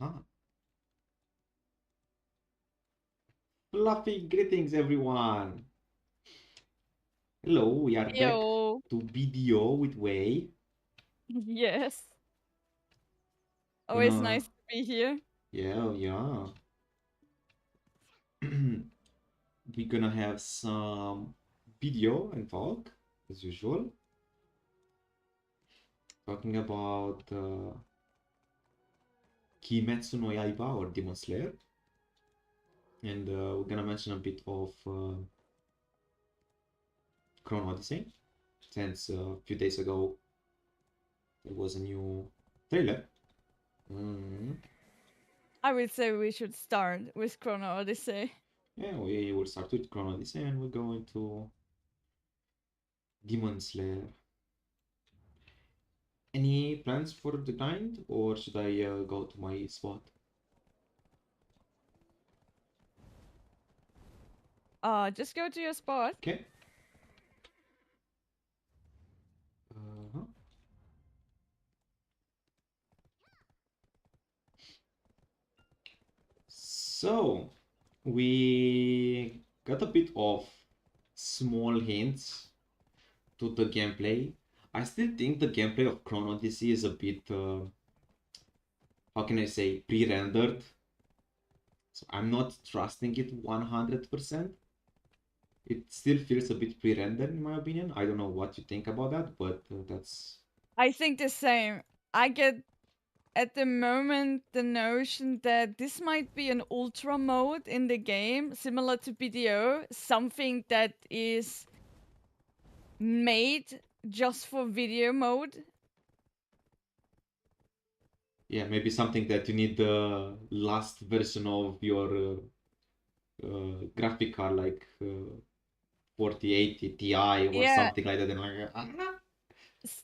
Aha. Fluffy greetings, everyone. Hello, we are back Yo. to BDO with Wei. Yes. Always Gonna, nice to be here. yeah. We're gonna have some video and talk, as usual. Talking about Kimetsu no Yaiba or Demon Slayer. And we're gonna mention a bit of Chrono Odyssey, since a few days ago there was a new trailer. I would say we should start with Chrono Odyssey. Yeah, we will start with Chrono Odyssey and we'll go into Demon Slayer. Any plans for the grind, or should I go to my spot? Just go to your spot. Okay. Uh-huh. So, we got a bit of small hints to the gameplay. I still think the gameplay of Chrono Odyssey is a bit, how can I say, pre-rendered. So I'm not trusting it 100%. It still feels a bit pre-rendered in my opinion. I don't know what you think about that, but that's... I think the same. I get at the moment the notion that this might be an ultra mode in the game, similar to BDO, something that is made just for video mode. Yeah, maybe something that you need the last version of your graphic card, like 4080 Ti or Yeah, something like that. And like,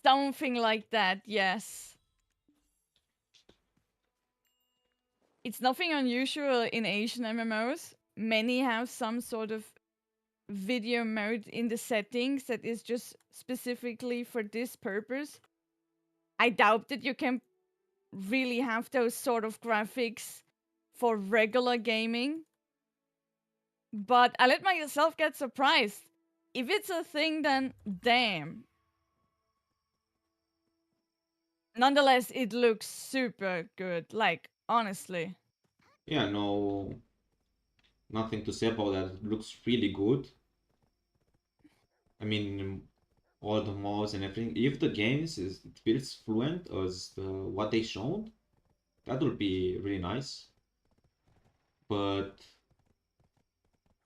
something like that, yes. It's nothing unusual in Asian MMOs. Many have some sort of video mode in the settings that is just specifically for this purpose. I doubt that you can really have those sort of graphics for regular gaming. But I let myself get surprised. If it's a thing, then damn. Nonetheless, it looks super good. Like, honestly. yeah, nothing to say about that. It looks really good. I mean, all the mods and everything. If the it feels fluent as what they showed, that would be really nice. But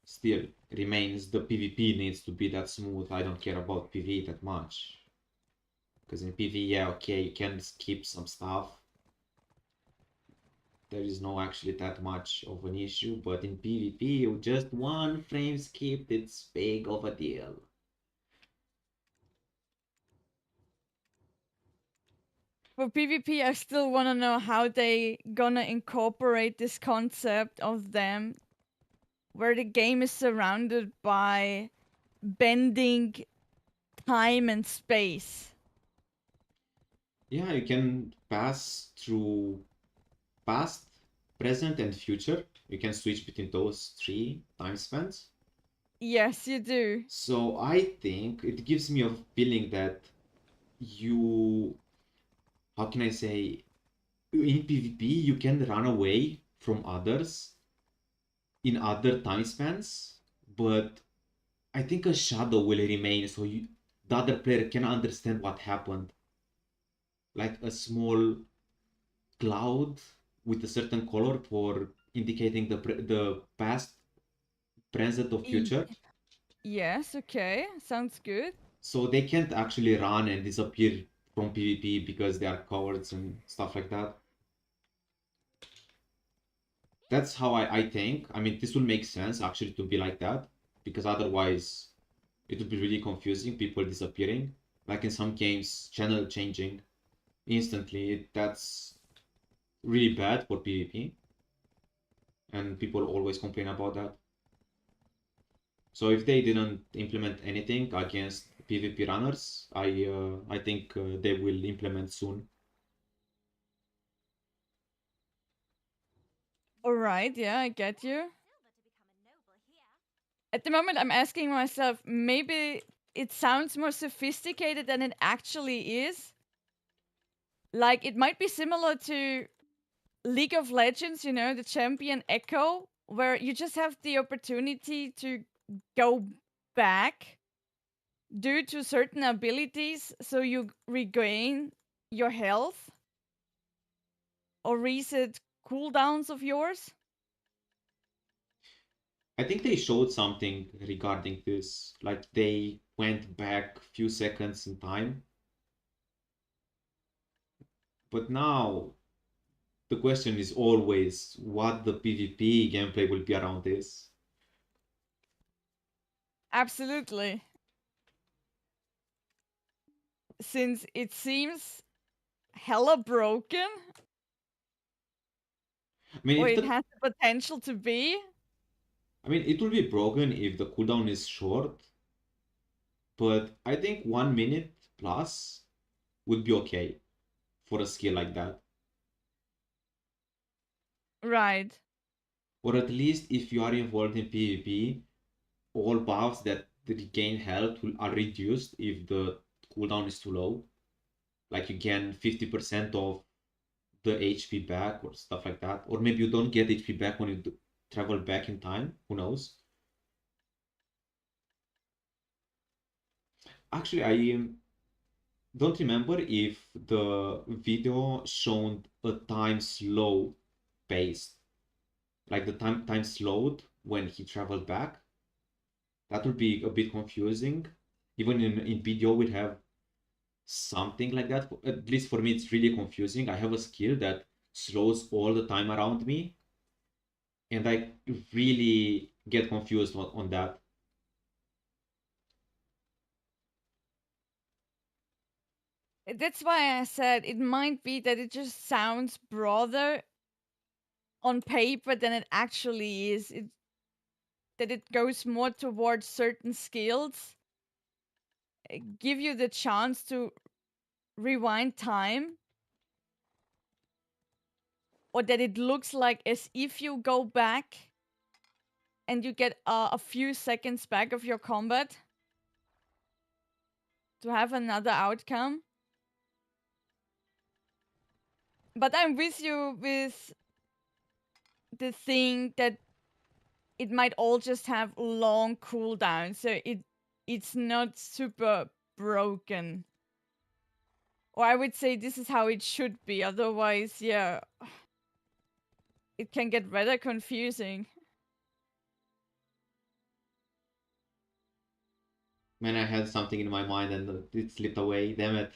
still, remains the PvP needs to be that smooth. I don't care about PvE that much. Because in PvE, yeah, okay, you can skip some stuff. There is no actually that much of an issue, but in PvP, just one frame skipped, it's big of a deal. For PvP, I still want to know how they gonna incorporate this concept of them, where the game is surrounded by bending time and space. Yeah, you can pass through past, present, and future. You can switch between those three time spans. Yes, you do. So I think it gives me a feeling that you, how can I say, in PvP, you can run away from others in other time spans, but I think a shadow will remain so the other player can understand what happened. Like a small cloud with a certain color for indicating the past, present, or future. Yes, okay. Sounds good. So they can't actually run and disappear from PvP because they are cowards and stuff like that. That's how I think. I mean, this will make sense actually to be like that because otherwise it would be really confusing, people disappearing. Like in some games, channel changing instantly, that's really bad for PvP. And people always complain about that. So if they didn't implement anything against PvP runners, I think they will implement soon. All right, yeah, I get you. At the moment, I'm asking myself, maybe it sounds more sophisticated than it actually is. Like, it might be similar to League of Legends, you know, the champion Echo, where you just have the opportunity to go back due to certain abilities so you regain your health or reset cooldowns of yours. I think they showed something regarding this. Like they went back a few seconds in time. But now the question is always what the PvP gameplay will be around this. Absolutely. Since it seems hella broken, I mean, or if it the has the potential to be. I mean, it will be broken if the cooldown is short, but I think 1 minute plus would be okay for a skill like that. Right. Or at least if you are involved in PvP, all buffs that regain health are reduced if the cooldown is too low. Like you gain 50% of the HP back or stuff like that. Or maybe you don't get HP back when you travel back in time. Who knows? Actually, I don't remember if the video showed a time slow pace, like the time slowed when he traveled back. That would be a bit confusing. Even in BDO, we'd have something like that. At least for me, it's really confusing. I have a skill that slows all the time around me, and I really get confused on that. That's why I said it might be that it just sounds broader on paper than it actually is. That it goes more towards certain skills, give you the chance to rewind time, or that it looks like as if you go back and you get a few seconds back of your combat to have another outcome. But I'm with you with the thing that it might all just have long cooldowns, so it's not super broken. Or I would say this is how it should be. Otherwise, yeah, it can get rather confusing. Man, I had something in my mind and it slipped away. Damn it.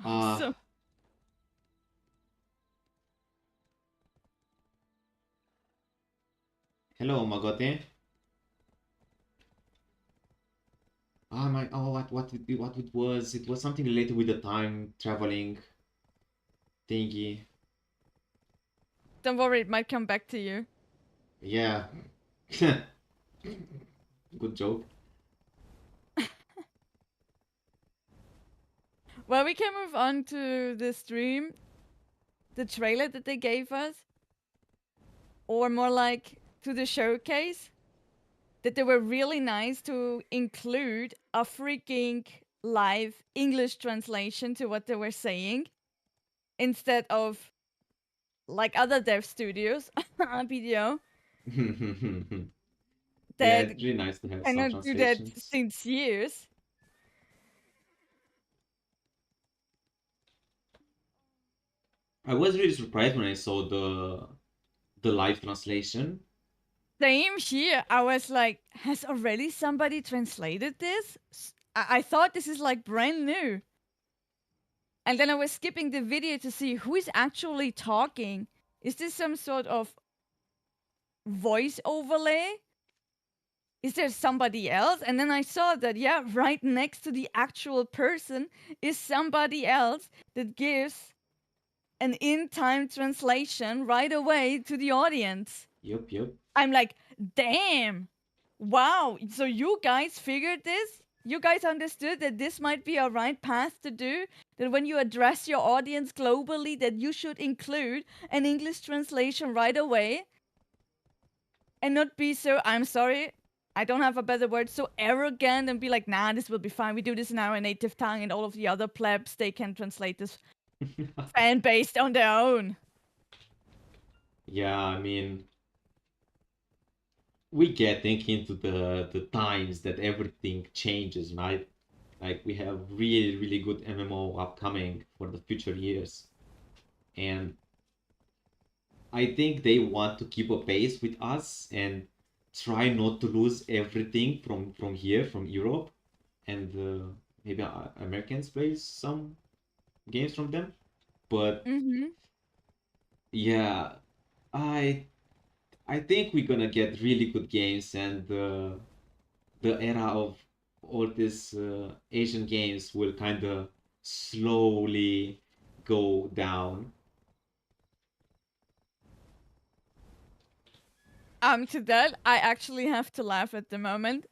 Uh, So hello, Magote. Ah, my, oh, what it was? It was something related with the time traveling thingy. don't worry, it might come back to you. Yeah. Good joke. Well, we can move on to the stream, the trailer that they gave us, or more like to the showcase. That they were really nice to include a freaking live English translation to what they were saying instead of like other dev studios, BDO, Yeah, that it's really nice to have some cannot do that translations. since years. I was really surprised when I saw the live translation. Same here. I was like, has already somebody translated this? I thought this is like brand new. And then I was skipping the video to see who is actually talking. Is this some sort of voice overlay? Is there somebody else? And then I saw that, yeah, right next to the actual person is somebody else that gives an in time translation right away to the audience. Yup, yup. I'm like, damn, wow, so you guys figured this? you guys understood that this might be a right path to do? That when you address your audience globally, that you should include an English translation right away and not be so, I'm sorry, I don't have a better word, so arrogant and be like, nah, this will be fine. We do this in our native tongue, and all of the other plebs, they can translate this fan based on their own. Yeah, I mean, we getting into the times that everything changes, right? Like we have really, really good MMO upcoming for the future years. And I think they want to keep a pace with us and try not to lose everything from here, from Europe, and maybe Americans play some games from them. But Mm-hmm. yeah, I I think we're gonna get really good games, and the era of all these Asian games will kind of slowly go down. To that, I actually have to laugh at the moment.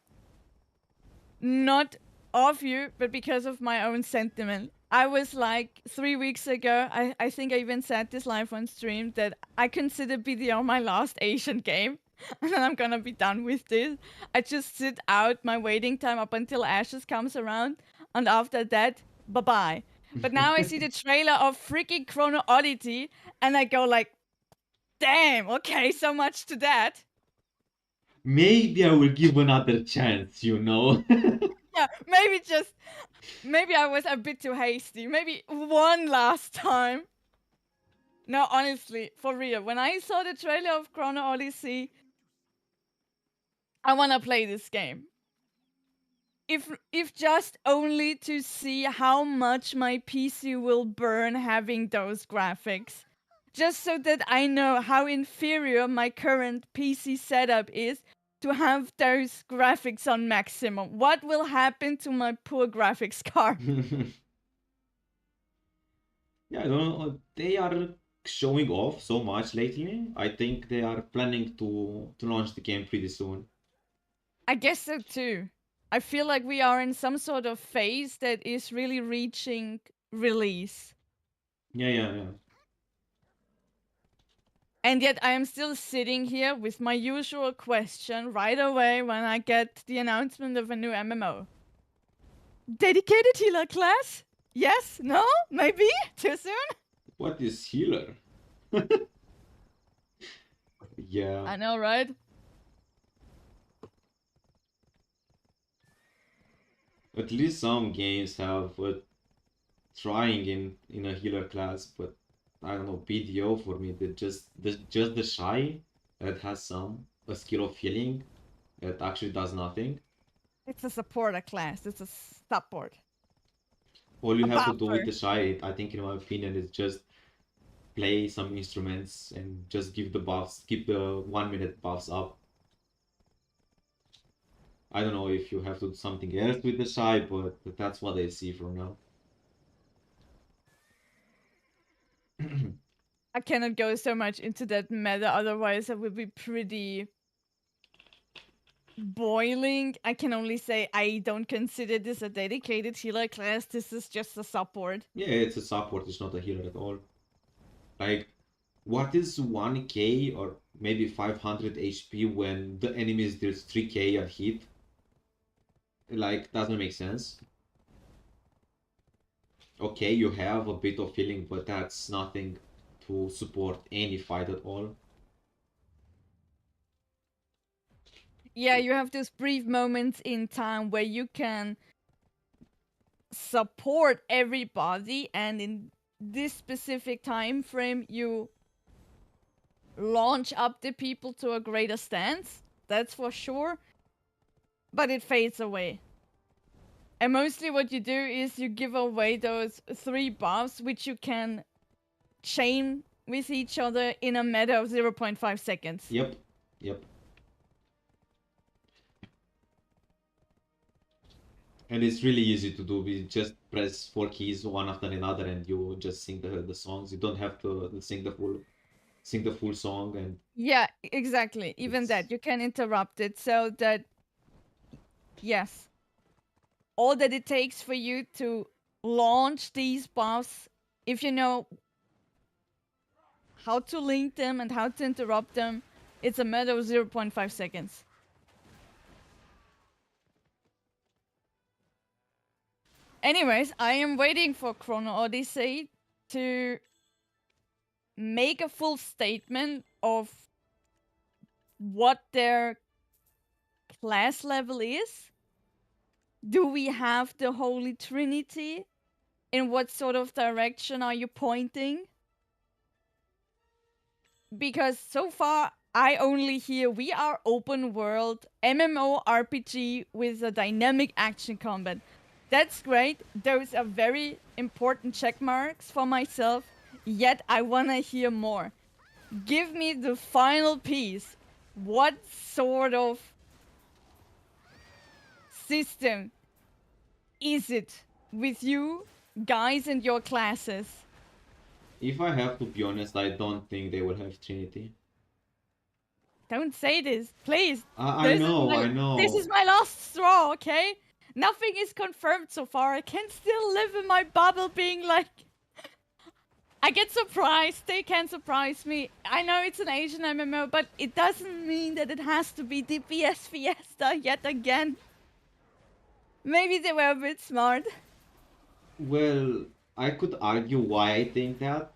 Not of you, but because of my own sentiment. I was like 3 weeks ago, I think I even said this live on stream that I consider BDO my last Asian game. And then I'm gonna be done with this. I just sit out my waiting time up until Ashes comes around. And after that, bye bye. But now I see the trailer of freaking Chrono Oddity and I go like, damn, okay, so much to that. Maybe I will give another chance, you know? Yeah, maybe I was a bit too hasty. Maybe one last time. No, honestly, for real. When I saw the trailer of Chrono Odyssey, I want to play this game. If just only to see how much my PC will burn having those graphics. Just so that I know how inferior my current PC setup is to have those graphics on maximum. What will happen to my poor graphics card? Yeah, I don't know. They are showing off so much lately. I think they are planning to launch the game pretty soon. I guess so too. I feel like we are in some sort of phase that is really reaching release. Yeah, yeah, yeah. And yet I am still sitting here with my usual question right away when I get the announcement of a new MMO. Dedicated healer class? Yes? No? Maybe? Too soon? What is healer? Yeah. I know, right? At least some games have trying in a healer class, but I don't know, BDO for me, just the shy that has some a skill of healing that actually does nothing. It's a supporter class. It's a support. All you A have to do with buffer. the shy, I think in my opinion, is just play some instruments and just give the buffs, keep the 1 minute buffs up. I don't know if you have to do something else with the shy, but that's what I see from now. I cannot go so much into that meta, otherwise I will be pretty boiling. I can only say I don't consider this a dedicated healer class. This is just a support. Yeah, it's a support, it's not a healer at all. Like, what is 1k or maybe 500 HP when the enemies deals 3k a hit? Like, doesn't make sense. Okay, you have a bit of healing, but that's nothing to support any fight at all. Yeah, you have those brief moments in time where you can support everybody, and in this specific time frame, you launch up the people to a greater stance. That's for sure. But it fades away. And mostly what you do is you give away those 3 buffs, which you can chain with each other in a matter of 0.5 seconds. Yep, yep. And it's really easy to do. We just press 4 keys one after another, and you just sing the songs. You don't have to sing the full song, and Yeah, exactly. Even it's that, you can interrupt it so that, yes. all that it takes for you to launch these buffs, if you know how to link them and how to interrupt them, it's a matter of 0.5 seconds. Anyways, I am waiting for Chrono Odyssey to make a full statement of what their class level is. Do we have the Holy Trinity? In what sort of direction are you pointing? Because so far I only hear we are open world MMO RPG with a dynamic action combat. That's great. Those are very important check marks for myself. Yet I wanna hear more. Give me the final piece. What sort of system is it with you guys and your classes? If I have to be honest, I don't think they will have Trinity. Don't say this, please. I know, I know. This is my last straw, okay? Nothing is confirmed so far. I can still live in my bubble being like... I get surprised. They can surprise me. I know it's an Asian MMO, but it doesn't mean that it has to be DPS Fiesta yet again. Maybe they were a bit smart. Well, I could argue why I think that.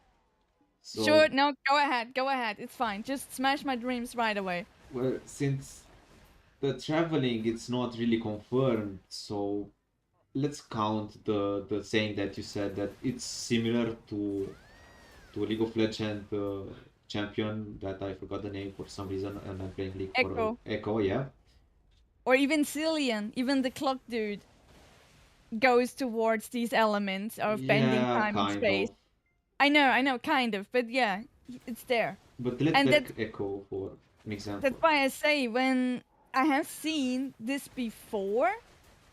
So, Sure, no, go ahead. It's fine. Just smash my dreams right away. well, since the traveling it's not really confirmed, so let's count the saying that you said that it's similar to League of Legends champion that I forgot the name for some reason, and I'm playing League for Echo. Echo, yeah. Or even Cillian, even the clock dude goes towards these elements of bending Yeah, time and kind space. of. I know, kind of, but yeah, it's there. But let's And take Echo for an example. That's why I say when I have seen this before,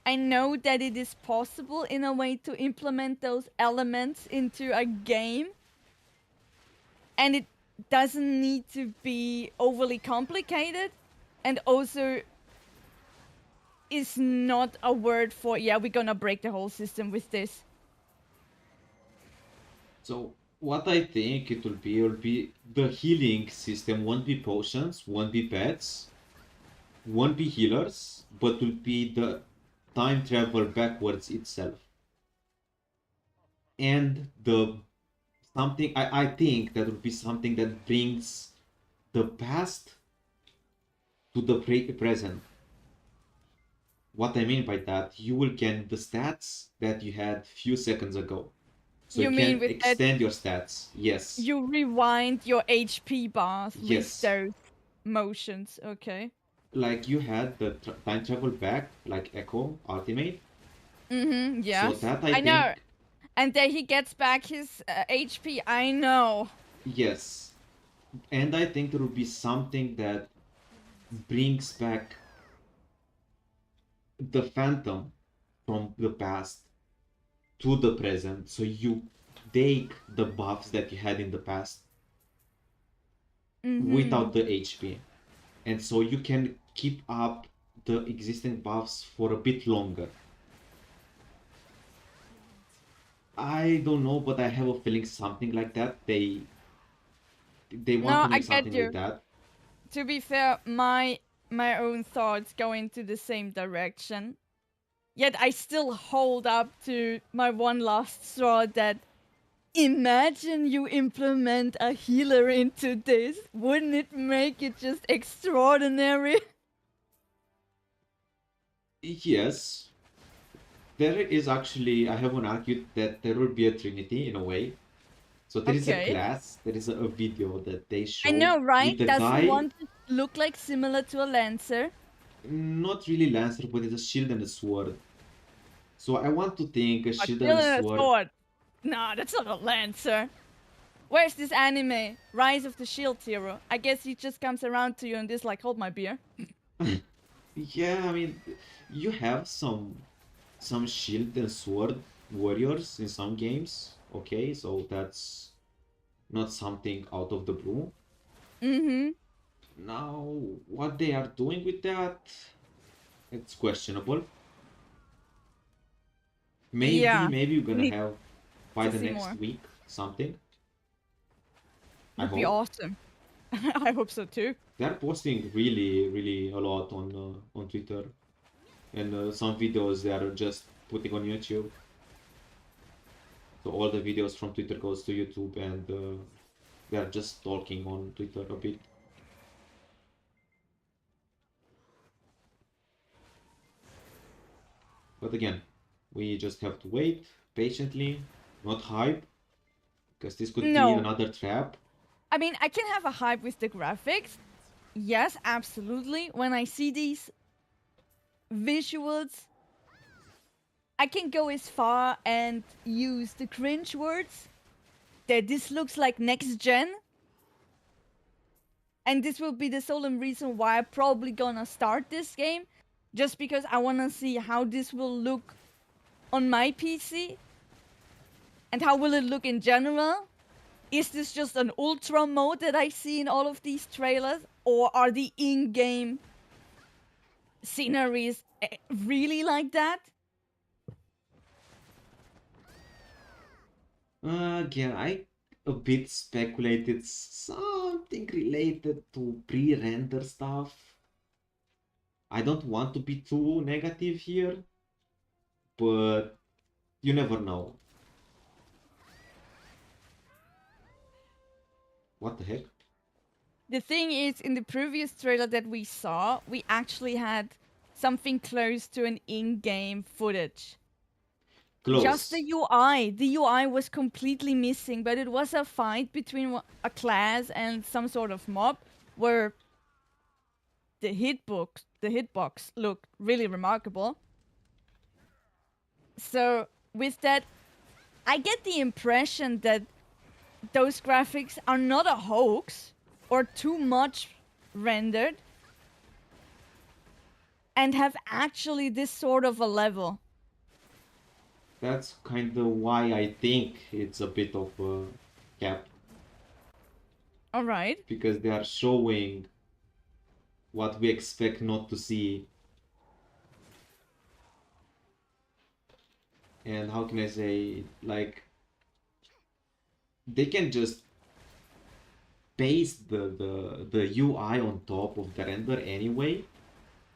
I know that it is possible in a way to implement those elements into a game. And it doesn't need to be overly complicated. And also is not a word for, yeah, we're gonna break the whole system with this. So what I think it will be the healing system won't be potions, won't be pets, won't be healers, but will be the time travel backwards itself. And the something I think that would be something that brings the past to the present. What I mean by that, you will get the stats that you had few seconds ago. So You you mean can with that extend your stats. Yes. you rewind your HP bars Yes. with those motions, okay? Like you had the time travel back, like Echo Ultimate. Mm-hmm, yes. So that I think, know. And then he gets back his HP, I know. yes. And I think there will be something that brings back the Phantom from the past to the present. So you take the buffs that you had in the past without the HP. And so you can keep up the existing buffs for a bit longer. I don't know, but I have a feeling something like that. They want to make something like that. To be fair, my own thoughts go into the same direction. Yet I still hold up to my one last straw that imagine you implement a healer into this. Wouldn't it make it just extraordinary? Yes. There is actually, I haven't argued that there will be a trinity in a way. So there is a class, there is a video that they show. I know, right? With the Doesn't guy, one look like similar to a lancer? Not really lancer, but it's a shield and a sword. So I want to think a shield and a sword. Sword. Nah, that's not a lancer. Where's this anime? Rise of the Shield Hero. I guess he just comes around to you and is like, hold my beer. Yeah, I mean, you have some shield and sword warriors in some games. Okay, so that's not something out of the blue. Now, what they are doing with that, it's questionable. Yeah, Maybe we're gonna need have by to the see next more. week something. I Would be hope. awesome. I hope so too. They're posting really a lot on Twitter, and some videos they are just putting on YouTube. So all the videos from Twitter goes to YouTube, and they are just talking on Twitter a bit. But again, we just have to wait patiently, not hype, because this could be No, another trap. I mean, I can have a hype with the graphics. Yes, absolutely. When I see these visuals, I can go as far and use the cringe words that this looks like next gen. And this will be the sole reason why I'm probably gonna start this game. Just because I wanna see how this will look on my PC. And how will it look in general? Is this just an ultra mode that I see in all of these trailers? Or are the in-game sceneries really like that? Again, I a bit speculated something related to pre-render stuff. I don't want to be too negative here, but you never know. What the heck? The thing is, in the previous trailer that we saw, we actually had something close to an in-game footage. Just Close. the UI. The UI was completely missing, but it was a fight between a class and some sort of mob where the hitbox looked really remarkable. So with that, I get the impression that those graphics are not a hoax or too much rendered and have actually this sort of a level. That's kind of why I think it's a bit of a cap, All right. because they are showing what we expect not to see. And how can I say, like, they can just paste the UI on top of the render anyway.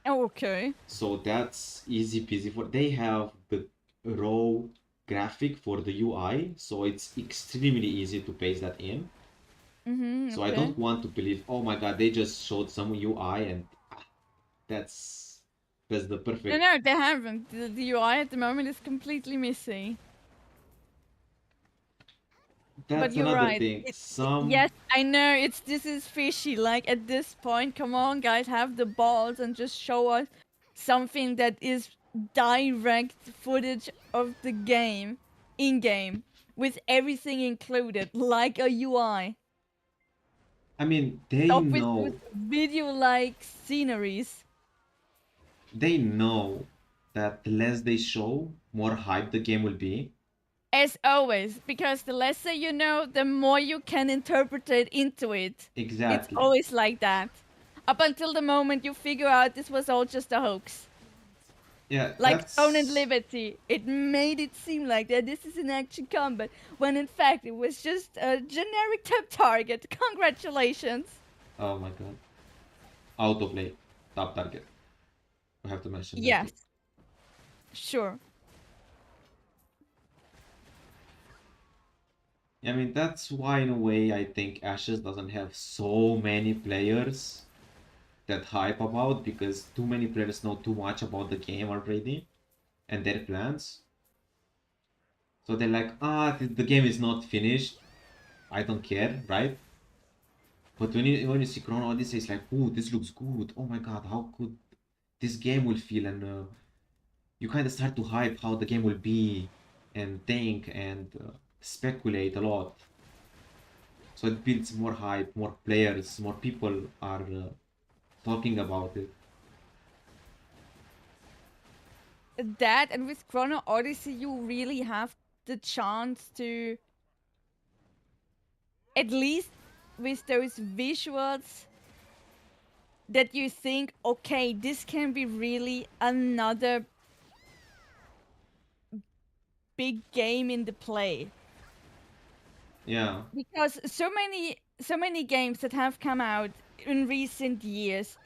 Okay. So that's easy peasy for they have the raw graphic for the UI, so it's extremely easy to paste that in. So I Okay. don't want to believe, oh my god, they just showed some UI and that's the No, perfect. no, they haven't. The UI at the moment is completely missing. But That's you're another right. thing. Yes, I know. This is fishy. Like at this point, come on, guys, have the balls and just show us something that is direct footage of the game, in game, with everything included, like a UI. I mean, they Stop with know video-like sceneries. they know that the less they show, more hype the game will be. As always, because the lesser you know, the more you can interpret it into it. It's Exactly. always like that. Up until the moment you figure out this was all just a hoax. Yeah, Like Throne and that's. Liberty, it made it seem like that this is an action combat, when in fact it was just a generic top target. Congratulations! Oh my god. Autoplay. Top target. I have to mention that Yes, too. sure. I mean, that's why, in a way, I think Ashes doesn't have so many players that hype about, because too many players know too much about the game already and their plans. So they're like, the game is not finished. I don't care, right? But when you see Chrono Odyssey, it's like, oh, this looks good. Oh my god, how could this game will feel? And you kind of start to hype how the game will be, and think and speculate a lot. So it builds more hype, more players, more people are talking about it. That, and with Chrono Odyssey, you really have the chance to, at least with those visuals, that you think, okay, this can be really another big game in the play. Yeah. Because so many games that have come out in recent years,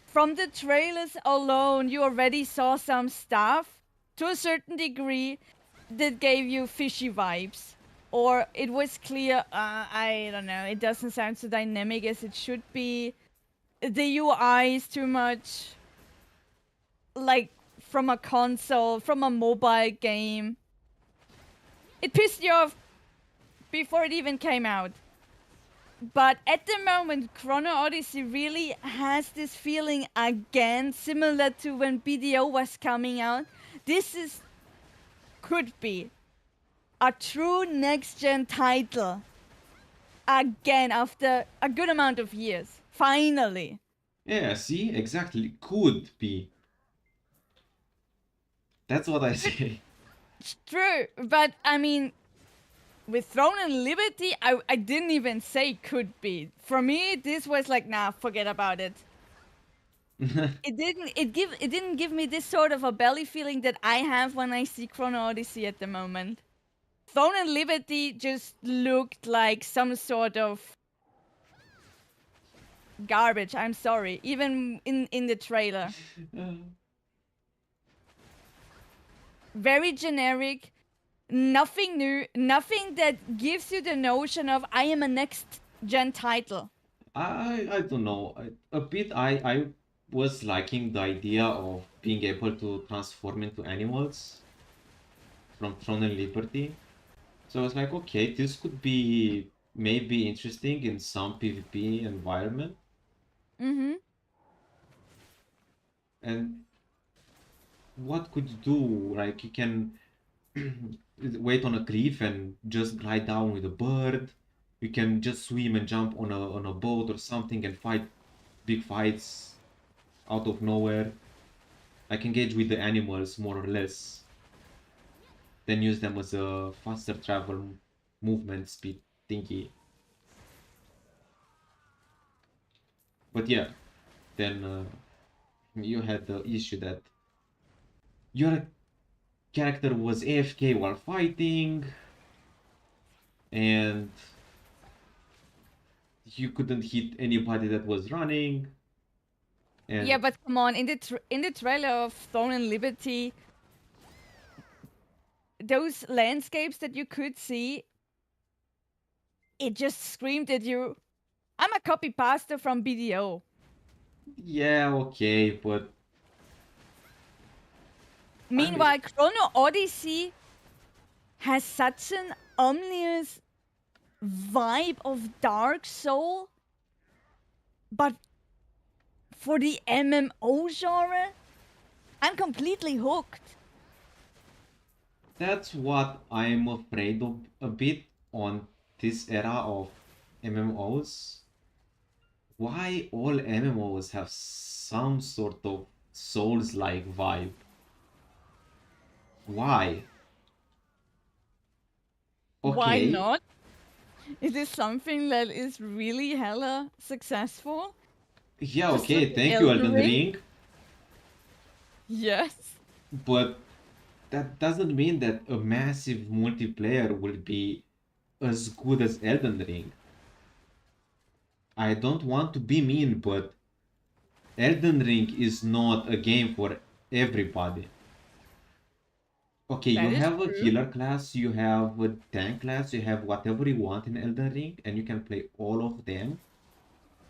from the trailers alone, you already saw some stuff to a certain degree that gave you fishy vibes. Or it was clear, I don't know, it doesn't sound so dynamic as it should be. The UI is too much like from a console, from a mobile game. It pissed you off before it even came out. But at the moment, Chrono Odyssey really has this feeling again, similar to when BDO was coming out. This could be a true next-gen title. Again, after a good amount of years. Finally. Yeah, see? Exactly. Could be. That's what I say. It's true, but I mean, with Throne and Liberty, I didn't even say could be. For me, this was like, nah, forget about it. It didn't give me this sort of a belly feeling that I have when I see Chrono Odyssey at the moment. Throne and Liberty just looked like some sort of garbage. I'm sorry, even in the trailer. Very generic, nothing new, nothing that gives you the notion of I am a next gen title. I don't know. A bit I was liking the idea of being able to transform into animals from Throne and Liberty. So I was like, okay, this could be maybe interesting in some PvP environment. Mm-hmm. And what could you do? Like you can wait on a cliff and just glide down with a bird. You can just swim and jump on a boat or something and fight big fights out of nowhere. Like engage with the animals more or less. Then use them as a faster travel movement speed thingy. But yeah, then you had the issue that your character was AFK while fighting, and you couldn't hit anybody that was running. And Yeah, but come on, in the trailer of Throne and Liberty, those landscapes that you could see, it just screamed at you, I'm a copy paster from BDO. yeah, okay, but Meanwhile, Chrono Odyssey has such an ominous vibe of Dark Soul, but for the MMO genre, I'm completely hooked. that's what I'm afraid of a bit on this era of MMOs. Why all MMOs have some sort of Souls-like vibe? Why? Why Okay, not? Is this something that is really hella successful? yeah, Just look okay, at thank you, Elden Elden Ring. Ring, Yes. but that doesn't mean that a massive multiplayer will be as good as Elden Ring. I don't want to be mean, but Elden Ring is not a game for everybody. Okay, you That is have a true. healer class, you have a tank class, you have whatever you want in Elden Ring, and you can play all of them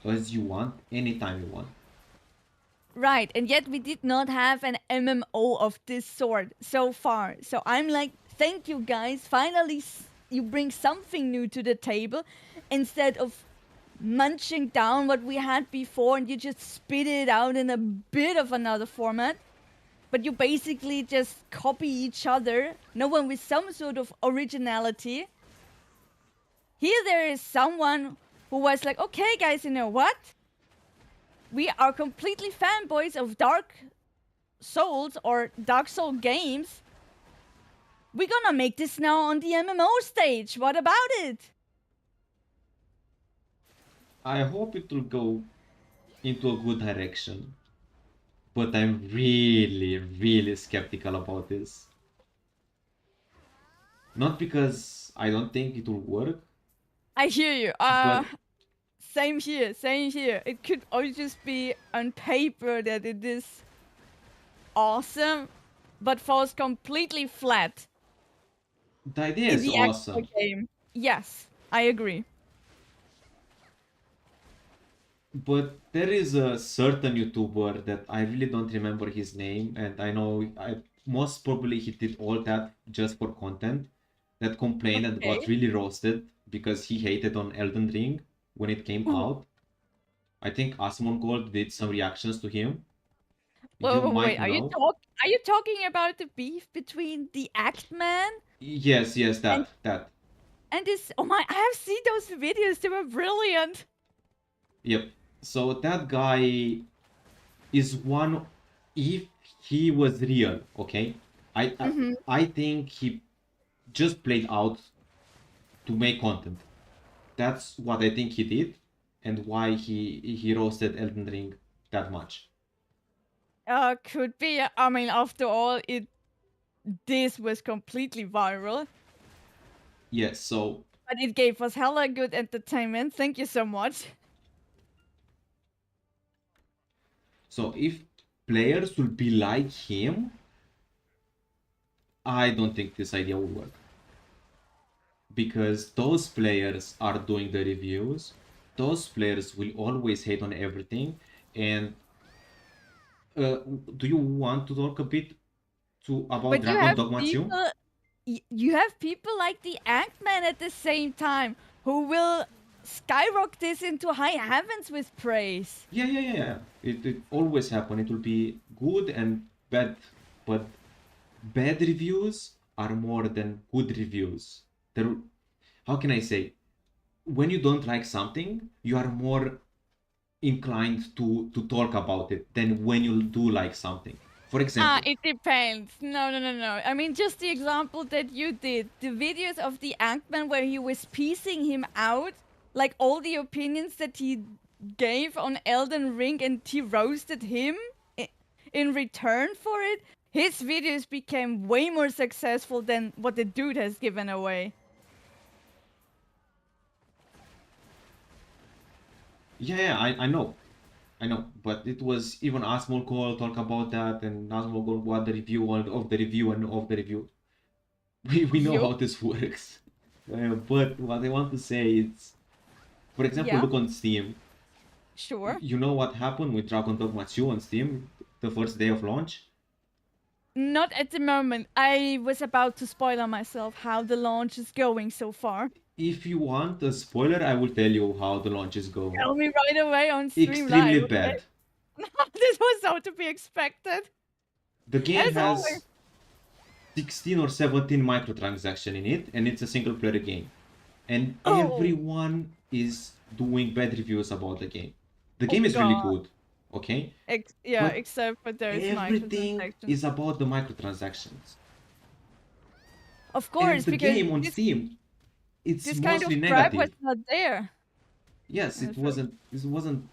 as you want, anytime you want. Right, and yet we did not have an MMO of this sort so far. So I'm like, thank you guys. Finally, you bring something new to the table instead of munching down what we had before and you just spit it out in a bit of another format. But you basically just copy each other, no one with some sort of originality. Here there is someone who was like, okay guys, you know what? We are completely fanboys of Dark Souls or Dark Soul games. We're gonna make this now on the MMO stage. What about it? I hope it will go into a good direction, but I'm really, really skeptical about this. Not because I don't think it will work, I hear you. but Same here, same here. It could all just be on paper that it is awesome, but falls completely flat the idea in is the actual awesome. game. Yes, I agree. But there is a certain YouTuber that I really don't remember his name, and I know most probably he did all that just for content, that complained and got Okay. really roasted because he hated on Elden Ring when it came Wait, out. I think Asmon Gold did some reactions to him. wait, You wait. might Are you know. talking about the beef between the Act Man Yes, and that. this? Oh my! I have seen those videos. They were brilliant. Yep. So that guy is one, if he was real, okay? I I, Mm-hmm. I think he just played out to make content. That's what I think he did, and why he roasted Elden Ring that much. Could be. I mean, after all, this was completely viral, Yes, but it gave us hella good entertainment. Thank you so much. so if players will be like him, I don't think this idea will work. Because those players are doing the reviews, those players will always hate on everything. And do you want to talk a bit about But Dragon Dogma 2? you have people like the Ant-Man at the same time who will skyrocket this into high heavens with praise. Yeah. It always happen. It will be good and bad, but bad reviews are more than good reviews. There, how can I say? When you don't like something, you are more inclined to talk about it than when you do like something. For example, It depends. No. I mean, just the example that you did. The videos of the Ant-Man where he was piecing him out, like all the opinions that he gave on Elden Ring and he roasted him in return for it. His videos became way more successful than what the dude has given away. yeah, I know, but it was even Asmol Call talk about that, and Asmol Call what the review of the review and of the review. We know Yup. how this works. But what I want to say is, for example, Yeah, look on Steam. sure. You know what happened with Dragon Dogma 2 on Steam the first day of launch? Not at the moment. I was about to spoil myself how the launch is going so far. If you want a spoiler, I will tell you how the launch is going. Tell me right away on stream Extremely live, okay? bad. This was so to be expected. The game As always. has 16 or 17 microtransactions in it, and it's a single player game. And Oh, everyone is doing bad reviews about the game. The oh game is really god. good, okay? Yeah, But except for those everything microtransactions. is about the microtransactions. Of And course, the because game on Steam, it's this kind mostly of crap was negative. not there. Yes, in the first. it wasn't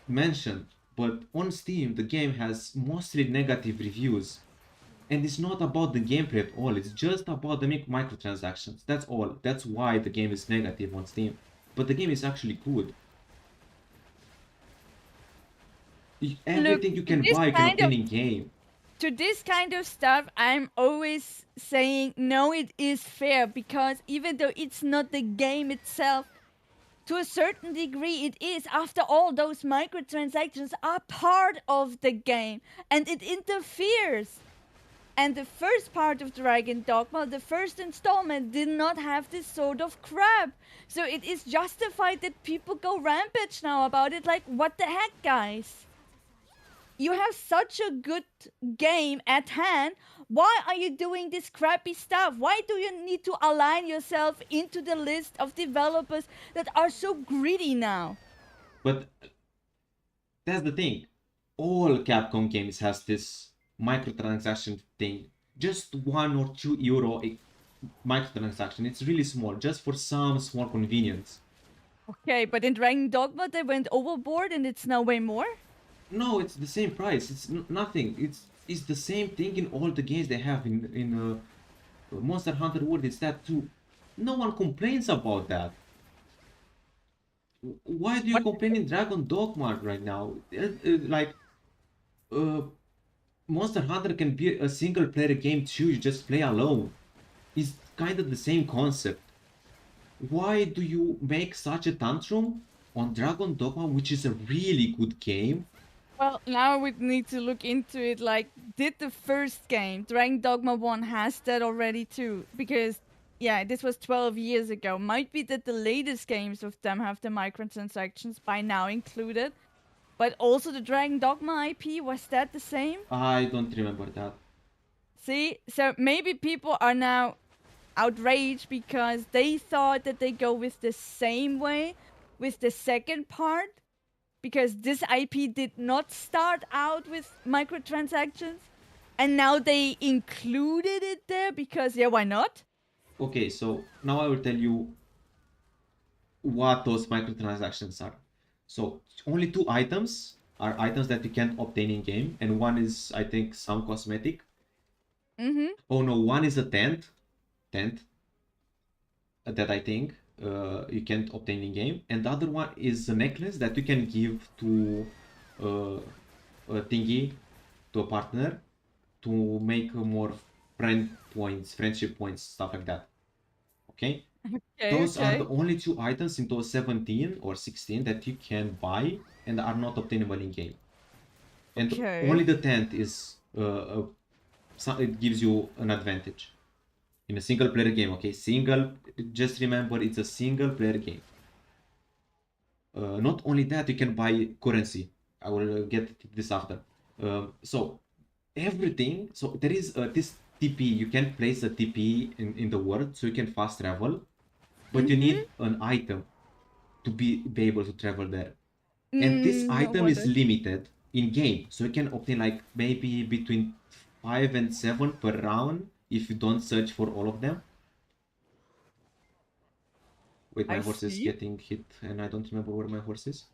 mentioned, but on Steam the game has mostly negative reviews. And it's not about the gameplay at all, it's just about the microtransactions. That's all. That's why the game is negative on Steam. But the game is actually good. Look, Everything you to can this buy you can kind of obtain in game. to this kind of stuff, I'm always saying no, it is fair because even though it's not the game itself, to a certain degree, it is. After all, those microtransactions are part of the game and it interferes. And the first part of Dragon Dogma, the first installment, did not have this sort of crap. So it is justified that people go rampage now about it. Like, what the heck, guys? You have such a good game at hand. Why are you doing this crappy stuff? Why do you need to align yourself into the list of developers that are so greedy now? But that's the thing. All Capcom games has this microtransaction thing. Just 1 or 2 euro microtransaction. It's really small, just for some small convenience. Okay, but in Dragon Dogma they went overboard and it's now way more? No, it's the same price. It's nothing. It's the same thing in all the games they have in Monster Hunter World is that too. No one complains about that. Why do you What? complain in Dragon Dogma right now? Like, uh, Monster Hunter can be a single player game too, you just play alone. It's kind of the same concept. Why do you make such a tantrum on Dragon Dogma, which is a really good game? Well, now we need to look into it. Like, did the first game, Dragon Dogma 1, has that already too? Because, yeah, this was 12 years ago. Might be that the latest games of them have the microtransactions by now included. But also the Dragon Dogma IP, was that the same? I don't remember that. See? So maybe people are now outraged because they thought that they go with the same way with the second part, because this IP did not start out with microtransactions, and now they included it there because, yeah, why not? Okay, so now I will tell you what those microtransactions are. So only 2 items are items that you can't obtain in game, and one is, I think, some cosmetic. Mm-hmm. Oh no, one is a tent that I think you can't obtain in game, and the other one is a necklace that you can give to uh, a thingy, to a partner, to make more friendship points, stuff like that. Okay? Those are Okay. the only 2 items in those 17 or 16 that you can buy and are not obtainable in game. And Okay. only the tent is it gives you an advantage in a single player game. Okay, just remember, it's a single player game. Not only that, you can buy currency. I will get this after. So everything, so there is this TP. You can place a TP in the world, so you can fast travel, but you need an item to be able to travel there. And this No item is wonder. limited in game, so you can obtain like maybe between 5 and 7 per round if you don't search for all of them. Wait, my I horse is see. getting hit and I don't remember where my horse is.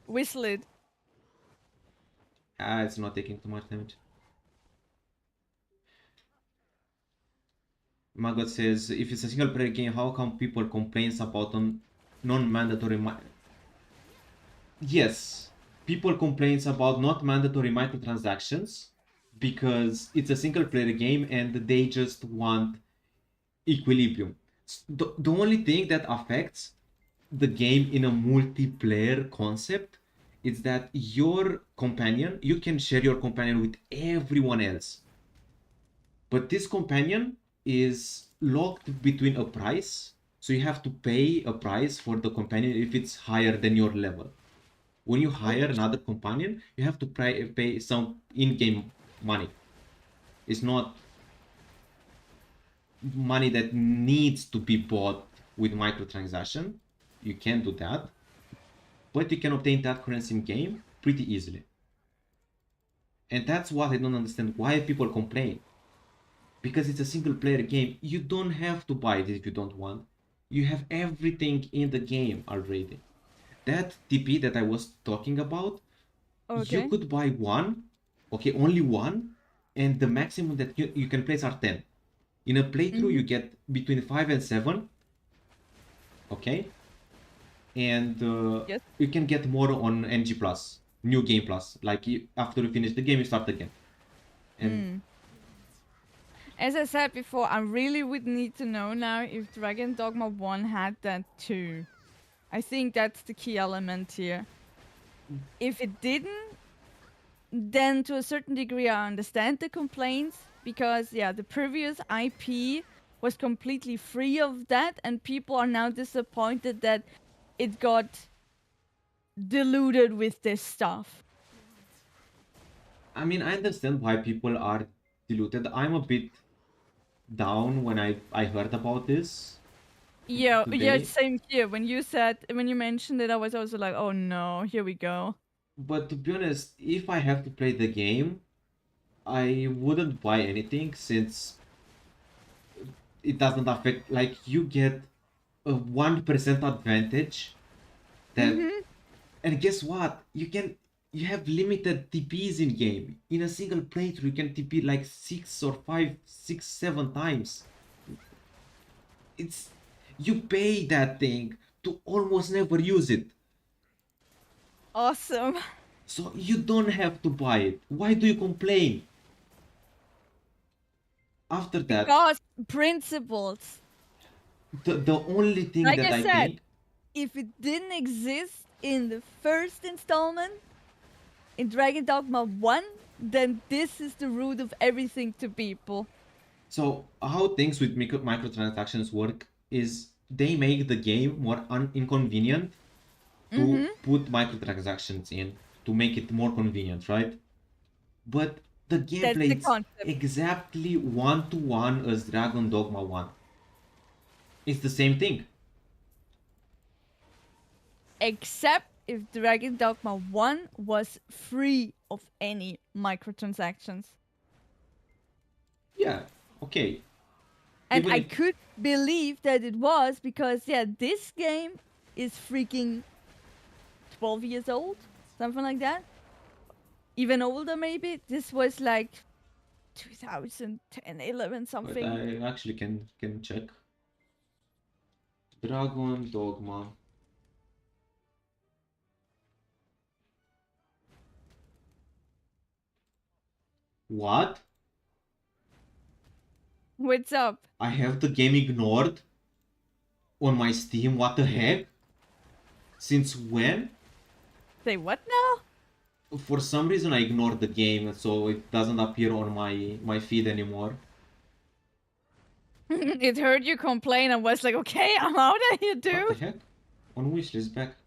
Whistle it. Ah, it's not taking too much damage. Maggot says, if it's a single player game, how come people complain about non-mandatory Yes, people complain about not mandatory microtransactions because it's a single player game and they just want equilibrium. The only thing that affects the game in a multiplayer concept is that your companion, you can share your companion with everyone else. But this companion is locked between a price, so you have to pay a price for the companion if it's higher than your level. When you hire another companion, you have to pay some in-game money. It's not money that needs to be bought with microtransaction. You can do that, but you can obtain that currency in game pretty easily. And that's what I don't understand, why people complain. Because it's a single player game, you don't have to buy it if you don't want. You have everything in the game already. That TP that I was talking about, you Okay. could buy one, okay, only one, and the maximum that you can place are 10. In a playthrough, you get between 5 and 7, okay? And Yes. you can get more on NG Plus, New Game Plus. Like after you finish the game, you start again. And As I said before, I really would need to know now if Dragon Dogma 1 had that too. I think that's the key element here. If it didn't, then to a certain degree I understand the complaints, because yeah, the previous IP was completely free of that, and people are now disappointed that it got diluted with this stuff. I mean, I understand why people are diluted. I'm a bit down when I heard about this Yeah, today. same here. When you mentioned it, I was also like, oh no, here we go. But to be honest, if I have to play the game, I wouldn't buy anything since it doesn't affect, like, you get a 1% advantage that, and guess what? you have limited TPs in game. In a single playthrough, you can TP like 6 or 5, 6, 7 times. It's you pay that thing to almost never use it. Awesome. So you don't have to buy it. Why do you complain? After that, Because principles. the only thing Like that I I said, think, if it didn't exist in the first installment in Dragon Dogma 1, then this is the root of everything to people. so how things with microtransactions work is they make the game more inconvenient to put microtransactions in to make it more convenient, right? But the That's gameplay the is concept. exactly one-to-one as Dragon Dogma 1. It's the same thing. Except if Dragon Dogma 1 was free of any microtransactions. Yeah, okay. And Even I if- could believe that it was because, yeah, this game is freaking 12 years old, something like that. Even older, maybe. This was like 2010, 11, But something. I actually can check. Dragon Dogma. What? What's up? I have the game ignored on my Steam. What the heck? Since when? Say what now? For some reason I ignored the game, so it doesn't appear on my feed anymore. It heard you complain and was like, okay, I'm out of here, What dude. the heck? On wishlist back.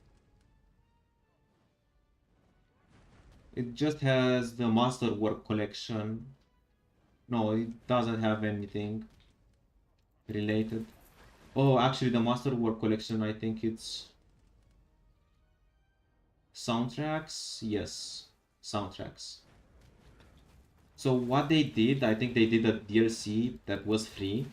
It just has the Masterwork collection. No, it doesn't have anything related. Oh, actually the Masterwork collection, I think it's soundtracks. Yes, soundtracks. So what they did, I think they did a DLC that was free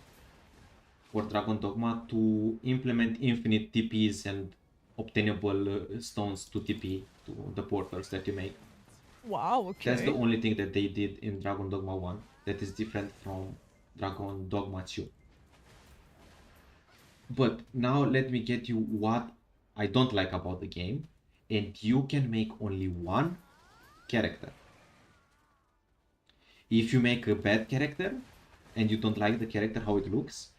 for Dragon Dogma to implement infinite TPs and obtainable stones to TP to the portals that you make. Wow, okay. That's the only thing that they did in Dragon Dogma 1 that is different from Dragon Dogma 2. But now let me get you what I don't like about the game, and you can make only one character. If you make a bad character and you don't like the character how it looks,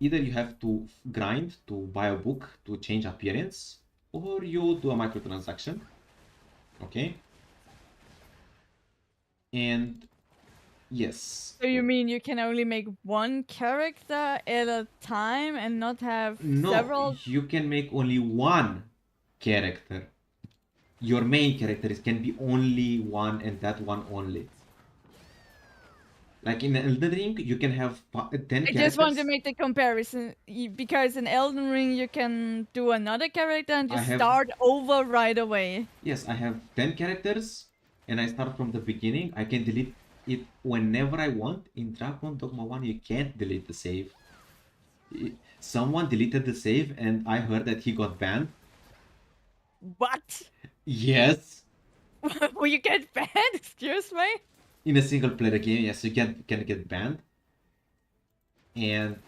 either you have to grind to buy a book to change appearance, or you do a microtransaction. Okay? And yes. So you mean you can only make one character at a time and not have several? No, you can make only one character. Your main character can be only one and that one only. Like in Elden Ring, you can have 10 characters. I just want to make the comparison because in Elden Ring you can do another character and just start over right away. Yes, I have 10 characters and I start from the beginning. I can delete it whenever I want. In Dragon Dogma 1, you can't delete the save. Someone deleted the save and I heard that he got banned. What? Yes. Will you get banned? Excuse me? In a single player game, yes, you can get banned. And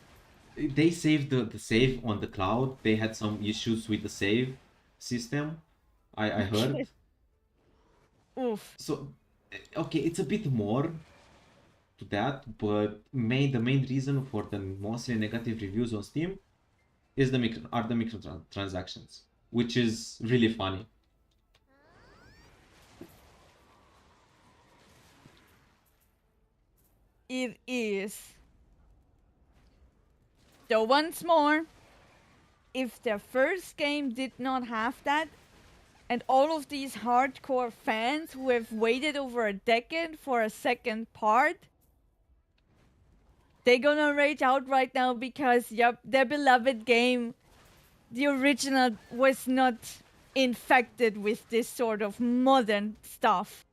they saved the save on the cloud. They had some issues with the save system, I heard. Oof. So, okay, it's a bit more to that, but the main reason for the mostly negative reviews on Steam is the microtransactions, which is really funny. It is. So once more, if their first game did not have that, and all of these hardcore fans who have waited over a decade for a second part, they're gonna rage out right now because, yep, their beloved game, the original, was not infected with this sort of modern stuff.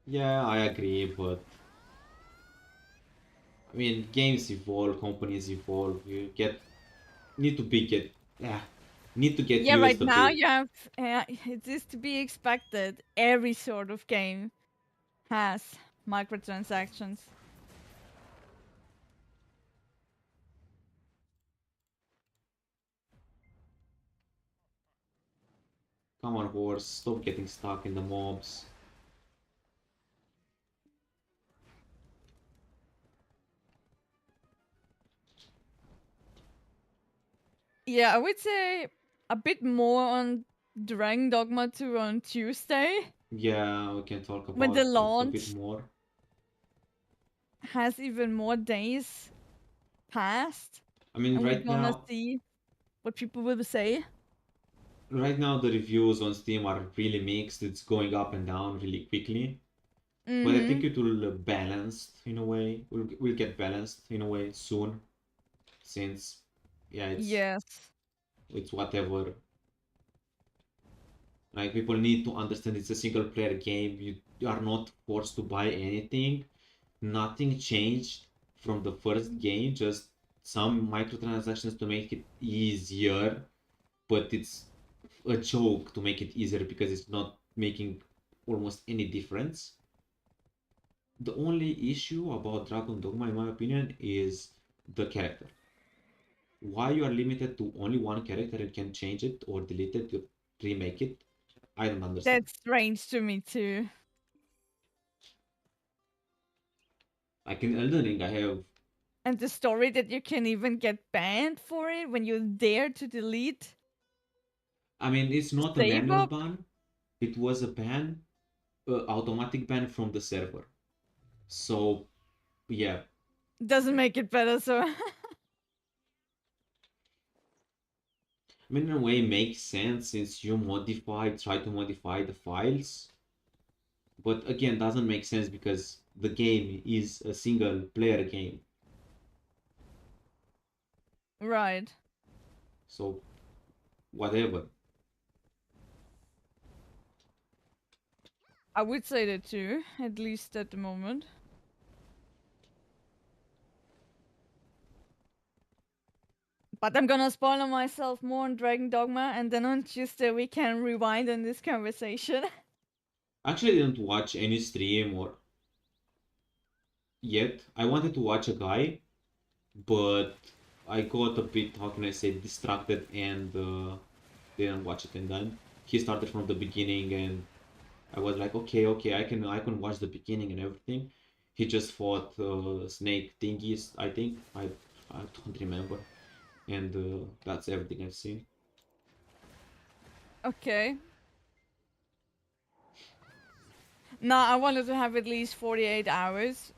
Yeah, I agree, but I mean, games evolve, companies evolve. You need to be yeah. need to get Yeah, used right a now bit. you have. It is to be expected. Every sort of game has microtransactions. Come on, horse, stop getting stuck in the mobs. Yeah, I would say a bit more on Dragon Dogma 2 on Tuesday Yeah, we can talk when the about it a bit launch more. has even more days passed, I mean, and we're gonna see what people will say. right now the reviews on Steam are really mixed. It's going up and down really quickly. But I think Mm-hmm. it will balanced in a way. Will get balanced in a way soon, since yeah, Yes. it's whatever. Like people need to understand it's a single player game. You are not forced to buy anything. Nothing changed from the first game. Just some microtransactions to make it easier, but it's a joke to make it easier because it's not making almost any difference. The only issue about Dragon Dogma, in my opinion, is the character. Why you are limited to only one character and can change it or delete it or remake it, I don't understand. That's strange to me too. Like in Elden Ring, I have. And the story that you can even get banned for it when you dare to delete I mean, it's the not a save manual up ban. It was a ban, automatic ban from the server. So yeah, doesn't make it better, so I mean, in a way, it makes sense since you try to modify the files. But again, doesn't make sense because the game is a single player game. right. So whatever. I would say that too, at least at the moment. But I'm gonna spoil myself more on Dragon Dogma, and then on Tuesday we can rewind on this conversation. Actually, I didn't watch any stream or yet. I wanted to watch a guy, but I got a bit, how can I say, distracted and didn't watch it. And then he started from the beginning, and I was like, okay, I can watch the beginning and everything. He just fought snake thingies, I think. I don't remember, and that's everything I've seen. Okay. Now I wanted to have at least 48 hours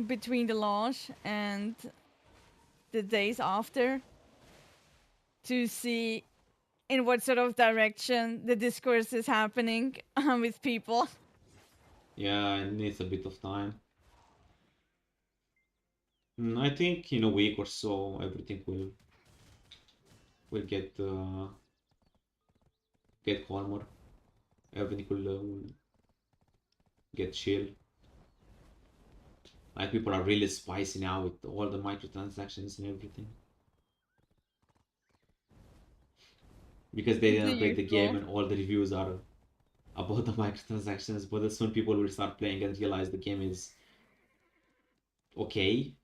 between the launch and the days after to see in what sort of direction the discourse is happening with people. Yeah, it needs a bit of time. I think in a week or so everything will get calmer. Everything will get chill. Like people are really spicy now with all the microtransactions and everything because they The didn't break the game usual. and all the reviews are about the microtransactions. But soon people will start playing and realize the game is okay.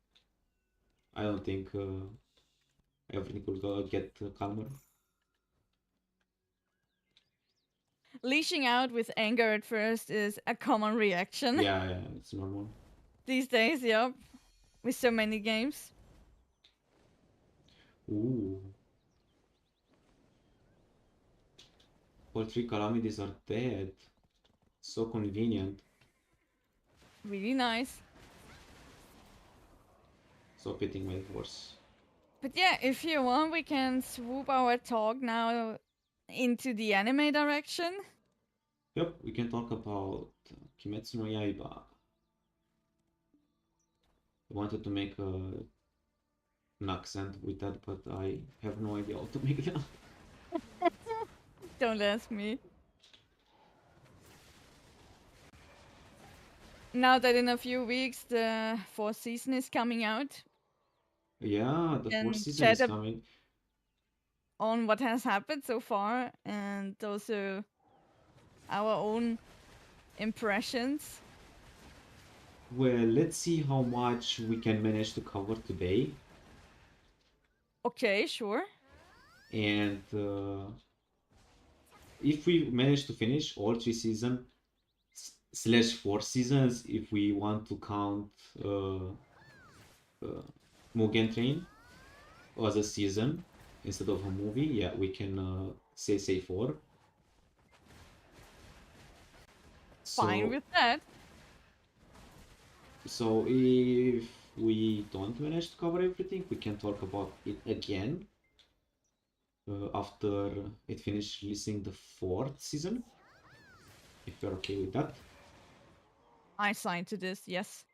I don't think everything will get calmer. Leashing out with anger at first is a common reaction Yeah, it's normal. these days, yep, with so many games. Ooh, all three calamities are dead. So convenient. Really nice. So pitting my horse. But yeah, if you want, we can swoop our talk now into the anime direction. Yep, we can talk about Kimetsu no Yaiba. I wanted to make an accent with that, but I have no idea how to make that. Don't ask me. Now that in a few weeks the fourth season is coming out, Yeah, the fourth and season chat is coming. on what has happened so far and also our own impressions. Well, let's see how much we can manage to cover today. Okay, sure. And if we manage to finish all 3 seasons slash 4 seasons, if we want to count Mugen Train as a season instead of a movie, yeah, we can say 4. Fine So, with that. so if we don't manage to cover everything, we can talk about it again after it finished releasing the 4th season, if you're okay with that. I signed to this, yes.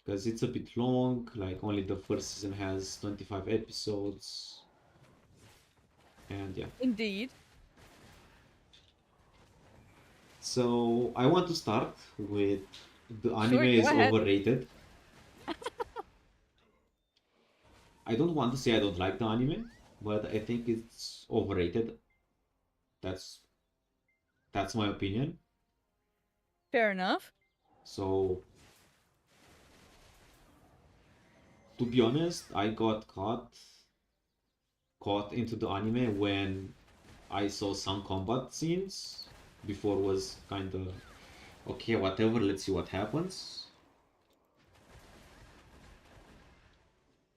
Because it's a bit long, like only the first season has 25 episodes. And yeah. Indeed. So I want to start with the anime Sure, is go ahead. overrated. I don't want to say I don't like the anime, but I think it's overrated. That's my opinion. Fair enough. So to be honest, I got caught into the anime when I saw some combat scenes. Before was kind of okay, whatever, let's see what happens.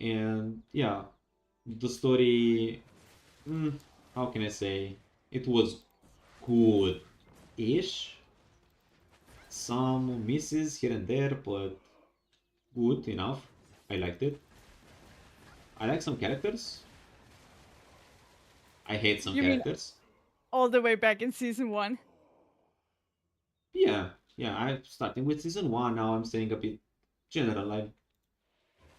And yeah, the story, how can I say, it was good-ish. Some misses here and there, but good enough. I liked it. I like some characters. I hate some You mean characters. all the way back in season 1? Yeah, I'm starting with season 1, now I'm saying a bit general. I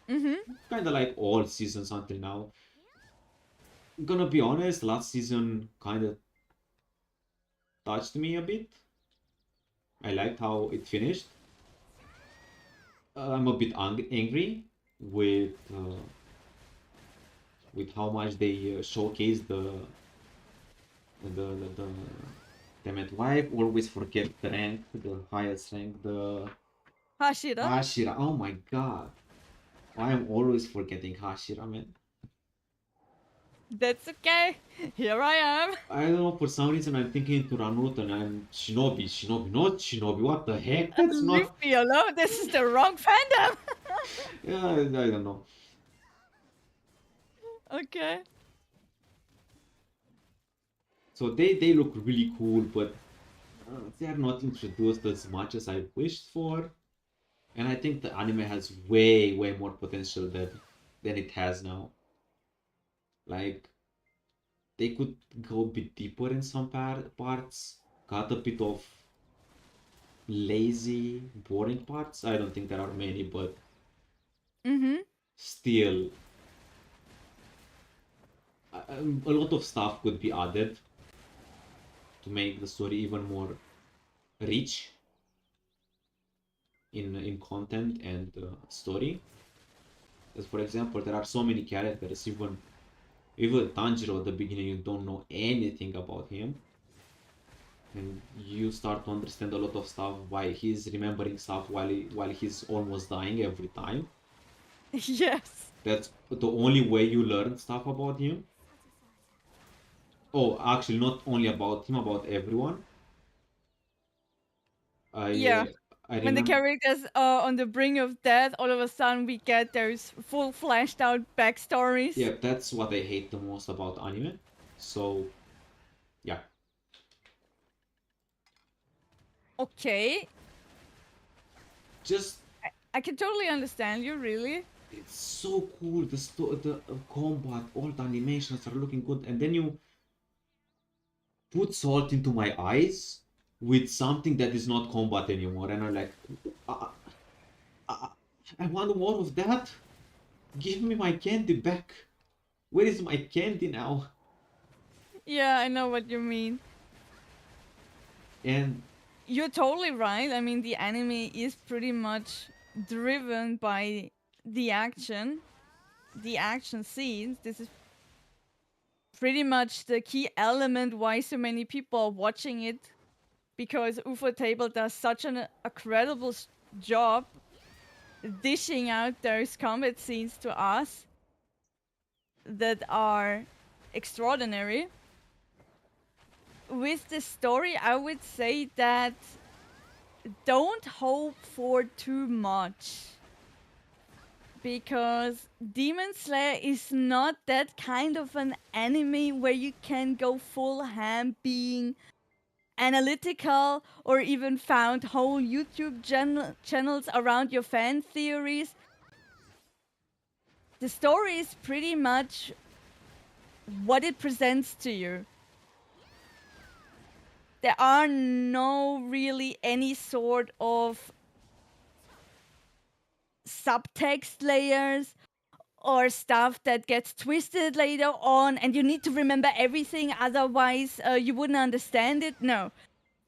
kind of like all seasons until now. Gonna be honest, last season kind of touched me a bit. I liked how it finished. I'm a bit angry with how much they showcase the damn it, why I always forget the rank, the highest rank, the Hashira? Hashira. Oh my god, I am always forgetting Hashira, man. That's okay. Here I am. I don't know, for some reason I'm thinking Turanout and I'm Shinobi, not Shinobi. What the heck? That's Leave not. me alone. This is the wrong fandom. Yeah, I don't know. Okay. So they look really cool, but they are not introduced as much as I wished for. And I think the anime has way more potential than it has now. Like they could go a bit deeper in some parts, cut a bit of lazy, boring parts. I don't think there are many, but still, a lot of stuff could be added to make the story even more rich in content and story. As for example, there are so many characters, even Tanjiro at the beginning, you don't know anything about him. And you start to understand a lot of stuff, why he's remembering stuff while he's almost dying every time. Yes. That's the only way you learn stuff about him. Oh, actually, not only about him, about everyone. Yeah. I When the remember. characters are on the brink of death, all of a sudden we get those full fleshed out backstories. Yeah, that's what I hate the most about anime. So, yeah. Okay. Just I can totally understand you, really. it's so cool. The combat, all the animations are looking good, and then you put salt into my eyes with something that is not combat anymore, and I'm like, I want more of that. Give me my candy back. Where is my candy now? Yeah, I know what you mean. And You're totally right. I mean, the anime is pretty much driven by the action scenes. This is pretty much the key element why so many people are watching it, because ufotable does such an incredible job dishing out those combat scenes to us that are extraordinary. With the story, I would say that don't hope for too much, because Demon Slayer is not that kind of an anime where you can go full ham being analytical or even found whole YouTube channels around your fan theories. The story is pretty much what it presents to you. There are no really any sort of subtext layers or stuff that gets twisted later on and you need to remember everything, otherwise you wouldn't understand it. No.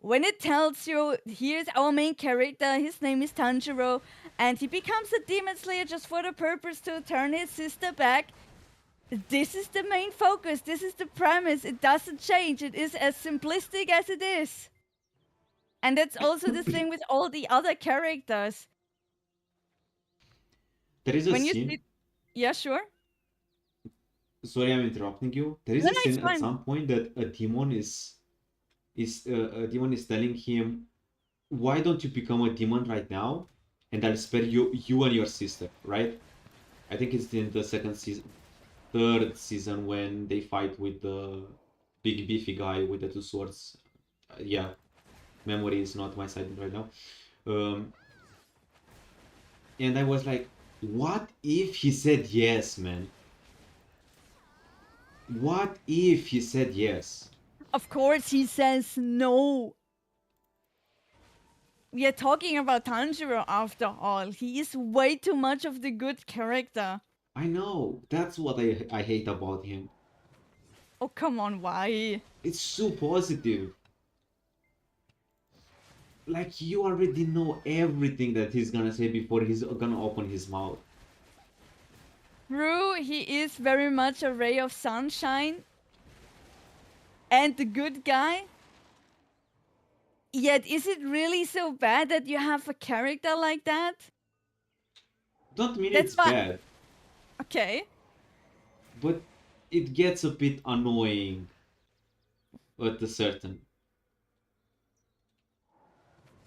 When it tells you, here's our main character, his name is Tanjiro, and he becomes a demon slayer just for the purpose to turn his sister back, this is the main focus, this is the premise, it doesn't change, it is as simplistic as it is. And that's also the thing with all the other characters. There is a When you scene. see... Yeah, sure. Sorry, I'm interrupting you. There is No, a no, it's scene at fine. some point that a demon is telling him, "Why don't you become a demon right now, and I'll spare you and your sister." Right? I think it's in the third season when they fight with the big beefy guy with the two swords. Yeah, memory is not my side right now. And I was like, what if he said yes, man? What if he said yes? Of course he says no. We are talking about Tanjiro after all. He is way too much of the good character. I know. That's what I hate about him. Oh, come on, why? It's so positive. Like, you already know everything that he's gonna say before he's gonna open his mouth. True, he is very much a ray of sunshine and the good guy. Yet, is it really so bad that you have a character like that? Don't mean That's it's why... bad, Okay. but it gets a bit annoying at a certain.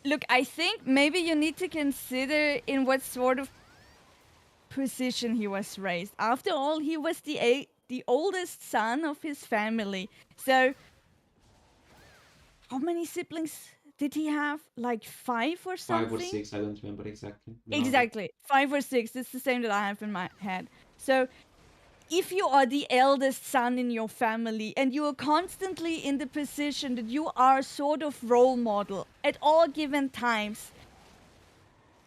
Look, I think maybe you need to consider in what sort of position he was raised. After all, he was the oldest son of his family. So, how many siblings did he have? Like 5 or something? 5 or 6, I don't remember exactly. Exactly, 5 or 6. It's the same that I have in my head. So, if you are the eldest son in your family and you are constantly in the position that you are sort of role model at all given times,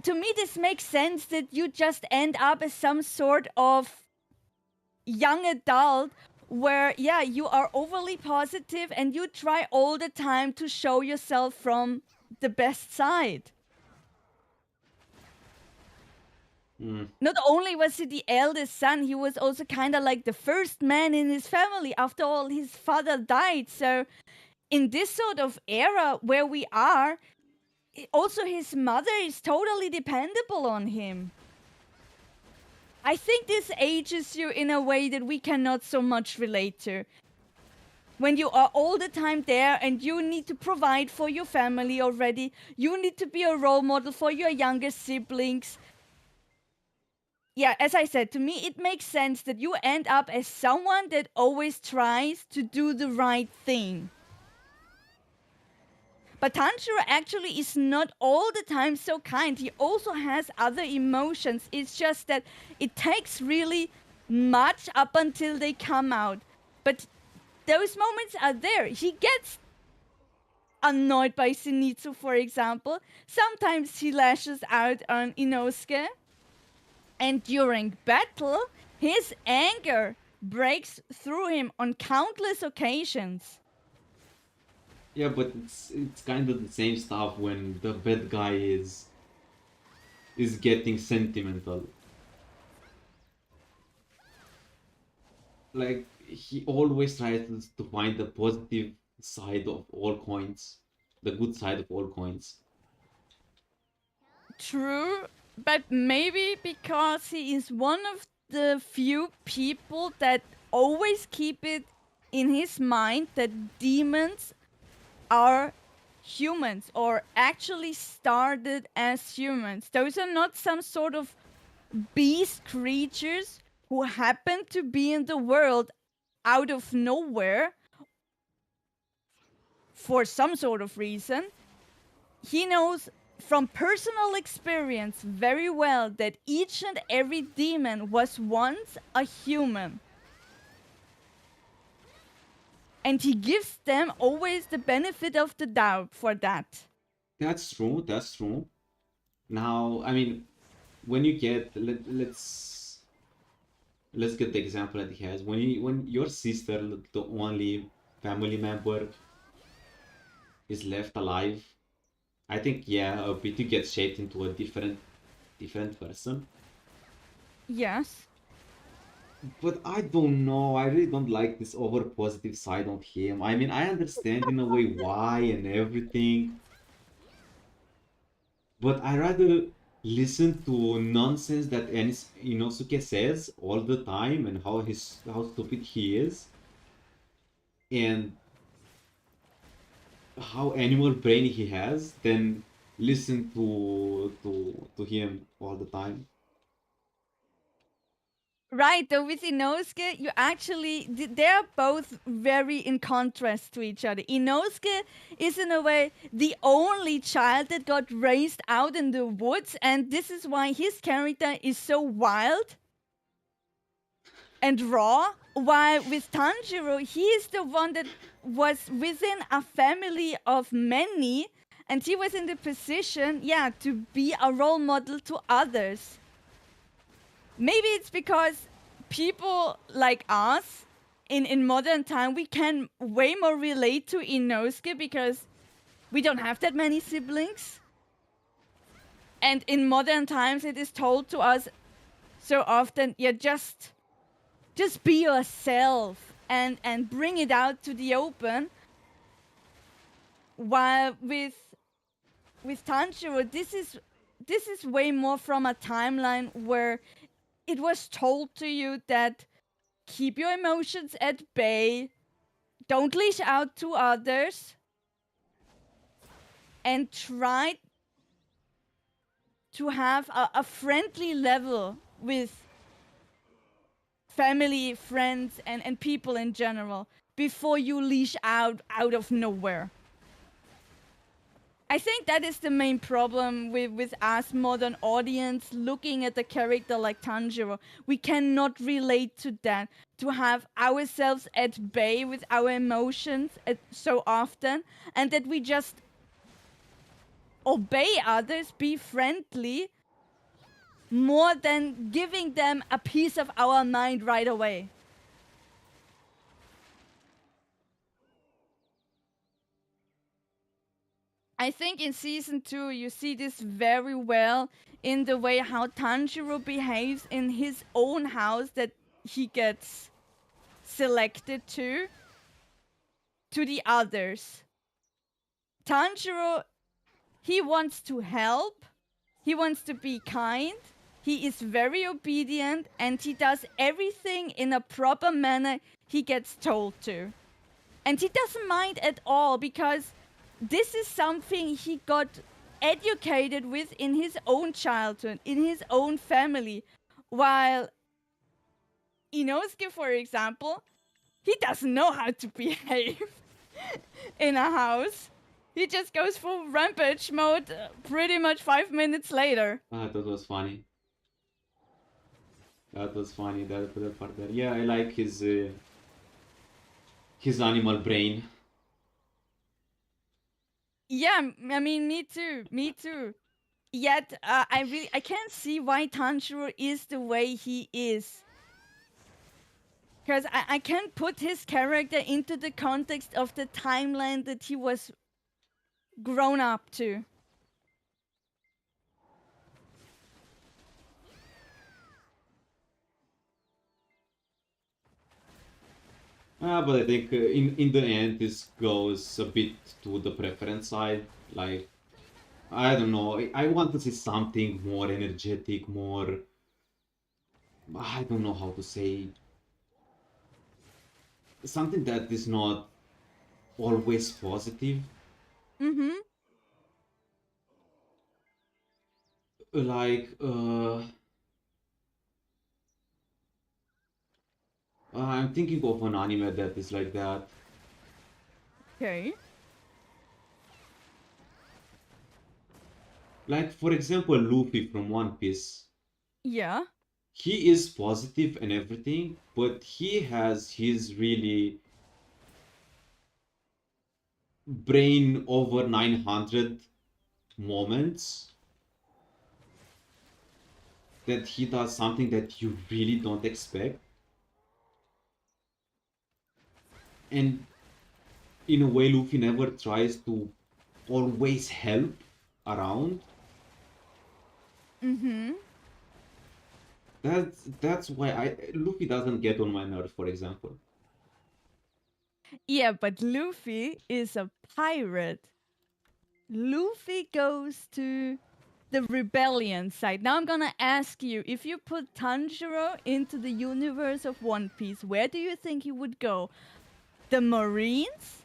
to me this makes sense that you just end up as some sort of young adult where, yeah, you are overly positive and you try all the time to show yourself from the best side. Not only was he the eldest son, he was also kind of like the first man in his family. After all, his father died. So in this sort of era where we are, also his mother is totally dependable on him. I think this ages you in a way that we cannot so much relate to. When you are all the time there and you need to provide for your family already, you need to be a role model for your younger siblings. Yeah, as I said, to me it makes sense that you end up as someone that always tries to do the right thing. But Tanjiro actually is not all the time so kind. He also has other emotions. It's just that it takes really much up until they come out. But those moments are there. He gets annoyed by Zenitsu, for example. Sometimes he lashes out on Inosuke. And during battle, his anger breaks through him on countless occasions. Yeah, but it's kind of the same stuff when the bad guy is getting sentimental. Like, he always tries to find the positive side of all coins, the good side of all coins. True, but maybe because he is one of the few people that always keep it in his mind that demons are humans or actually started as humans. Those are not some sort of beast creatures who happen to be in the world out of nowhere for some sort of reason. He knows from personal experience very well that each and every demon was once a human. And he gives them always the benefit of the doubt for that. That's true. That's true. Now, I mean, when you get let's get the example that he has. When your sister, the only family member, is left alive, I think yeah, a bit you get shaped into a different person. Yes. But I don't know. I really don't like this over positive side of him. I mean, I understand in a way why and everything, but I rather listen to nonsense that Inosuke says all the time and how stupid he is and how animal brain he has than listen to him all the time. Right, though with Inosuke, you actually, they're both very in contrast to each other. Inosuke is in a way the only child that got raised out in the woods, and this is why his character is so wild and raw. While with Tanjiro, he is the one that was within a family of many, and he was in the position, yeah, to be a role model to others. Maybe it's because people like us in modern time, we can way more relate to Inosuke because we don't have that many siblings. And in modern times, it is told to us so often, yeah, just be yourself and bring it out to the open. While with Tanjiro, this is way more from a timeline where it was told to you that keep your emotions at bay, don't leash out to others, and try to have a friendly level with family, friends, and people in general before you leash out of nowhere. I think that is the main problem with us modern audience looking at a character like Tanjiro. We cannot relate to that, to have ourselves at bay with our emotions so often, and that we just obey others, be friendly, more than giving them a piece of our mind right away. I think in season 2 you see this very well in the way how Tanjiro behaves in his own house that he gets selected to the others. Tanjiro, he wants to help, he wants to be kind, he is very obedient, and he does everything in a proper manner he gets told to. And he doesn't mind at all because this is something he got educated with in his own childhood, in his own family. While Inosuke, for example, he doesn't know how to behave in a house. He just goes full rampage mode pretty much 5 minutes later. Ah, that was funny. That was funny. That part there. Yeah, I like his animal brain. Yeah, I mean, me too. Me too. Yet, I can't see why Tanjiro is the way he is. Because I can't put his character into the context of the timeline that he was grown up to. But I think in the end, this goes a bit to the preference side. Like, I don't know. I want to see something more energetic, more. I don't know how to say. Something that is not always positive. Mm-hmm. Like, I'm thinking of an anime that is like that. Okay. Like, for example, Luffy from One Piece. Yeah. He is positive and everything, but he has his really brain over 900 moments that he does something that you really don't expect. And in a way, Luffy never tries to always help around. Mm-hmm. That's why Luffy doesn't get on my nerves, for example. Yeah, but Luffy is a pirate. Luffy goes to the rebellion side. Now I'm gonna ask you, if you put Tanjiro into the universe of One Piece, where do you think he would go? The Marines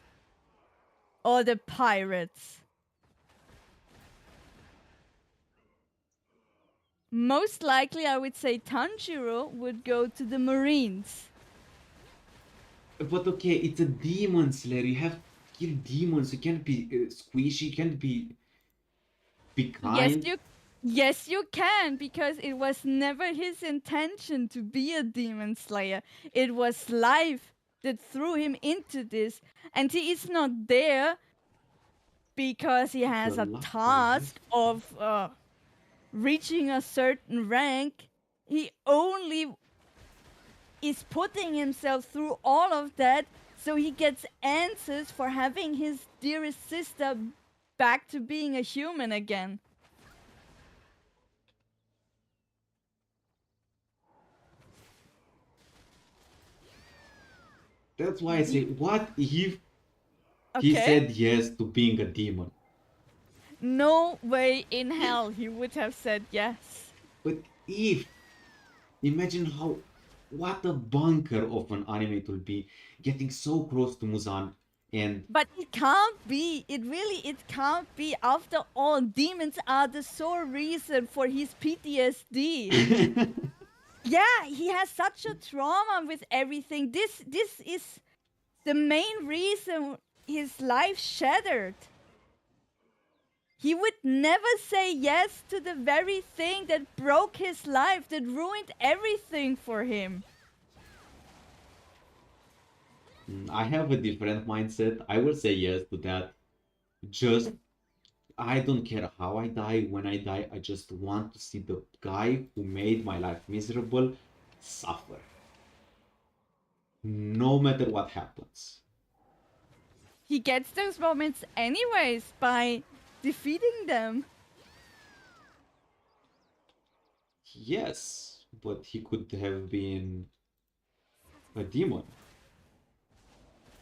or the pirates? Most likely, I would say Tanjiro would go to the Marines. But okay, it's a demon slayer. You have to kill demons. You can't be squishy. You can't be Yes, kind. you can, because it was never his intention to be a demon slayer. It was life that threw him into this, and he is not there because he The has a luck for life. task of reaching a certain rank. He only is putting himself through all of that so he gets answers for having his dearest sister back to being a human again. That's why I say, what if he Okay? said yes to being a demon? No way in hell he would have said yes. But if, imagine what a bunker of an anime it will be, getting so close to Muzan, and But it can't be. It can't be. After all, demons are the sole reason for his PTSD. Yeah, he has such a trauma with everything. This is the main reason his life shattered. He would never say yes to the very thing that broke his life, that ruined everything for him. I have a different mindset. I will say yes to that. Just, I don't care how I die. When I die, I just want to see the guy who made my life miserable suffer. No matter what happens. He gets those moments anyways by defeating them. Yes, but he could have been a demon.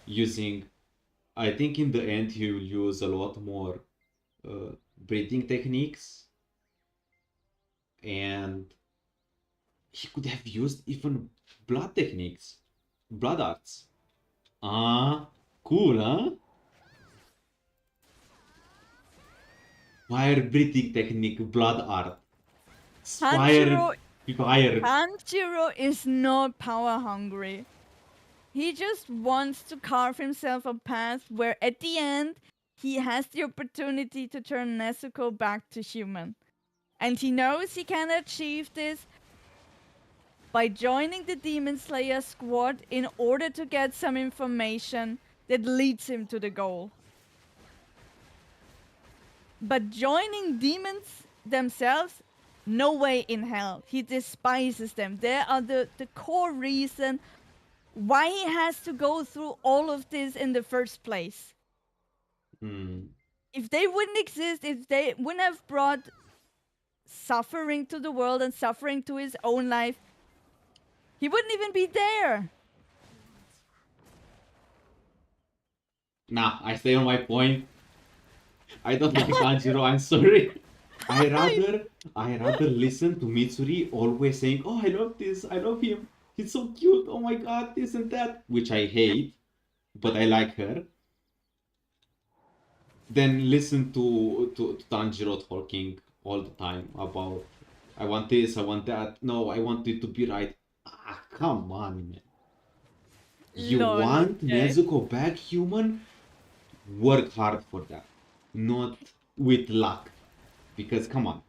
Using, I think in the end he will use a lot more breathing techniques, and he could have used even blood techniques, blood arts. Ah, cool, huh? Fire breathing technique, blood art. Fire, Tanjiro, fire. Tanjiro is not power hungry. He just wants to carve himself a path where at the end he has the opportunity to turn Nezuko back to human. And he knows he can achieve this by joining the Demon Slayer squad in order to get some information that leads him to the goal. But joining demons themselves, no way in hell. He despises them. They are the core reason why he has to go through all of this in the first place. If they wouldn't exist, if they wouldn't have brought suffering to the world and suffering to his own life, he wouldn't even be there. Nah, I stay on my point. I don't like Tanjiro, I'm sorry. I rather listen to Mitsuri always saying, "Oh, I love this, I love him, he's so cute, oh my god, this and that," which I hate, but I like her. Then listen to Tanjiro talking all the time about, "I want this, I want that, no, I want it to be right." Ah, come on, man. You Lol, want okay. Nezuko back human? Work hard for that, not with luck. Because come on,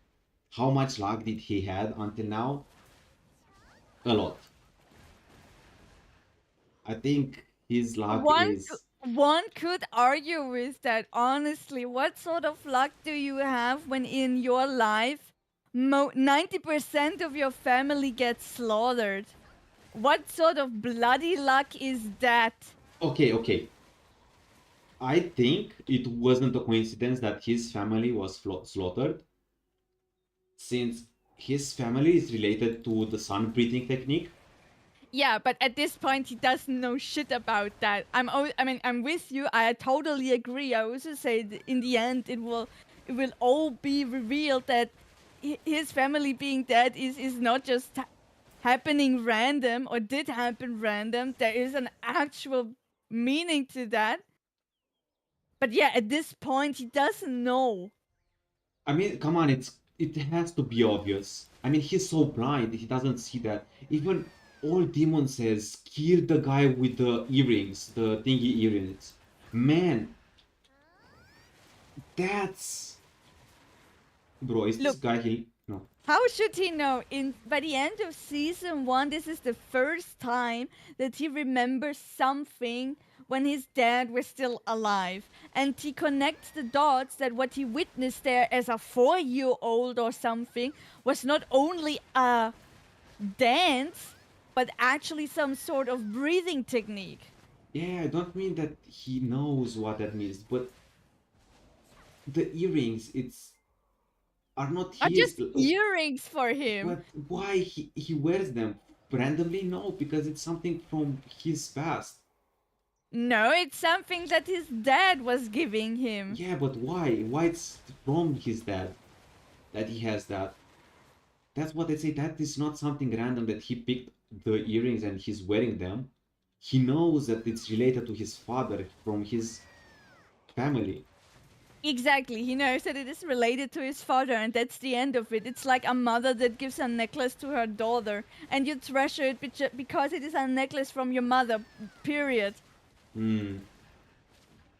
how much luck did he had until now? A lot. I think his luck One is one could argue with that, honestly. What sort of luck do you have when in your life 90% of your family gets slaughtered? What sort of bloody luck is that? okay. I think it wasn't a coincidence that his family was slaughtered, since his family is related to the sun breathing technique. Yeah, but at this point he doesn't know shit about that. I'm with you. I totally agree. I also say in the end it will all be revealed that his family being dead is not just happening random or did happen random. There is an actual meaning to that. But yeah, at this point he doesn't know. I mean, come on, it has to be obvious. I mean, he's so blind, he doesn't see that. Even all demon says, kill the guy with the earrings, the thingy earrings. Man, that's... Bro, is this Look, guy he... No. how should he know? By the end of season 1, this is the first time that he remembers something when his dad was still alive. And he connects the dots that what he witnessed there as a 4-year-old or something was not only a dance, but actually some sort of breathing technique. Yeah, I don't mean that he knows what that means, but the earrings, are not Are his. just earrings for him. But why he wears them randomly? No, because it's something from his past. No, it's something that his dad was giving him. Yeah, but why? Why it's from his dad that he has that? That's what I say. That is not something random that he picked the earrings and he's wearing them. He knows that it's related to his father from his family. Exactly, he knows that it is related to his father, and that's the end of it. It's like a mother that gives a necklace to her daughter, and you treasure it because it is a necklace from your mother, period. Hmm.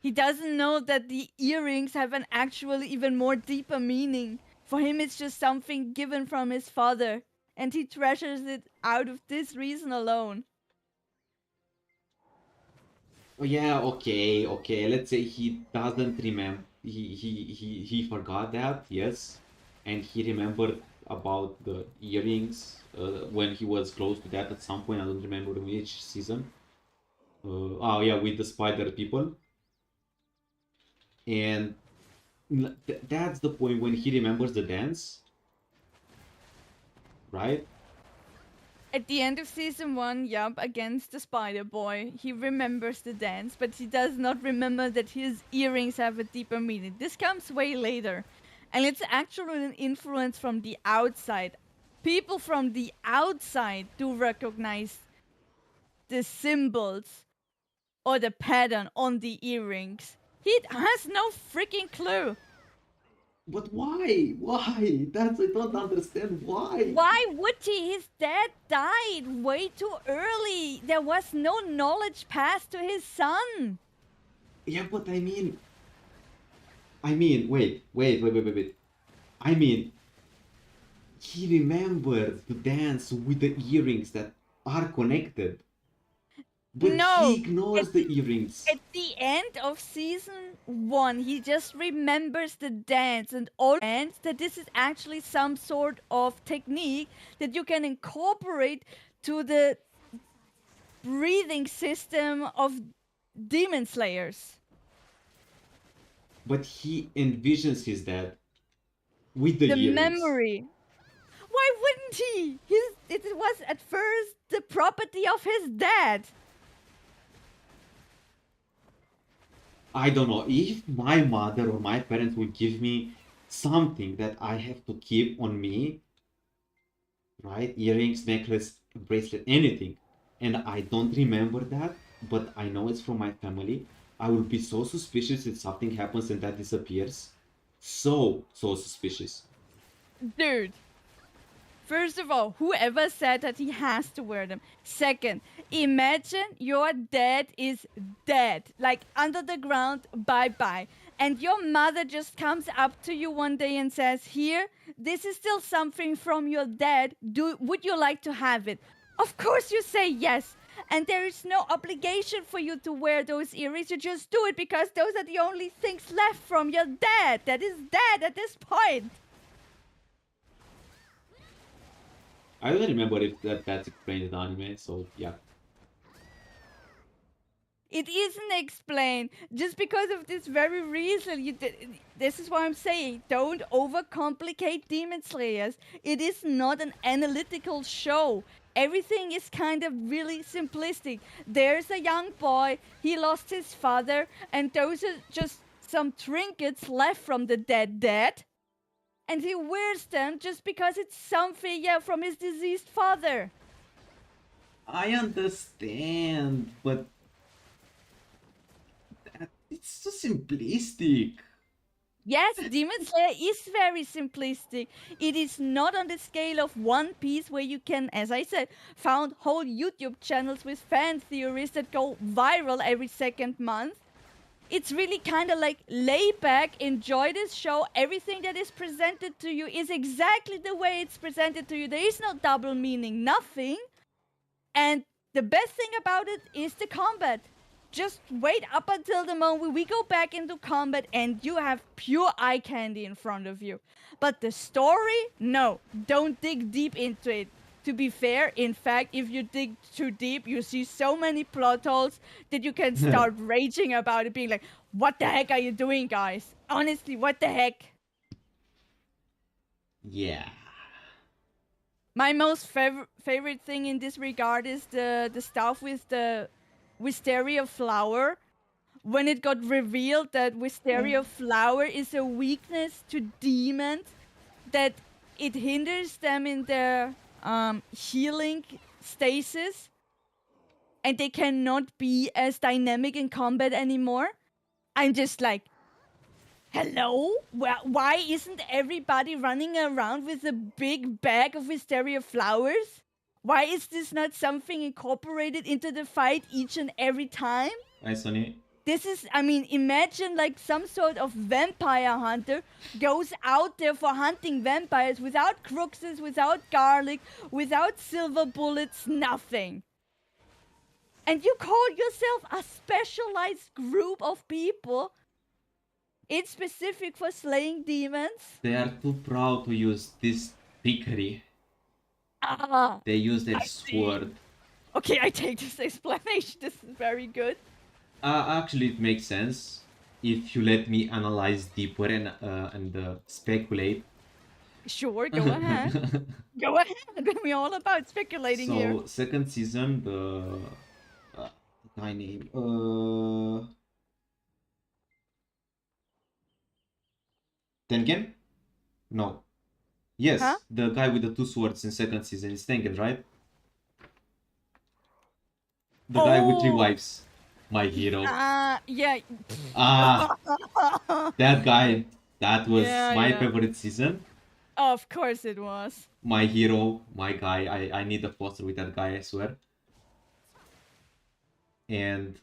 He doesn't know that the earrings have an actual, even more deeper meaning. For him, it's just something given from his father, and he treasures it out of this reason alone. Oh yeah, okay. Let's say he doesn't remember. He forgot that, yes, and he remembered about the earrings when he was close to that at some point. I don't remember which season. Oh yeah, with the spider people, and that's the point when he remembers the dance, right? At the end of season 1, yup, against the Spider Boy, he remembers the dance, but he does not remember that his earrings have a deeper meaning. This comes way later, and it's actually an influence from the outside. People from the outside do recognize the symbols or the pattern on the earrings. He has no freaking clue. But why? Why? That's I don't understand why. Why would he? His dad died way too early. There was no knowledge passed to his son. Yeah, but wait. I mean, he remembers the dance with the earrings that are connected, but he No, ignores the earrings. at the end of season 1, he just remembers the dance and all that this is actually some sort of technique that you can incorporate to the breathing system of demon slayers. But he envisions his dad with the The earrings. memory. Why wouldn't he? It was at first the property of his dad. I don't know, if my mother or my parents will give me something that I have to keep on me, right? Earrings, necklace, bracelet, anything, and I don't remember that, but I know it's from my family, I will be so suspicious if something happens and that disappears. So suspicious. Dude, first of all, whoever said that he has to wear them? Second, imagine your dad is dead, like under the ground, bye bye. And your mother just comes up to you one day and says, "Here, this is still something from your dad. Would you like to have it?" Of course you say yes. And there is no obligation for you to wear those earrings. You just do it because those are the only things left from your dad that is dead at this point. I don't remember if that's explained in the anime, so yeah. It isn't explained just because of this very reason. This is what I'm saying. Don't overcomplicate Demon Slayers. It is not an analytical show. Everything is kind of really simplistic. There's a young boy, he lost his father, and those are just some trinkets left from the dead dad. And he wears them just because it's something, from his deceased father. I understand, but it's so simplistic. Yes, Demon Slayer is very simplistic. It is not on the scale of One Piece, where you can, as I said, found whole YouTube channels with fan theories that go viral every second month. It's really kind of like lay back, enjoy this show. Everything that is presented to you is exactly the way it's presented to you. There is no double meaning, nothing. And the best thing about it is the combat. Just wait up until the moment we go back into combat and you have pure eye candy in front of you. But the story, no, don't dig deep into it. To be fair, in fact, if you dig too deep, you see so many plot holes that you can start raging about it, being like, what the heck are you doing, guys? Honestly, what the heck? Yeah. My most favorite thing in this regard is the stuff with the Wisteria flower. When it got revealed that Wisteria flower is a weakness to demons, that it hinders them in their healing stasis, and they cannot be as dynamic in combat anymore. I'm just like, hello? Why isn't everybody running around with a big bag of Wisteria flowers? Why is this not something incorporated into the fight each and every time? Hi, Sonny. This is, I mean, imagine like some sort of vampire hunter goes out there for hunting vampires without cruxes, without garlic, without silver bullets, nothing. And you call yourself a specialized group of people? It's specific for slaying demons? They are too proud to use this Picrew. Ah, They use their I see. sword. Okay, I take this explanation. This is very good. Actually, it makes sense if you let me analyze deeper and speculate. Sure, go ahead. Go ahead. We're all about speculating here. So, second season, the guy name Tengen? No. Yes, Huh? the guy with the two swords in second season is Tengen, right? The guy with three Oh, wives. My hero. yeah. Ah, that guy. That was Yeah, my yeah. favorite season. Of course it was. My hero, my guy. I need a poster with that guy, I swear. And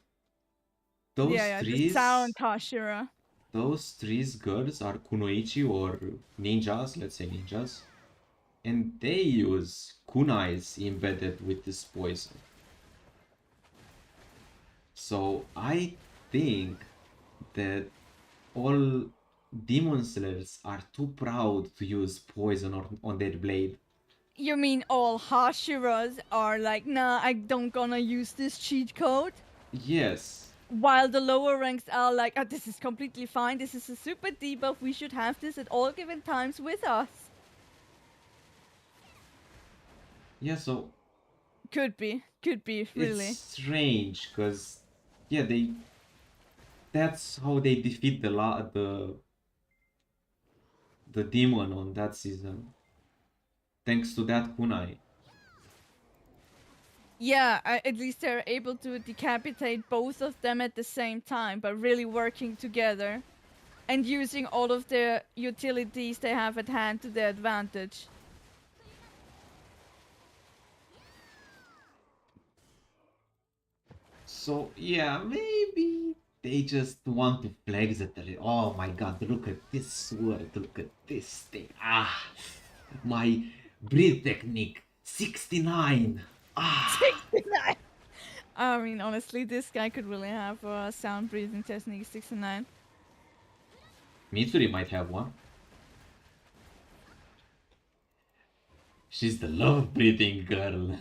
those Yeah, the trees, sound Hashira. those trees girls are kunoichi or ninjas, let's say ninjas. And they use kunais embedded with this poison. So I think that all demon slayers are too proud to use poison on their blade. You mean all Hashiras are like, nah, I don't gonna use this cheat code? Yes. While the lower ranks are like, oh, this is completely fine, this is a super debuff, we should have this at all given times with us. Yeah, so Could be, really. it's strange because yeah, they that's how they defeat the demon on that season. Thanks to that kunai. Yeah, at least they're able to decapitate both of them at the same time, but really working together and using all of the utilities they have at hand to their advantage. So yeah, maybe they just want to flex it a little. Oh my god, look at this sword, look at this thing. Ah, my breathe technique, 69. Ah, 69! I mean, honestly, this guy could really have a sound breathing technique 69. Mitsuri might have one. She's the love breathing girl.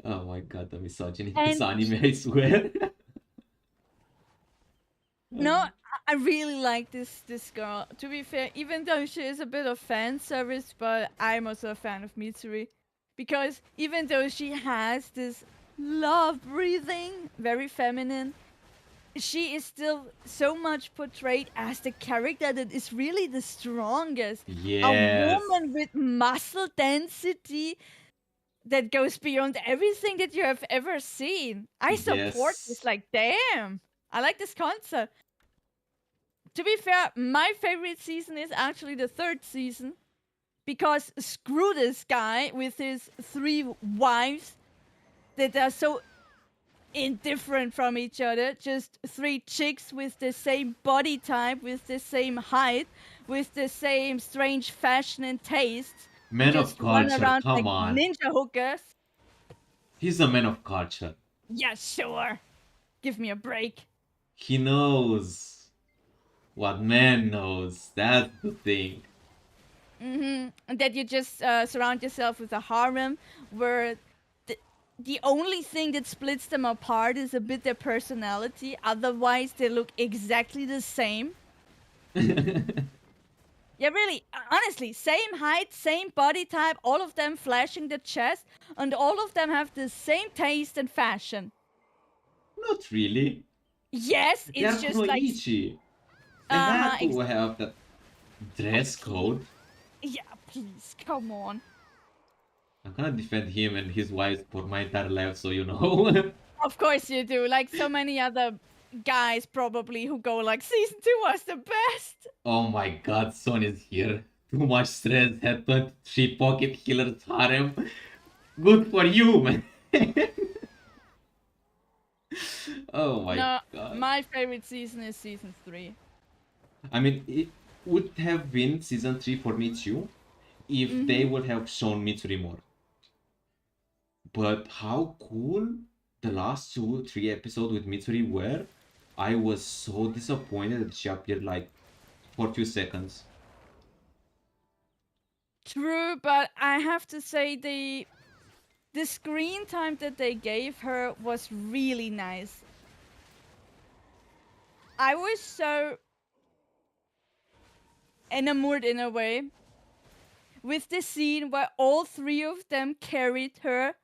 Oh my god, the misogyny in this anime, I swear. No, I really like this girl. To be fair, even though she is a bit of fan service, but I'm also a fan of Mitsuri. Because even though she has this love breathing, very feminine, she is still so much portrayed as the character that is really the strongest. Yes. A woman with muscle density that goes beyond everything that you have ever seen. I support this, like, damn. I like this concept. To be fair, my favorite season is actually the 3rd season. Because screw this guy with his 3 wives that are so indifferent from each other. Just 3 chicks with the same body type, with the same height, with the same strange fashion and taste. Man of culture, run around come like on. Ninja hookers. He's a man of culture. Yeah, sure. Give me a break. He knows what man knows. That's the thing. And that you just surround yourself with a harem where the only thing that splits them apart is a bit their personality. Otherwise, they look exactly the same. Yeah, really, honestly, same height, same body type, all of them flashing the chest, and all of them have the same taste and fashion. Not really. Yes, it's They're just like... Kunoichi. They had to have that dress code. Yeah, please, come on. I'm gonna defend him and his wife for my entire life, so you know. Of course you do, like so many other guys probably who go like, season 2 was the best. Oh my god, Son is here. Too much stress, had 23 pocket healers harem. Good for you, man. Oh my god. My favorite season is season 3. I mean, it would have been season 3 for me too, if they would have shown Mitsuri more. But how cool the last 2-3 episodes with Mitsuri were, I was so disappointed that she appeared like for a few seconds. True, but I have to say the screen time that they gave her was really nice. I was so enamored in a way with the scene where all 3 of them carried her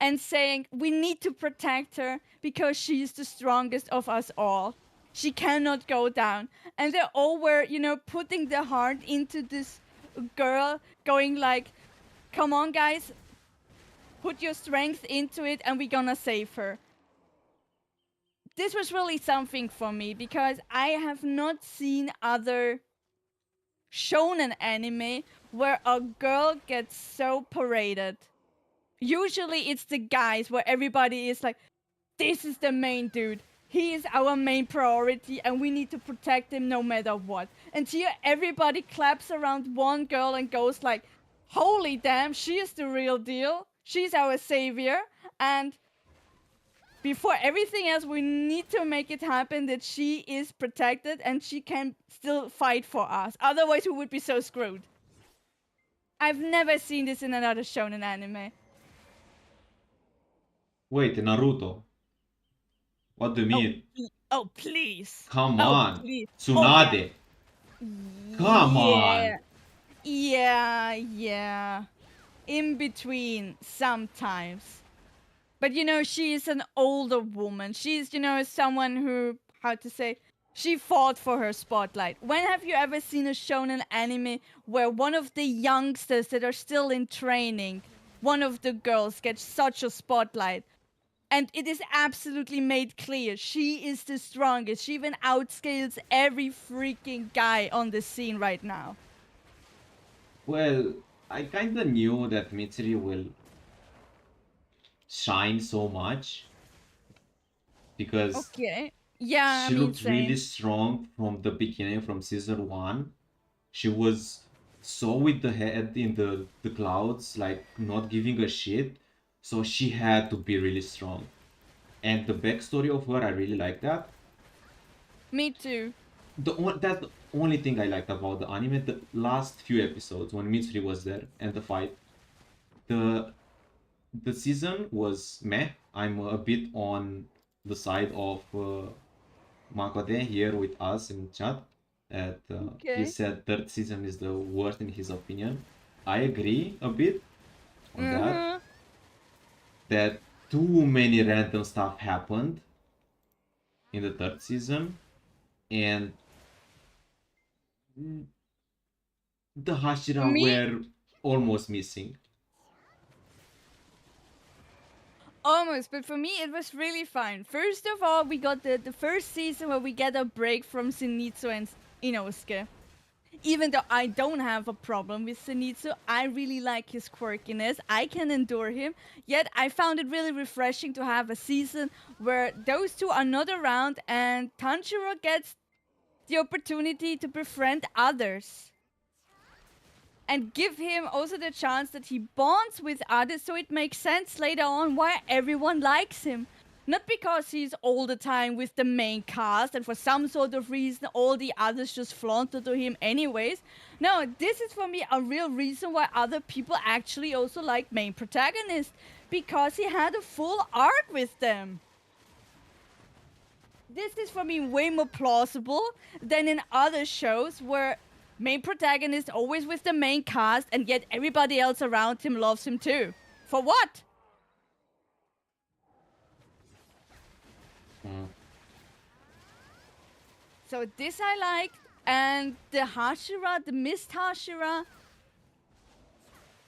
and saying, we need to protect her because she's the strongest of us all. She cannot go down. And they all were, putting their heart into this girl, going like, come on guys, put your strength into it and we're gonna save her. This was really something for me because I have not seen other shonen anime where a girl gets so paraded. Usually it's the guys where everybody is like, this is the main dude. He is our main priority and we need to protect him no matter what. And here everybody claps around one girl and goes like, holy damn, she is the real deal. She's our savior. And before everything else, we need to make it happen that she is protected and she can still fight for us. Otherwise we would be so screwed. I've never seen this in another shonen anime. Wait, Naruto. What do you mean? Oh, please. Come on. Please. Tsunade. Come on. Yeah. In between, sometimes. But she is an older woman. She's, someone who how to say, she fought for her spotlight. When have you ever seen a shonen anime where one of the youngsters that are still in training, one of the girls gets such a spotlight? And it is absolutely made clear she is the strongest. She even outscales every freaking guy on the scene right now. Well, I kinda knew that Mitsuri will shine so much because Okay. Yeah, I she mean, looked really same. strong from the beginning, from season 1. She was so with the head in the clouds, like not giving a shit. So she had to be really strong. And the backstory of her, I really like that. Me too. That's the only thing I liked about the anime. The last few episodes when Mitsuri was there and the fight, the the season was meh. I'm a bit on the side of Makode here with us in chat. That he Okay. said third season is the worst in his opinion. I agree a bit on that. Uh-huh. That too many random stuff happened in the third season, and the Hashira Me, were almost missing. almost, but for me, it was really fine. First of all, we got the first season where we get a break from Zenitsu and Inosuke. Even though I don't have a problem with Zenitsu, I really like his quirkiness. I can endure him. Yet I found it really refreshing to have a season where those two are not around and Tanjiro gets the opportunity to befriend others. And give him also the chance that he bonds with others, so it makes sense later on why everyone likes him. Not because he's all the time with the main cast and for some sort of reason all the others just flaunted to him anyways. No, this is for me a real reason why other people actually also like main protagonist. Because he had a full arc with them. This is for me way more plausible than in other shows where main protagonist always with the main cast and yet everybody else around him loves him too. For what? So this I liked, and the Hashira, the Mist Hashira.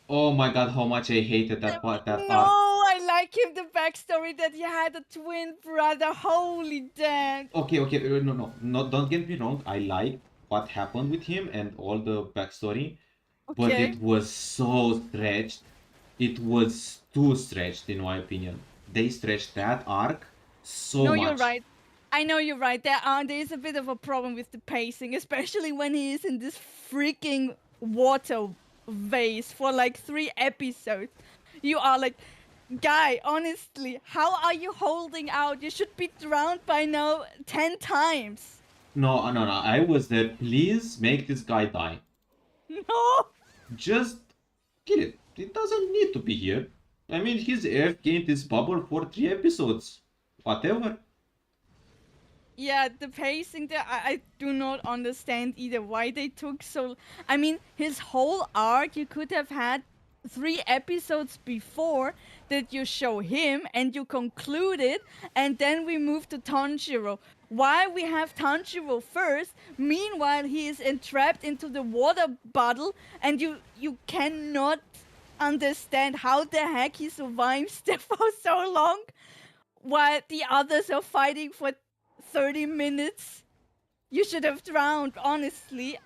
Oh my god, how much I hated that part, that No, arc. I like him the backstory that he had a twin brother. Holy damn. Okay, no, don't get me wrong. I like what happened with him and all the backstory, but Okay. it was so stretched. It was too stretched, in my opinion. They stretched that arc so No, much. you're right. I know you're right. There is a bit of a problem with the pacing, especially when he is in this freaking water vase for like 3 episodes. You are like, guy, honestly, how are you holding out? You should be drowned by now 10 times. No. I was there. Please make this guy die. No. Just kill it. It doesn't need to be here. I mean, he's AFK in this bubble for 3 episodes. Whatever. Yeah, the pacing there, I do not understand either why they took so. I mean, his whole arc, you could have had 3 episodes before that you show him and you conclude it, and then we move to Tanjiro. Why we have Tanjiro first? Meanwhile, he is entrapped into the water bottle, and you cannot understand how the heck he survives there for so long, while the others are fighting for 30 minutes. You should have drowned, honestly.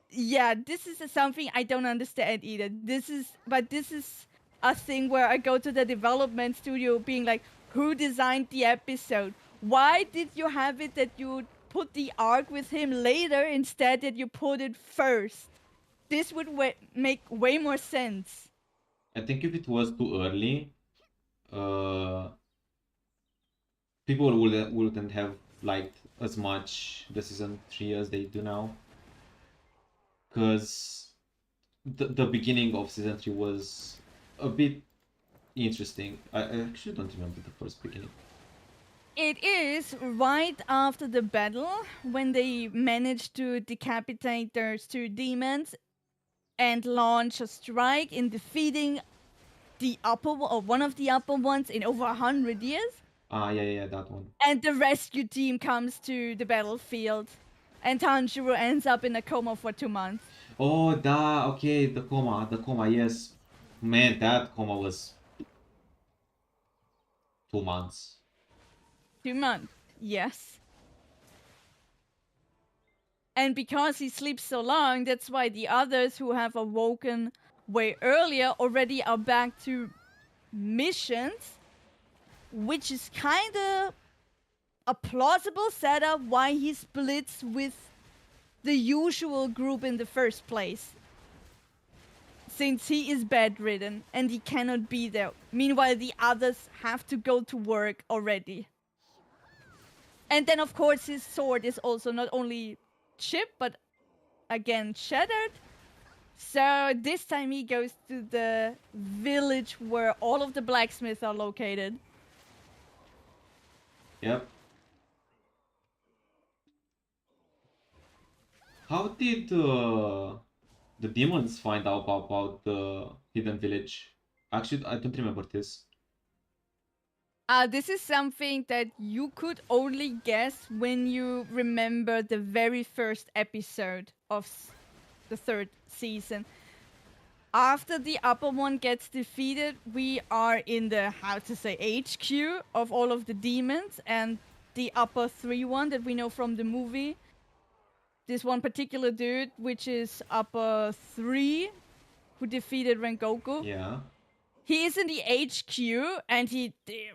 Yeah, this is something I don't understand either. This is a thing where I go to the development studio being like, who designed the episode? Why did you have it that you put the arc with him later instead that you put it first? This would make way more sense. I think if it was too early, people wouldn't have liked as much the season 3 as they do now. Because the beginning of season 3 was a bit interesting. I actually don't remember the first beginning. It is right after the battle when they managed to decapitate those 2 demons and launch a strike in defeating the upper or one of the upper ones in over 100 years. Ah, yeah, that one. And the rescue team comes to the battlefield. And Tanjiro ends up in a coma for 2 months. Oh, okay, the coma, yes. Man, that coma was 2 months. 2 months, yes. And because he sleeps so long, that's why the others who have awoken way earlier already are back to missions, which is kind of a plausible setup why he splits with the usual group in the first place. Since he is bedridden and he cannot be there. Meanwhile, the others have to go to work already. And then, of course, his sword is also not only chipped, but again shattered. So this time he goes to the village where all of the blacksmiths are located. Yep. How did the demons find out about the hidden village? Actually, I don't remember this. This is something that you could only guess when you remember the very first episode of the third season. After the upper one gets defeated, we are in the, how to say, HQ of all of the demons, and the upper 3 that we know from the movie. This one particular dude, which is upper 3, who defeated Rengoku. Yeah. He is in the HQ, and they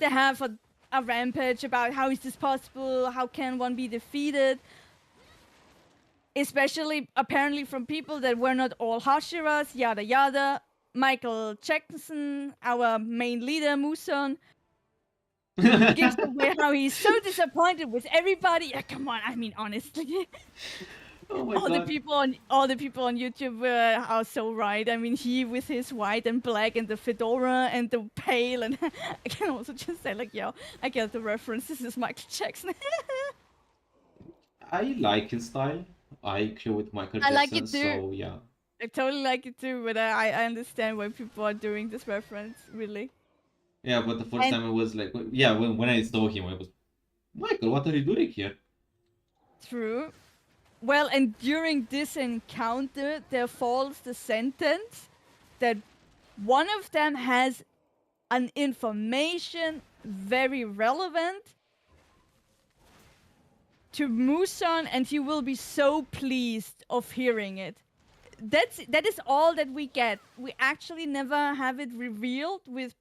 have a rampage about how is this possible, how can one be defeated, especially apparently from people that were not all Hashiras, yada yada. Michael Jackson, our main leader, Muson, gives away how he's so disappointed with everybody. Yeah, come on, I mean honestly. Oh my all the god. people on YouTube are so right. I mean, he with his white and black and the fedora and the pale, and I can also just say like, yo, I get the reference. This is Michael Jackson. I like his style. I agree with Michael I like Jackson, it too. so yeah. I totally like it too, but I understand why people are doing this reference, really. Yeah, but the first time I was like, yeah, when I saw him, I was, Michael, what are you doing here? True. Well, and during this encounter, there falls the sentence that one of them has an information very relevant to Musan, and he will be so pleased of hearing it. That is all that we get. We actually never have it revealed with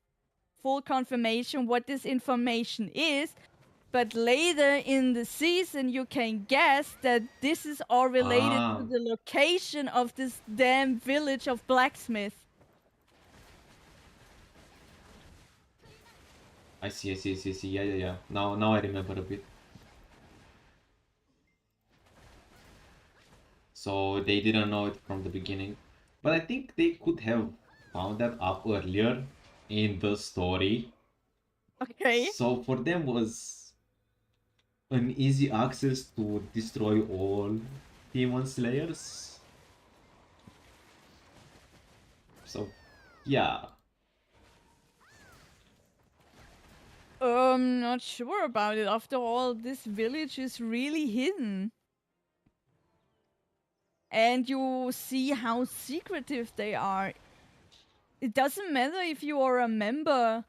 full confirmation what this information is. But later in the season, you can guess that this is all related to the location of this damn village of blacksmith. I see. Yeah. Now I remember a bit. So they didn't know it from the beginning. But I think they could have found that up earlier in the story. Okay. So for them was an easy access to destroy all demon slayers. So yeah. Not sure about it. After all, this village is really hidden. And you see how secretive they are. It doesn't matter if you are a member,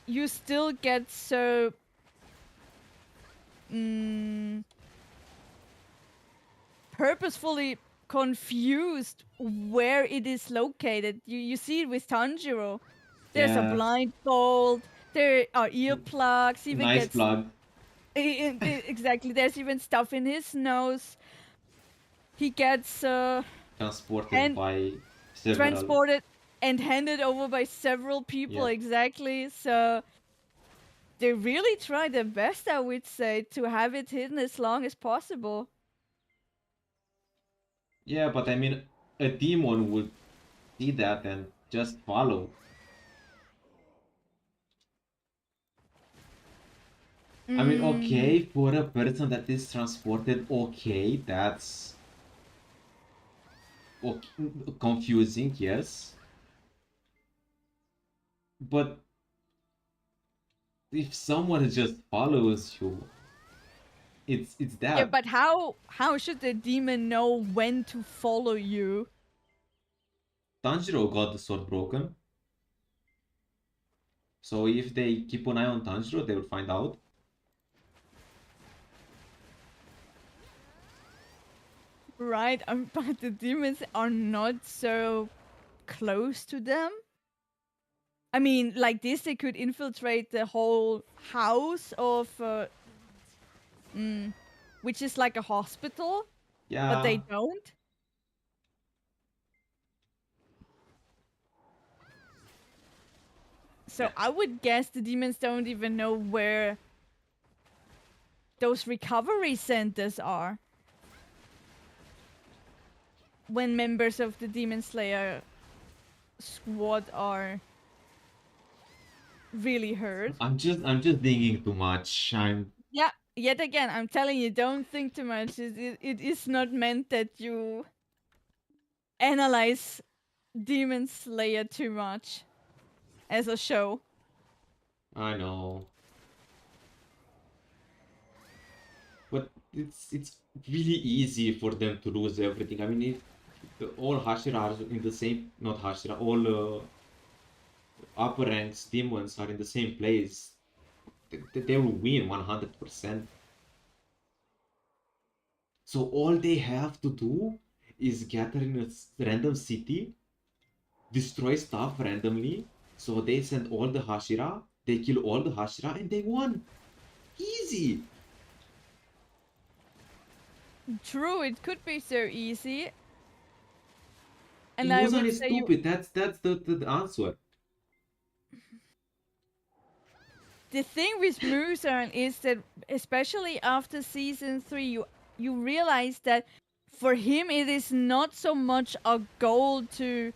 you still get so purposefully confused where it is located. You see it with Tanjiro. There's a blindfold, there are earplugs, even Nice plug. Exactly, there's even stuff in his nose. He gets transported and handed over by several people, exactly. So they really try their best, I would say, to have it hidden as long as possible. Yeah, but I mean, a demon would see that and just follow. I mean, okay, for a person that is transported, okay, that's okay, confusing, yes. But if someone just follows you, it's Yeah, that. but how should the demon know when to follow you? Tanjiro got the sword broken. So if they keep an eye on Tanjiro, they will find out. Right, but the demons are not so close to them. I mean, like this, they could infiltrate the whole house of, which is like a hospital, but they Yeah. don't. So Yeah. I would guess the demons don't even know where those recovery centers are. When members of the Demon Slayer squad are really hurt. I'm just thinking too much. Yeah, yet again, I'm telling you, don't think too much. It is not meant that you analyze Demon Slayer too much as a show. I know. But it's really easy for them to lose everything. I mean, if all Hashira are in the same, not Hashira, all upper ranks demons are in the same place, they will win 100%. So all they have to do is gather in a random city, destroy stuff randomly. So they send all the Hashira, they kill all the Hashira, and they won. Easy. True, it could be so easy. And I Muzan would is say you. stupid. That's the answer. The thing with Muzan is that, especially after season 3, you realize that for him it is not so much a goal to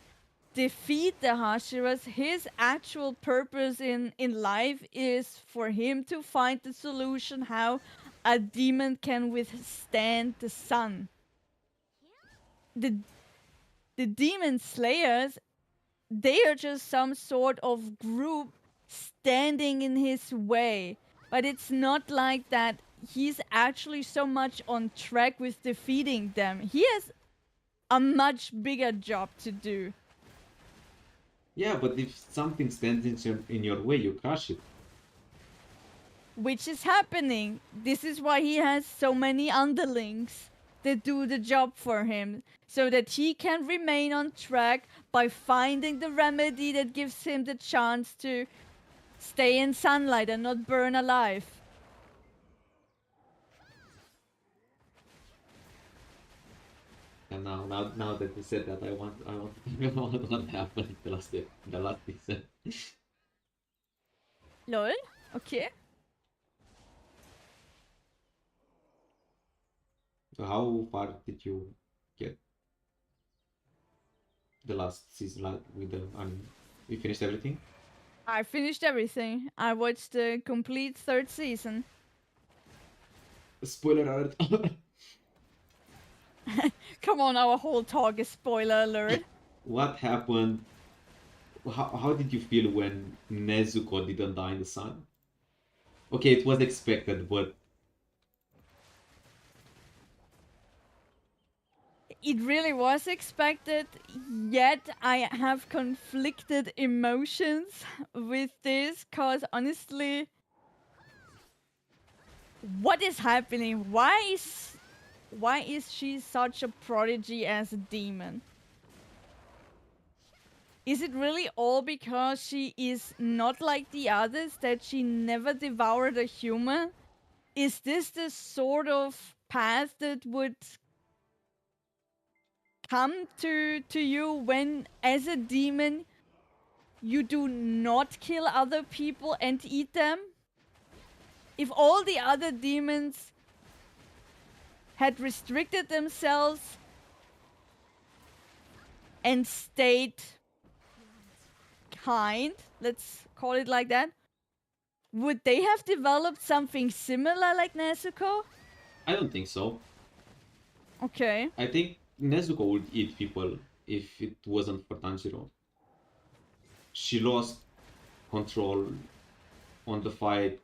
defeat the Hashiras. His actual purpose in life is for him to find the solution how a demon can withstand the sun. The demon slayers, they are just some sort of group standing in his way. But it's not like that he's actually so much on track with defeating them. He has a much bigger job to do. Yeah, but if something stands in your way, you crush it. Which is happening. This is why he has so many underlings that do the job for him, so that he can remain on track by finding the remedy that gives him the chance to stay in sunlight and not burn alive. And now that you said that, I want to know what happened in the last season. Lol, okay. So how far did you get the last season with the? I mean, you finished everything. I finished everything. I watched the complete 3rd season. Spoiler alert. Come on, our whole talk is spoiler alert. What happened? How did you feel when Nezuko didn't die in the sun? Okay, it was expected, but It really was expected, yet I have conflicted emotions with this, cause honestly, what is happening? Why is she such a prodigy as a demon? Is it really all because she is not like the others, that she never devoured a human? Is this the sort of path that would come to you when, as a demon, you do not kill other people and eat them? If all the other demons had restricted themselves and stayed kind, let's call it like that, would they have developed something similar like Nezuko? I don't think so. Okay. I think Nezuko would eat people if it wasn't for Tanjiro. She lost control on the fight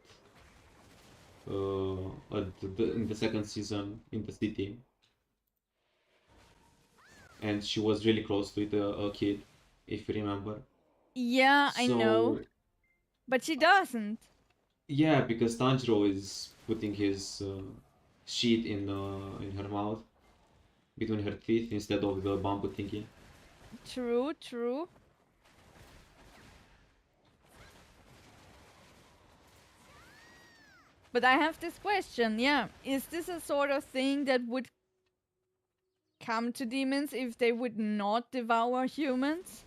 in the second season in the city, and she was really close with a kid, if you remember. Yeah, I know. So But she doesn't. yeah, because Tanjiro is putting his sheet in her mouth between her teeth instead of the bamboo thingy. True, true. But I have this question, yeah. Is this a sort of thing that would come to demons if they would not devour humans?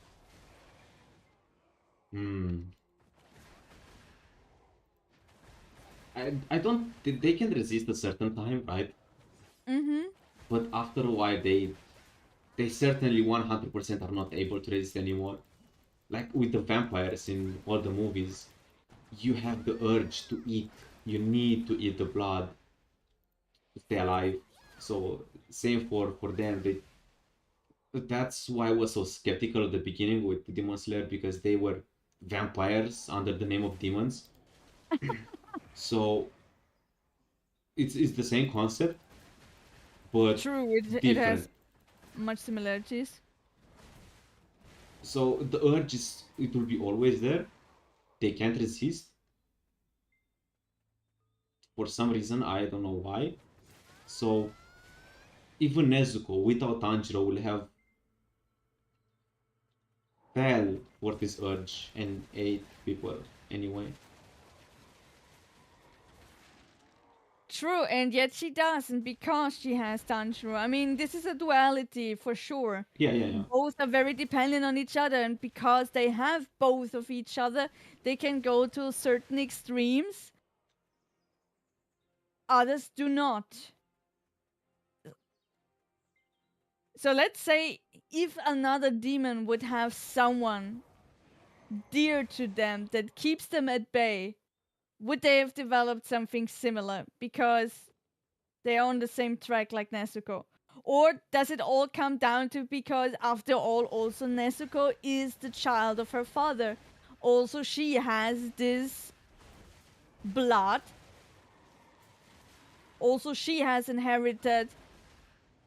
Hmm. I don't. They can resist a certain time, right? Mm-hmm. But after a while, they certainly 100% are not able to resist anymore. Like with the vampires in all the movies, you have the urge to eat. You need to eat the blood to stay alive. So same for them. That's why I was so skeptical at the beginning with Demon Slayer, because they were vampires under the name of demons. So it's the same concept, but True, it has different. much similarities. So the urge is, it will be always there. They can't resist for some reason. I don't know why. So even Nezuko without Tanjiro will have fell for this urge and ate people anyway. True, and yet she doesn't because she has Tanjiro. I mean, this is a duality for sure. Yeah. Both are very dependent on each other, and because they have both of each other, they can go to certain extremes. Others do not. So let's say if another demon would have someone dear to them that keeps them at bay, would they have developed something similar because they are on the same track like Nezuko? Or does it all come down to because, after all, also Nezuko is the child of her father? Also, she has this blood. Also, she has inherited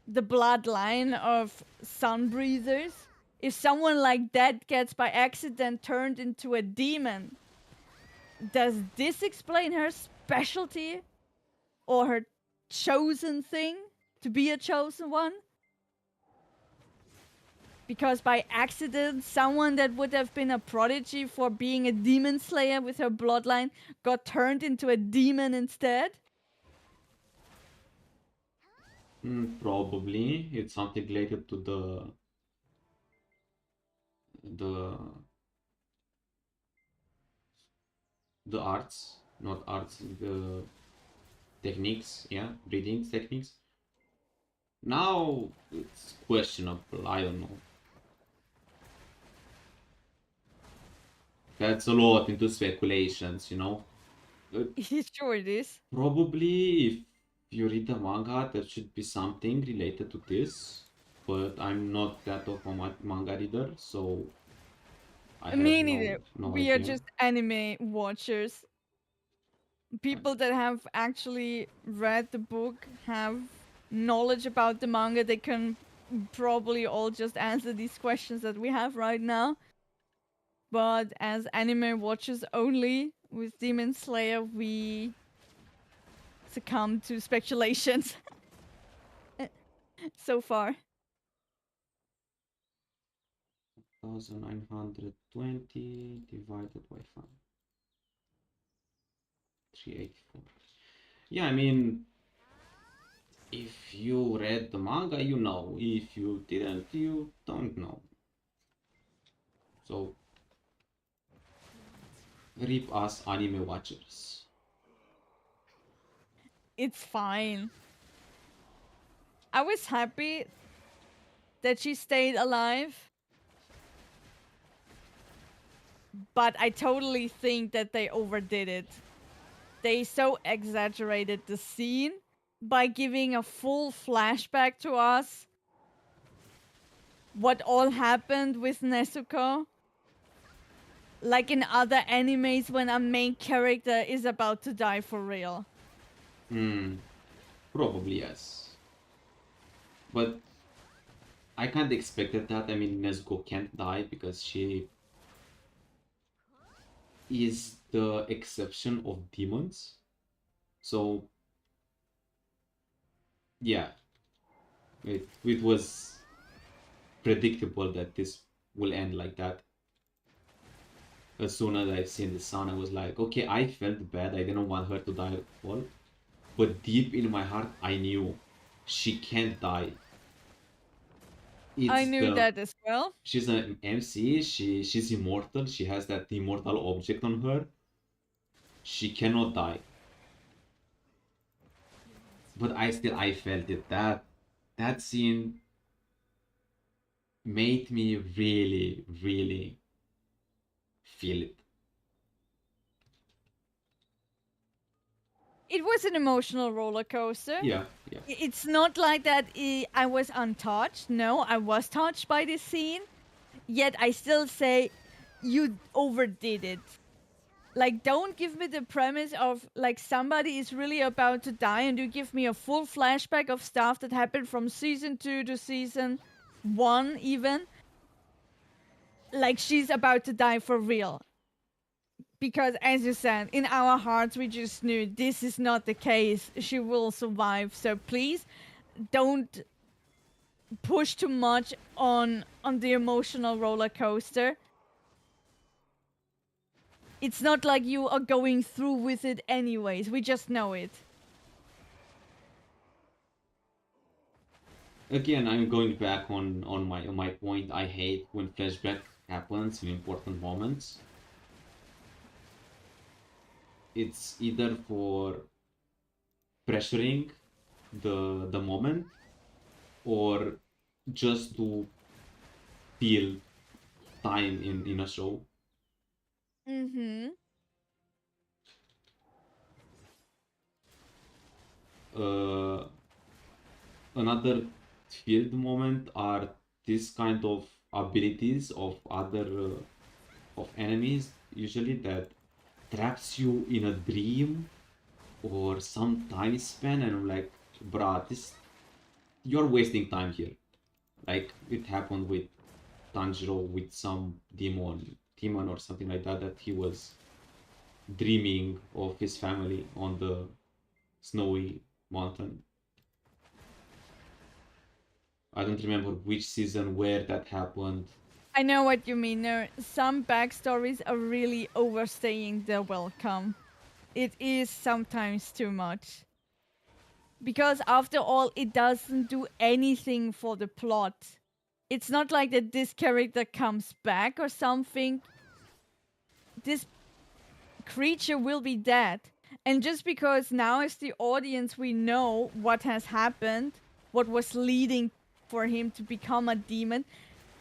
the bloodline of sun breathers. If someone like that gets by accident turned into a demon, does this explain her specialty or her chosen thing to be a chosen one? Because by accident, someone that would have been a prodigy for being a demon slayer with her bloodline got turned into a demon instead? Probably it's something related to the the arts, not arts, the techniques, yeah, breeding techniques. Now it's questionable. I don't know. That's a lot into speculations, you know. Sure it is. Probably if you read the manga, there should be something related to this, but I'm not that of a manga reader, so I have Me neither. no We are idea. just anime watchers. People that have actually read the book have knowledge about the manga. They can probably all just answer these questions that we have right now. But as anime watchers only with Demon Slayer, we succumb to speculations so far. 1920 divided by 5. 384. Yeah, I mean, if you read the manga, you know. If you didn't, you don't know. So, rip us anime watchers. It's fine. I was happy that she stayed alive, but I totally think that they overdid it. They so exaggerated the scene by giving a full flashback to us what all happened with Nezuko. Like in other animes when a main character is about to die for real. Probably yes. But I kind of expected that. I mean, Nezuko can't die because she is the exception of demons. So, yeah, it was predictable that this will end like that. As soon as I've seen the sun, I was like, okay, I felt bad. I didn't want her to die at all. But deep in my heart, I knew she can't die. I knew that as well. She's an MC. She's immortal. She has that immortal object on her. She cannot die. But I felt it. That scene made me really, really feel it. It was an emotional roller coaster. Yeah. It's not like that I was untouched. No, I was touched by this scene. Yet I still say you overdid it. Like, don't give me the premise of like somebody is really about to die and you give me a full flashback of stuff that happened from season 2 to season 1 even. Like she's about to die for real. Because as you said, in our hearts we just knew this is not the case. She will survive. So please don't push too much on the emotional roller coaster. It's not like you are going through with it anyways. We just know it. Again, I'm going back on my point. I hate when flashback happens in important moments. It's either for pressuring the moment or just to feel time in a show. Another field moment are this kind of abilities of other of enemies, usually that traps you in a dream or some time span, and I'm like, bruh, you're wasting time here. Like it happened with Tanjiro with some demon or something like that, that he was dreaming of his family on the snowy mountain. I don't remember which season where that happened. I know what you mean. No, some backstories are really overstaying their welcome. It is sometimes too much. Because after all, it doesn't do anything for the plot. It's not like that this character comes back or something. This creature will be dead. And just because now as the audience we know what has happened, what was leading for him to become a demon,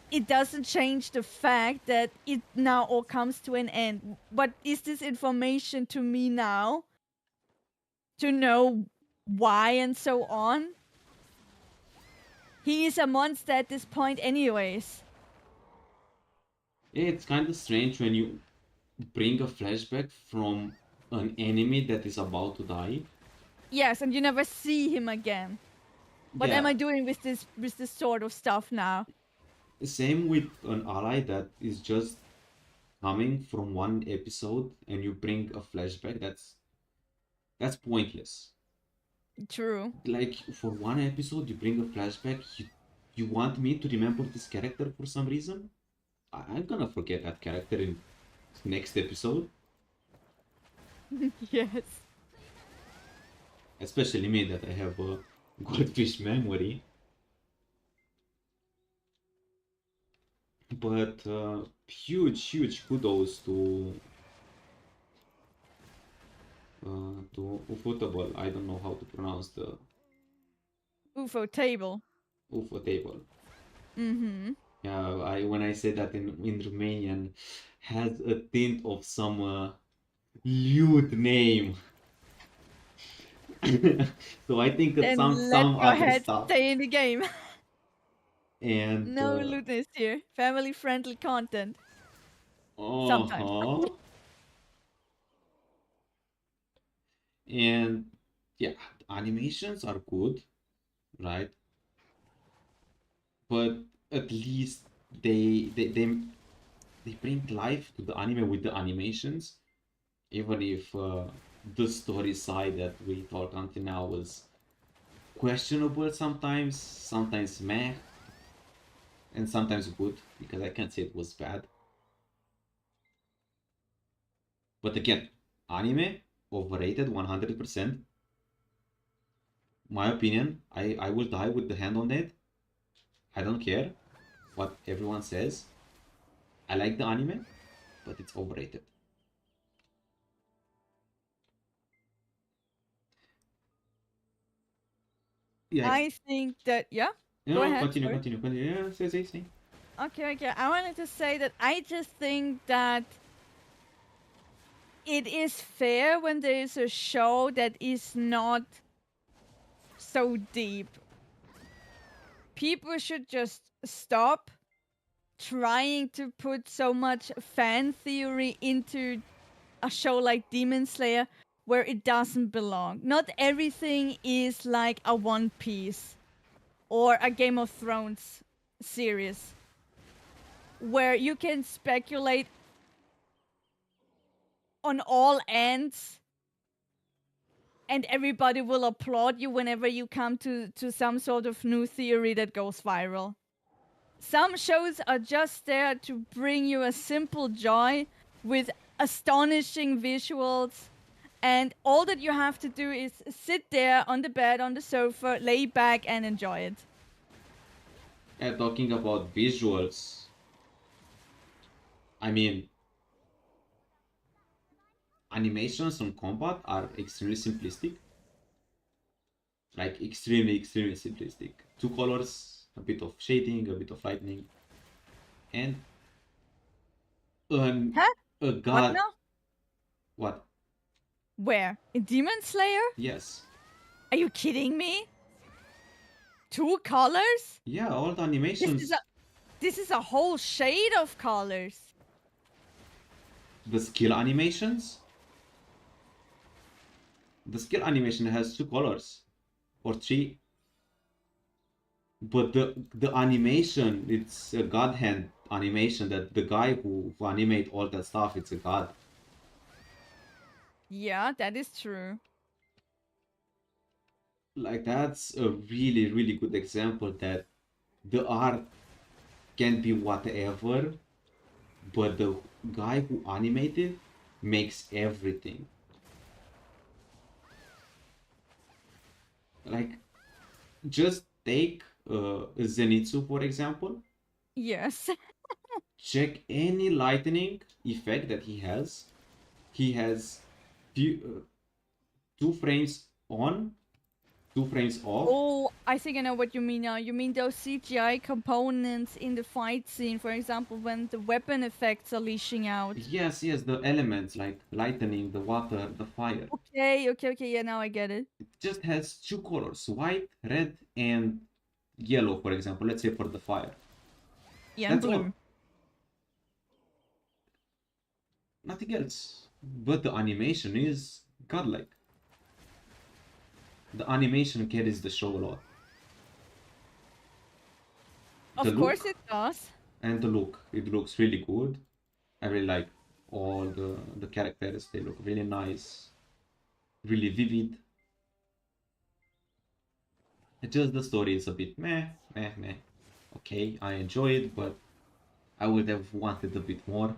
it doesn't change the fact that it now all comes to an end. But is this information to me now to know why and so on? He is a monster at this point anyways. It's kind of strange when you bring a flashback from an enemy that is about to die. Yes, and you never see him again. What am I doing with this sort of stuff now? Same with an ally that is just coming from one episode and you bring a flashback. That's pointless. True. Like for one episode you bring a flashback, you want me to remember this character for some reason? I'm gonna forget that character in next episode. Yes. Especially me that I have a goldfish memory. But huge kudos to Ufotable. I don't know how to pronounce the Ufotable. Ufotable. Yeah, when I say that in Romanian, has a tint of some lewd name. So I think that some other stuff. Stay in the game. And no lewdness here. Family friendly content. Sometimes. Uh-huh. And yeah, animations are good, right? But at least they they they, they bring life to the anime with the animations, even if the story side that we talked until now was questionable sometimes meh, and sometimes good, because I can't say it was bad. But again, anime overrated 100%. My opinion, I will die with the hand on it. I don't care what everyone says. I like the anime, but it's overrated. Yeah, I think that, yeah, you go know, ahead, sorry. continue. Yeah, say. Okay. I wanted to say that I just think that it is fair when there is a show that is not so deep. People should just stop trying to put so much fan theory into a show like Demon Slayer where it doesn't belong. Not everything is like a One Piece or a Game of Thrones series where you can speculate on all ends and everybody will applaud you whenever you come to some sort of new theory that goes viral. Some shows are just there to bring you a simple joy with astonishing visuals, and all that you have to do is sit there on the bed, on the sofa, lay back, and enjoy it. Talking about visuals, I mean, animations on combat are extremely simplistic. Like, extremely simplistic. Two colors, a bit of shading, a bit of lightning, and an, Huh? a What god. now? What? Where? In Demon Slayer? Yes. Are you kidding me? Two colors? Yeah, all the This is a animations. this is a whole shade of colors. The skill animations. The skill animation has two colors or three, but the animation, it's a god hand animation, that the guy who animate all that stuff, it's a god. Yeah, that is true. Like, that's a really good example that the art can be whatever, but the guy who animated makes everything. Like, just take Zenitsu for example. Yes. Check any lightning effect that he has. He has few, 2 frames on, 2 frames off. Oh, I think I know what you mean now. You mean those CGI components in the fight scene, for example, when the weapon effects are leashing out. Yes, the elements like lightning, the water, the fire. Okay. Yeah, now I get it. It just has two colors, white, red, and yellow, for example. Let's say for the fire. Yeah, and That's blue. all. Nothing else. But the animation is godlike. The animation carries the show a lot. The Of course it look does. and the look, it looks really good. I really like all the characters. They look really nice, really vivid. It's just the story is a bit meh. Okay, I enjoy it, but I would have wanted a bit more.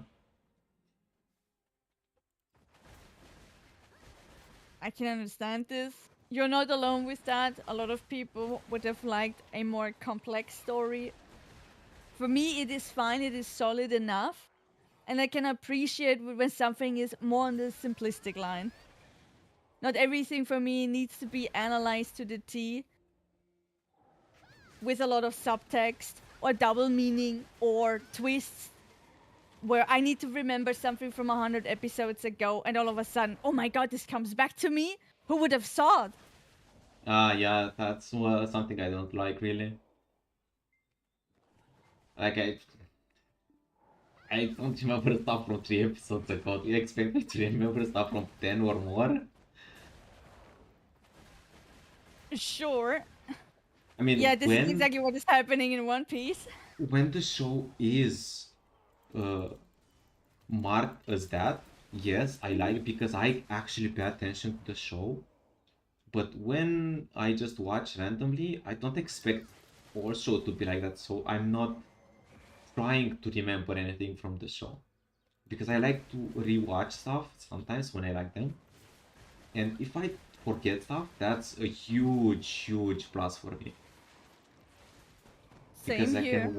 I can understand this. You're not alone with that. A lot of people would have liked a more complex story. For me, it is fine, it is solid enough. And I can appreciate when something is more on the simplistic line. Not everything for me needs to be analyzed to the T with a lot of subtext or double meaning or twists where I need to remember something from 100 episodes ago and all of a sudden, oh my god, this comes back to me? Who would have thought? Yeah, that's something I don't like really. Like, I I don't remember stuff from 3 episodes ago. Do you expect me to remember stuff from 10 or more? Sure. I mean, Yeah, this is exactly what is happening in One Piece. when the show is marked as that, yes, I like it because I actually pay attention to the show. But when I just watch randomly, I don't expect all show to be like that. So I'm not trying to remember anything from the show because I like to rewatch stuff sometimes when I like them. And if I forget stuff, that's a huge plus for me because Same here.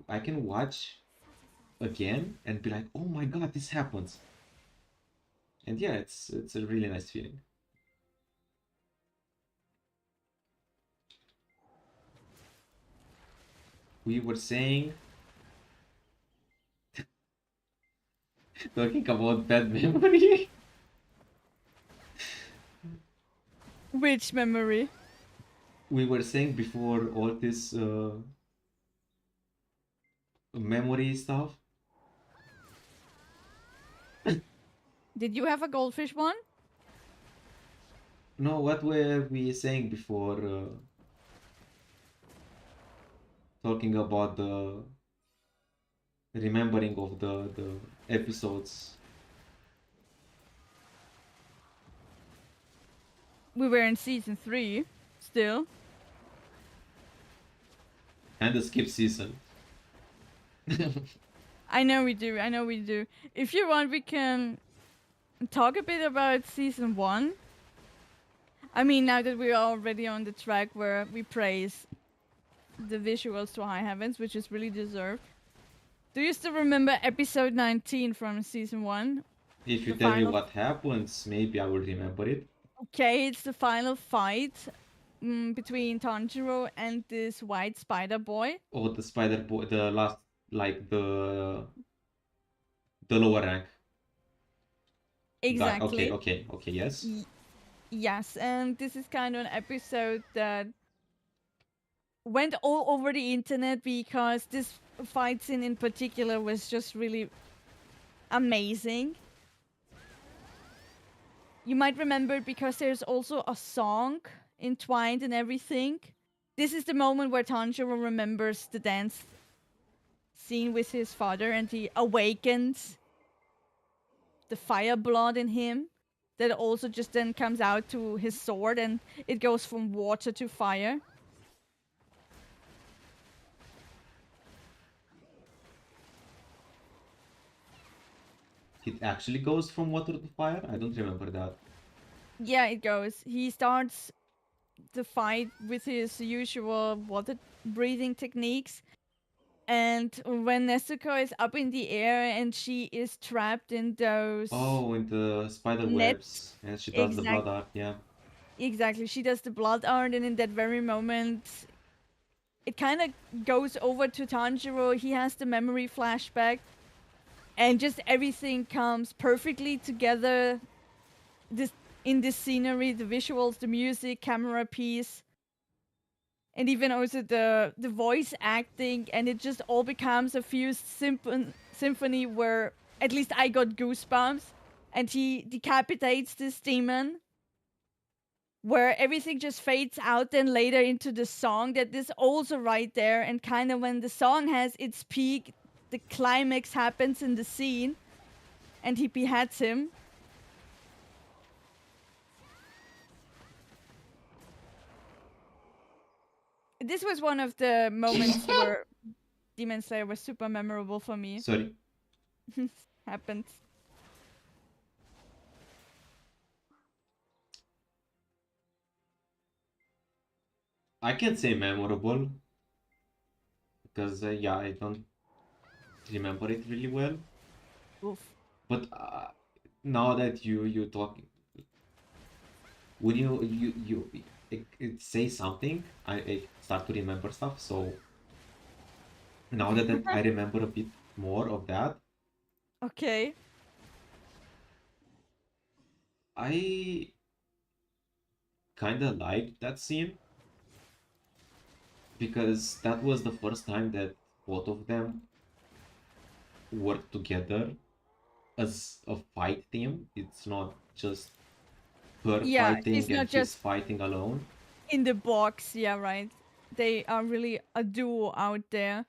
I can watch again and be like, oh my god, this happens. And yeah, it's a really nice feeling. We were saying talking about bad memory. Which memory? We were saying before all this memory stuff. Did you have a goldfish one? No, what were we saying before talking about the remembering of the episodes? We were in season 3 still. And the skip season. I know we do. I know we do. If you want, we can talk a bit about season 1. I mean, now that we're already on the track where we praise the visuals to high heavens, which is really deserved. Do you still remember episode 19 from season 1? If you The tell me final- what happens, maybe I will remember it. Okay, it's the final fight between Tanjiro and this white spider boy. Oh, the spider boy, the last, like the lower rank guy. Exactly. Okay, yes. Yes, and this is kind of an episode that went all over the internet because this fight scene in particular was just really amazing. You might remember it because there's also a song entwined and everything. This is the moment where Tanjiro remembers the dance scene with his father and he awakens the fire blood in him that also just then comes out to his sword and it goes from water to fire. It actually goes from water to fire? I don't remember that. Yeah, it goes. He starts the fight with his usual water breathing techniques. And when Nezuko is up in the air and she is trapped in those Oh, in the spider nets, webs. And she does the blood art, yeah. exactly, she does the blood art, and in that very moment, it kind of goes over to Tanjiro. He has the memory flashback, and just everything comes perfectly together. This in this scenery, the visuals, the music, camera piece, and even also the voice acting, and it just all becomes a fused symphony where at least I got goosebumps. And he decapitates this demon, where everything just fades out then later into the song that is also right there, and kind of when the song has its peak, the climax happens in the scene, and he beheads him. This was one of the moments where Demon Slayer was super memorable for me. Sorry. Happens. I can't say memorable because yeah, I don't remember it really well. Oof. But now that you talk, when you say something, I start to remember stuff. So now that I remember a bit more of that, Okay. I kind of liked that scene because that was the first time that both of them work together as a fight team. It's not just her Yeah, fighting she's and not he's just fighting alone. in the box. Yeah, right. They are really a duo out there.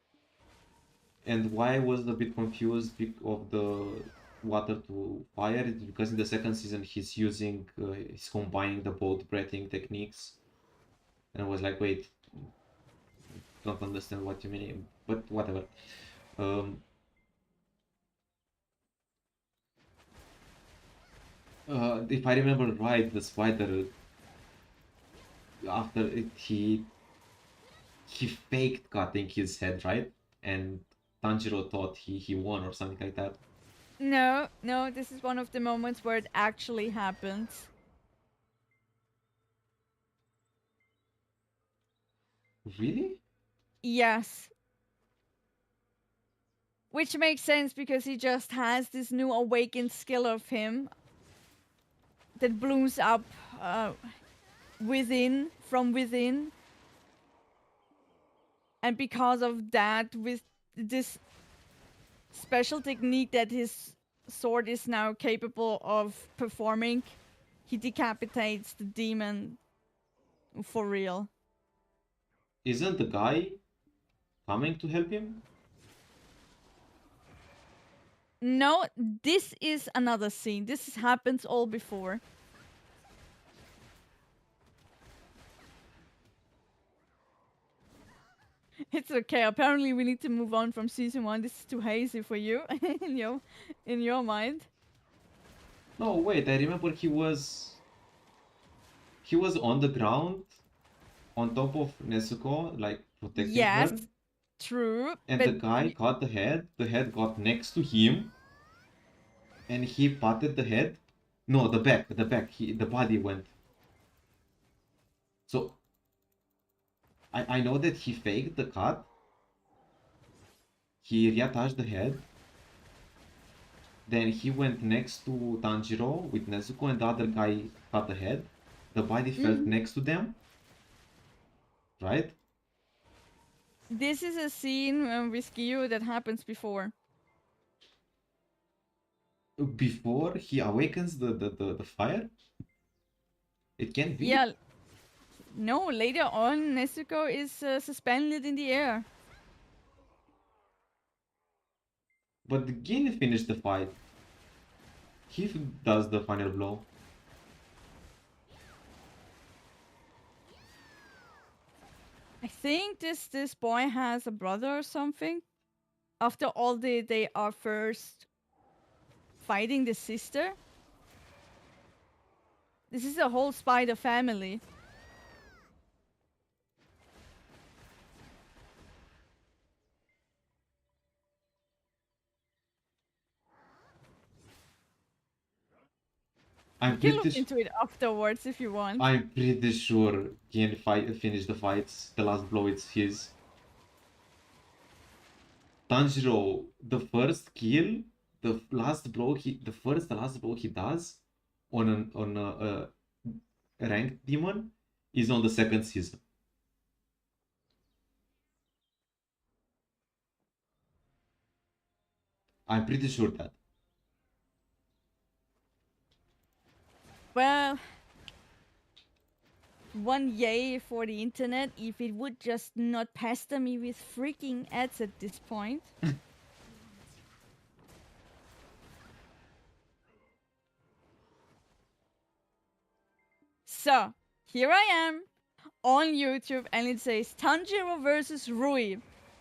And why I was a bit confused of the water to fire is because in the second season he's combining the both breathing techniques, and I was like, wait, don't understand what you mean, but whatever. Um, if I remember right, the spider after it, he faked cutting his head, right? And Tanjiro thought he won or something like that. No, no, this is one of the moments where it actually happens. Really? Yes. Which makes sense because he just has this new awakened skill of him that blooms up from within. And because of that, with this special technique that his sword is now capable of performing, he decapitates the demon for real. Isn't the guy coming to help him? No, this is another scene. This happens all before. It's okay. Apparently, we need to move on from season 1. This is too hazy for you in your mind. No, wait, I remember he was on the ground on top of Nezuko, like protecting Yes, her, true, and the but guy caught the head got next to him, and he patted the head. No, the back, the body went. So I know that he faked the cut, he reattached the head, then he went next to Tanjiro with Nezuko, and the other guy cut the head. The body fell next to them, right? this is a scene with Gyu that happens before. Before he awakens the fire? It can't be. Yeah, no, later on, Nezuko is suspended in the air. But Gin finished the fight. He does the final blow. I think this boy has a brother or something. After all, they are first fighting the sister. This is a whole spider family. I'm You can look pretty into it afterwards if you want. I'm pretty sure Gin finished the fights. The last blow it's his. Tanjiro, the first kill, the last blow the last blow he does on a ranked demon is on the second season. I'm pretty sure that. Well, one yay for the internet if it would just not pester me with freaking ads at this point. So, here I am on YouTube and it says Tanjiro versus Rui,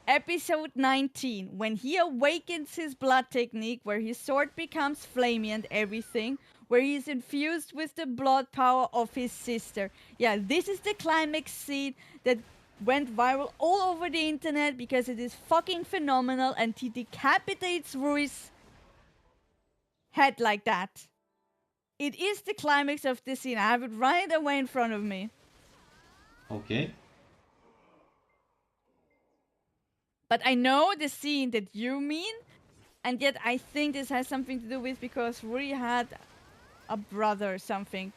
episode 19, when he awakens his blood technique, where his sword becomes flamey and everything, where he is infused with the blood power of his sister. Yeah, this is the climax scene that went viral all over the internet because it is fucking phenomenal, and he decapitates Rui's head like that. It is the climax of this scene. I have it right away in front of me. Okay. But I know the scene that you mean, and yet I think this has something to do with because Rui had a brother or something.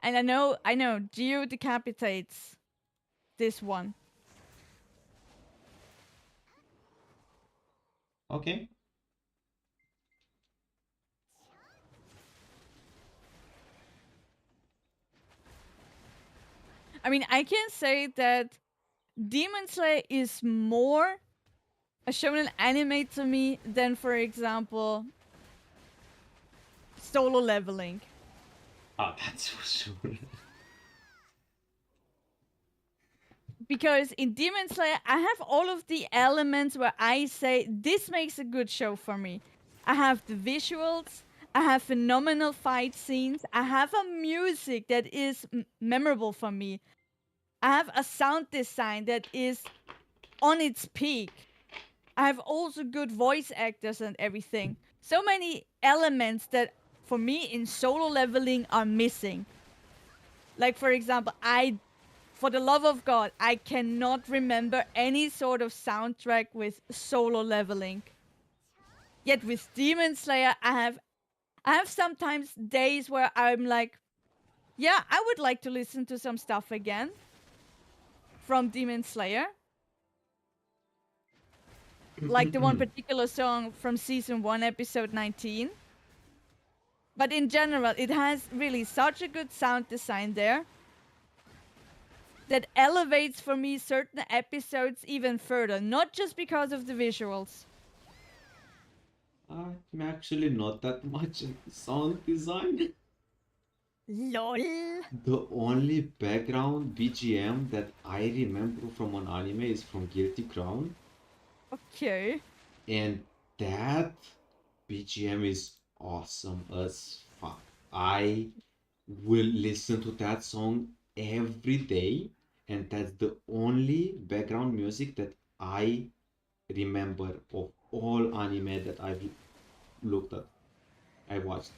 And I know Gio decapitates this one. Okay. I mean, I can say that Demon Slayer is more a shonen anime to me than, for example, Solo Leveling. That's for sure. Because in Demon Slayer, I have all of the elements where I say, this makes a good show for me. I have the visuals, I have phenomenal fight scenes, I have a music that is memorable for me. I have a sound design that is on its peak. I have also good voice actors and everything. So many elements that, for me, in Solo Leveling are missing. Like, for example, for the love of God, I cannot remember any sort of soundtrack with Solo Leveling. Yet with Demon Slayer, I have sometimes days where I'm like, yeah, I would like to listen to some stuff again from Demon Slayer. Like the one particular song from season 1, episode 19. But in general, it has really such a good sound design there that elevates for me certain episodes even further, not just because of the visuals. I'm actually not that much into sound design. LOL. The only background BGM that I remember from an anime is from Guilty Crown, Okay. and that BGM is awesome as fuck. I will listen to that song every day, and that's the only background music that I remember of all anime that I've looked at, I watched.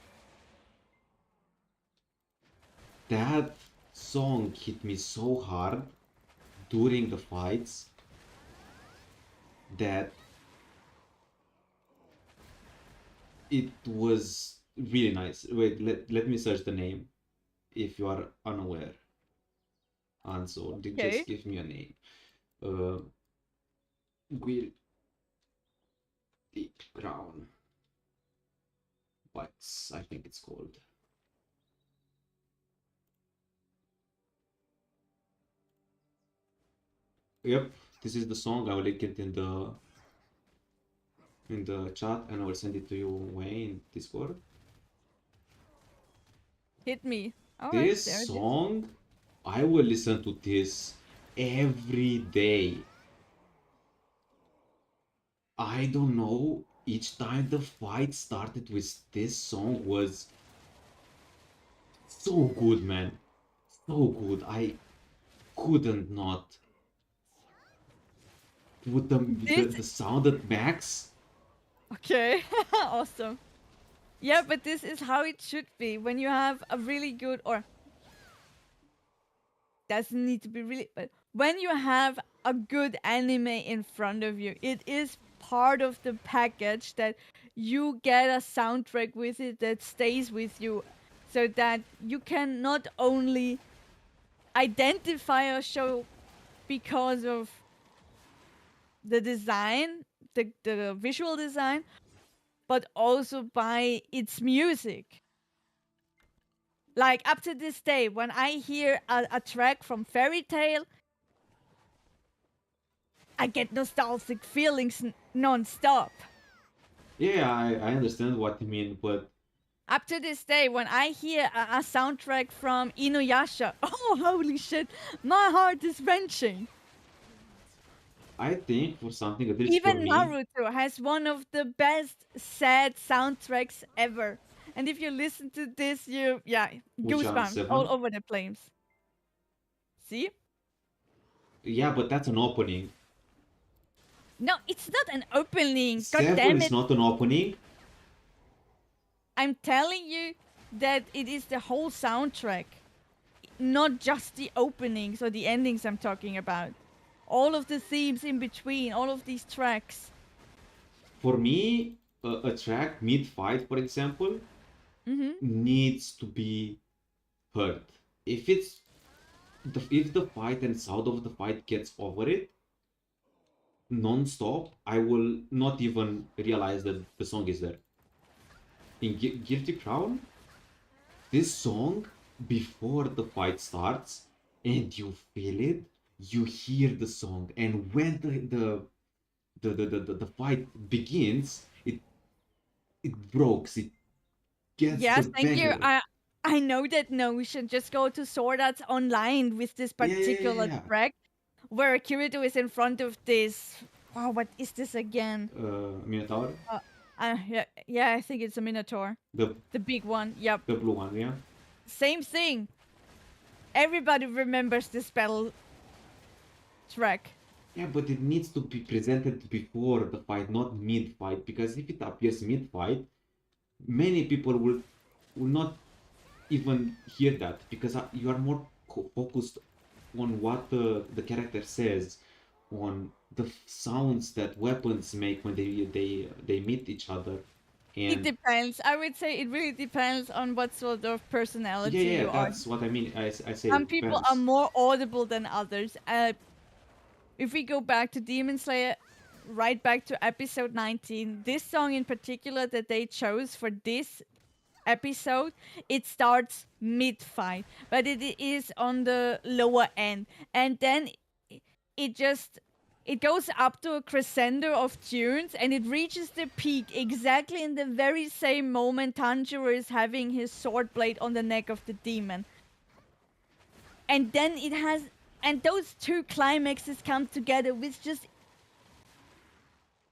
That song hit me so hard during the fights that it was really nice. Wait, let me search the name if you are unaware. And so Okay. just give me a name. Will Deep Crown Bites, I think it's called. Yep, this is the song. I will link it in the chat, and I will send it to you, Wei, in Discord. Hit me. All right, This there it is. song, I will listen to this every day. I don't know, each time the fight started with this song was so good, man. So good. I couldn't not put the sound at max. Okay. Awesome. Yeah, but this is how it should be when you have a really good, or doesn't need to be really, but when you have a good anime in front of you, it is part of the package that you get a soundtrack with it that stays with you, so that you can not only identify a show because of the design, the visual design, but also by its music. Like, up to this day, when I hear a track from Fairy Tail, I get nostalgic feelings non-stop. Yeah, I understand what you mean, but Up to this day, when I hear a soundtrack from Inuyasha, oh, holy shit, my heart is wrenching. I think for something, at least for Even me, Naruto has one of the best sad soundtracks ever. And if you listen to this, goosebumps 7. all over the place. See? Yeah, but that's an opening. No, it's not an opening. God 7 damn is it. not an opening. I'm telling you that it is the whole soundtrack. Not just the openings or the endings I'm talking about. All of the themes in between, all of these tracks. For me, a track mid-fight, for example, needs to be heard. If the fight and sound of the fight gets over it non-stop, I will not even realize that the song is there. In Guilty Crown, this song, before the fight starts and you feel it, you hear the song, and when the fight begins, it breaks, it gets the Yes, thank you. beggar. I know that notion. Just go to Sword Arts Online with this Yeah, yeah, yeah, particular yeah. track where Kirito is in front of this. Wow, what is this again? Minotaur, Yeah, yeah, I think it's a Minotaur. the The big one. Yep. the blue one, yeah. Same thing. Everybody remembers this battle track. Yeah, but it needs to be presented before the fight, not mid-fight, because if it appears mid-fight, many people will not even hear that, because you are more focused on what the character says, on the sounds that weapons make when they meet each other, It and depends. I would say it really depends on what sort of yeah, personality yeah, you are. that's what I mean. I say Some it people are depends. more audible than others. If we go back to Demon Slayer, right back to episode 19, this song in particular that they chose for this episode, it starts mid-fight, but it is on the lower end. And then it just it goes up to a crescendo of tunes and it reaches the peak exactly in the very same moment Tanjiro is having his sword blade on the neck of the demon. And then it has and those two climaxes come together, which just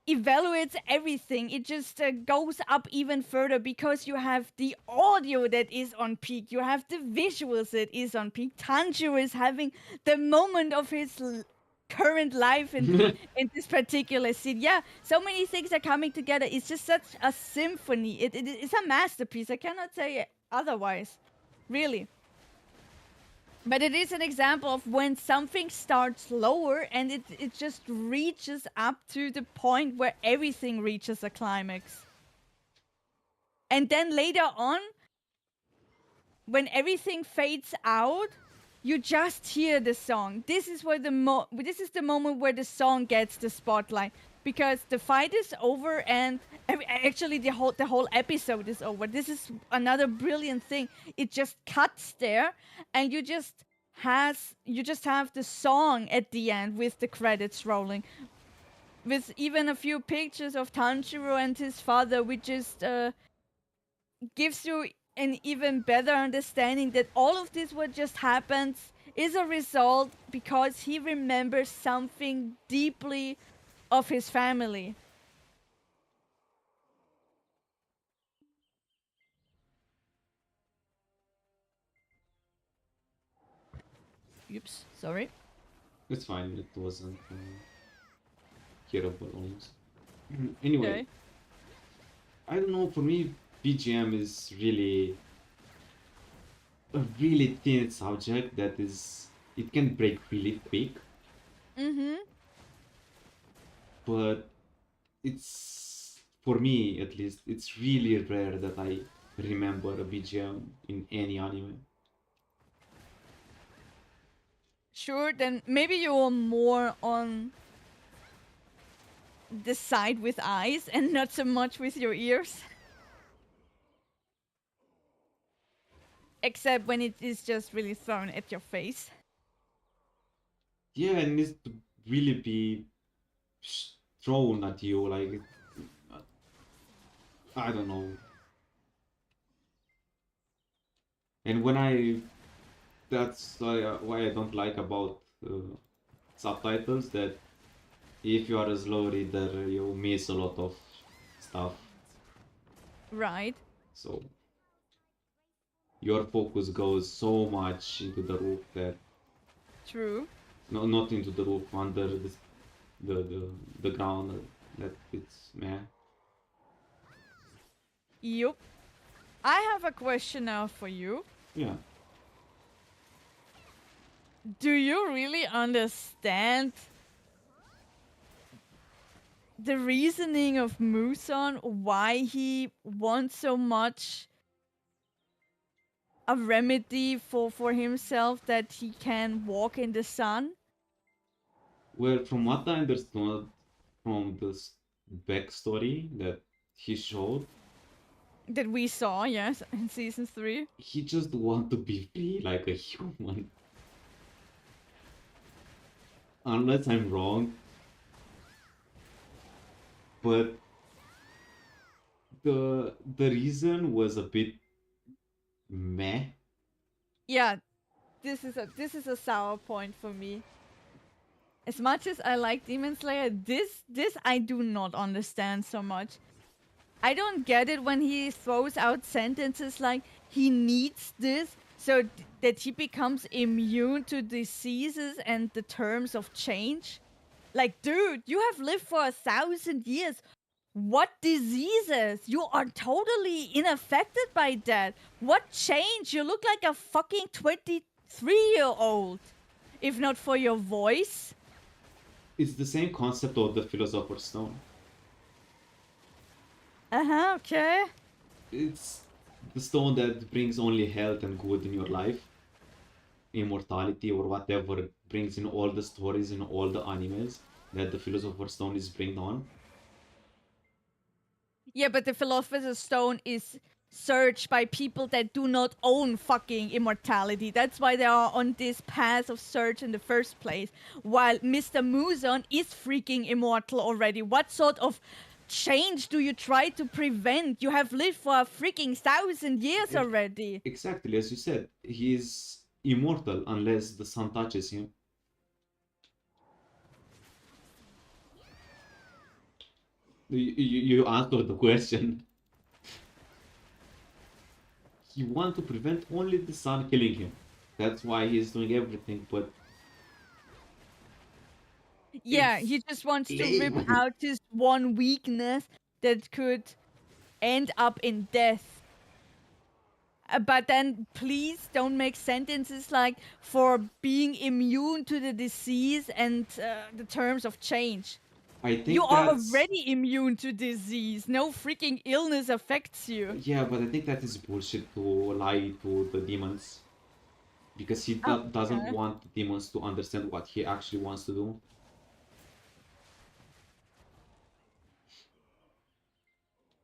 evaluates everything. It just goes up even further because you have the audio that is on peak, you have the visuals that is on peak. Tanjiro is having the moment of his current life in this particular scene. Yeah, so many things are coming together. It's just such a symphony. It's a masterpiece. I cannot say otherwise, really. But it is an example of when something starts lower and it just reaches up to the point where everything reaches a climax. And then later on, when everything fades out, you just hear the song. This is where this is the moment where the song gets the spotlight, because the fight is over and actually the whole episode is over. This is another brilliant thing. It just cuts there and you just have the song at the end with the credits rolling, with even a few pictures of Tanjiro and his father, which just gives you an even better understanding that all of this what just happens is a result because he remembers something deeply of his family. Oops, sorry. It's fine. It wasn't hearable almost. Anyway, Okay. I don't know. For me, BGM is really a really thin subject that is it can break really quick, Mm-hmm. but it's for me at least it's really rare that I remember a BGM in any anime. Sure, then maybe you're more on the side with eyes and not so much with your ears. Except when it is just really thrown at your face. Yeah, it needs to really be thrown at you like I don't know. And when that's why I don't like about subtitles, that if you are a slow reader, you miss a lot of stuff. Right. So your focus goes so much into the roof that True. no, not into the roof, under the ground. That it's meh. Yup. I have a question now for you. Yeah. Do you really understand the reasoning of Muson, why he wants so much a remedy for himself that he can walk in the sun? Well, from what I understood from this backstory that he showed, That we saw, yes, in season 3. he just want to be free like a human. unless I'm wrong, but the reason was a bit meh. Yeah, this is a sour point for me. As much as I like Demon Slayer, this I do not understand so much. I don't get it when he throws out sentences like he needs this so that he becomes immune to diseases and the terms of change. Like, dude, you have lived for 1,000 years. What diseases? You are totally unaffected by that. What change? You look like a fucking 23-year-old. If not for your voice. It's the same concept of the Philosopher's Stone. Okay. It's the stone that brings only health and good in your life, immortality or whatever it brings in all the stories in all the animes that the Philosopher's Stone is bringing on. Yeah, but the Philosopher's Stone is searched by people that do not own fucking immortality. That's why they are on this path of search in the first place. While Mr. Muzon is freaking immortal already. What sort of change do you try to prevent? You have lived for a freaking 1,000 years already. Exactly, as you said, he is immortal unless the sun touches him. You answered the question. He wants to prevent only the sun killing him. That's why he's doing everything, but yeah, it's he just wants to lame. rip out his one weakness that could end up in death. But then please don't make sentences like for being immune to the disease and the terms of change. I think You are that's already immune to disease. No freaking illness affects you. yeah, but I think that is bullshit to lie to the demons because he doesn't Okay. want the demons to understand what he actually wants to do.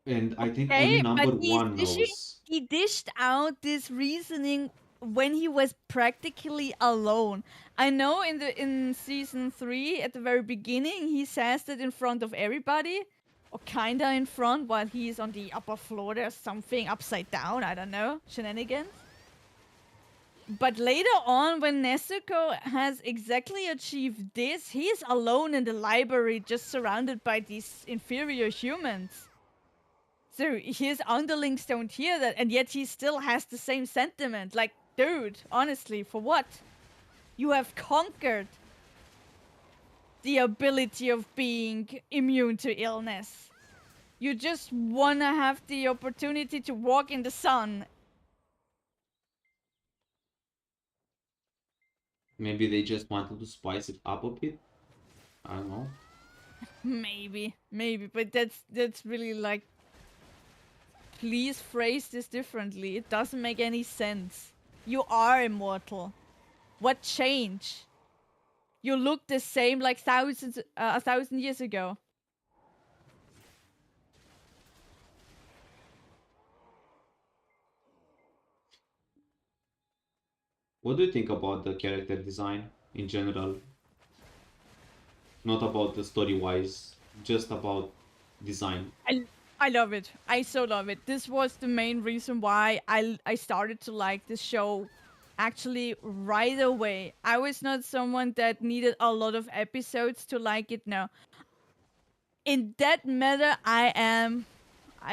And I think only Okay, but number one knows. he dished out this reasoning when he was practically alone. I know in season 3 at the very beginning he says that in front of everybody, or kinda in front, while he's on the upper floor. There's something upside down. I don't know, shenanigans. But later on, when Nezuko has exactly achieved this, he's alone in the library, just surrounded by these inferior humans. So his underlings don't hear that, and yet he still has the same sentiment. Like, dude, honestly, for what? You have conquered the ability of being immune to illness. You just wanna have the opportunity to walk in the sun. Maybe they just wanted to spice it up a bit. I don't know. Maybe, but that's really like, please phrase this differently. It doesn't make any sense. You are immortal. What change? You look the same like 1,000 years ago. What do you think about the character design in general? Not about the story wise, just about design. I love it. I so love it. This was the main reason why I started to like this show actually right away. I was not someone that needed a lot of episodes to like it. No. In that matter, I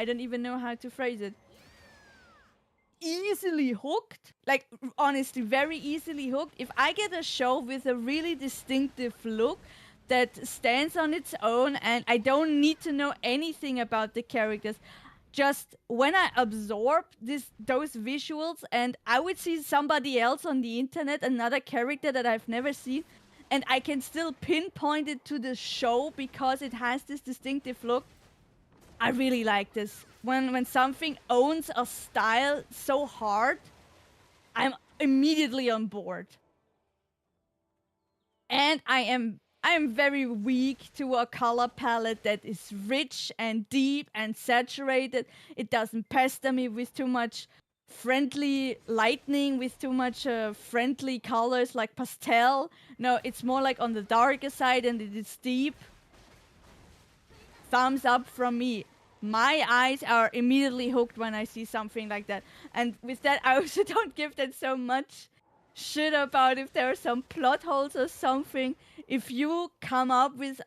don't even know how to phrase it. Easily hooked. Like, honestly, very easily hooked. If I get a show with a really distinctive look that stands on its own and I don't need to know anything about the characters, just when I absorb those visuals and I would see somebody else on the internet, another character that I've never seen, and I can still pinpoint it to the show because it has this distinctive look, I really like this. When something owns a style so hard, I'm immediately on board. And I am very weak to a color palette that is rich and deep and saturated. It doesn't pester me with too much friendly lightning with too much friendly colors like pastel. No, it's more like on the darker side and it is deep. Thumbs up from me. My eyes are immediately hooked when I see something like that. And with that, I also don't give that so much shit about if there are some plot holes or something. If you come up with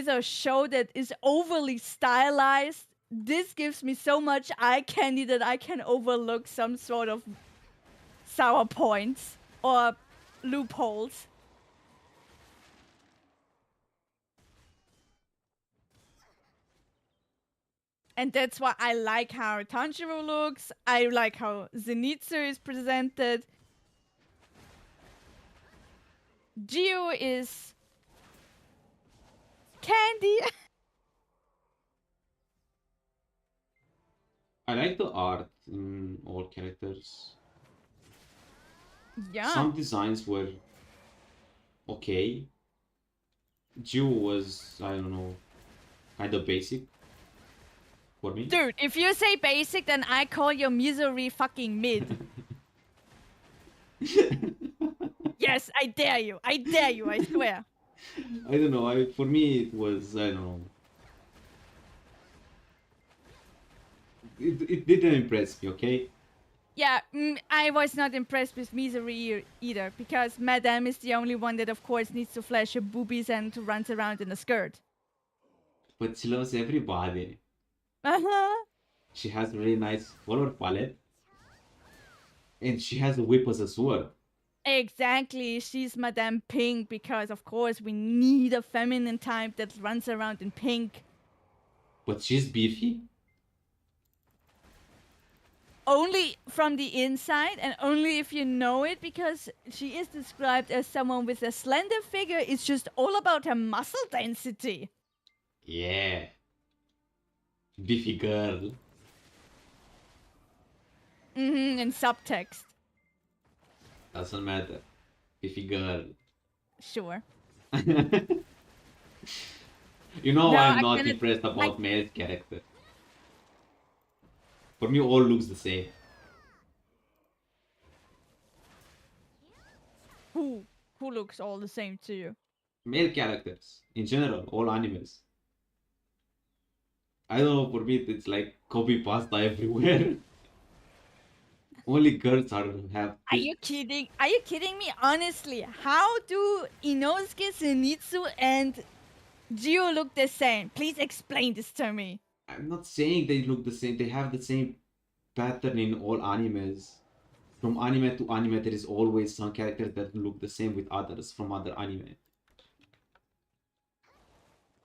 a show that is overly stylized, this gives me so much eye candy that I can overlook some sort of sour points or loopholes. And that's why I like how Tanjiro looks. I like how Zenitsu is presented. Geo is candy. I like the art in all characters. Yeah. Some designs were okay. Jiu was, I don't know, kind of basic for me. Dude, if you say basic, then I call your misery fucking mid. Yes, I dare you. I dare you, I swear. I don't know. For me, it was, I don't know. It didn't impress me, okay? Yeah, I was not impressed with misery either, because Madame is the only one that, of course, needs to flash her boobies and runs around in a skirt. But she loves everybody. Uh-huh. She has a really nice color palette. And she has a whip as a sword. Exactly, she's Madame Pink, because, of course, we need a feminine type that runs around in pink. But she's beefy. Only from the inside, and only if you know it, because she is described as someone with a slender figure. It's just all about her muscle density. Yeah. Beefy girl. In subtext. Doesn't matter. Beefy girl. Sure. You know No, I'm I not cannot- impressed about male character. For me, all looks the same. Who looks all the same to you? Male characters, in general, all animes. I don't know, for me, it's like copy pasta everywhere. Only girls have. Are you kidding? Are you kidding me? Honestly, how do Inosuke, Zenitsu, and Gio look the same? Please explain this to me. I'm not saying they look the same. They have the same pattern in all animes. From anime to anime, there is always some characters that look the same with others from other anime.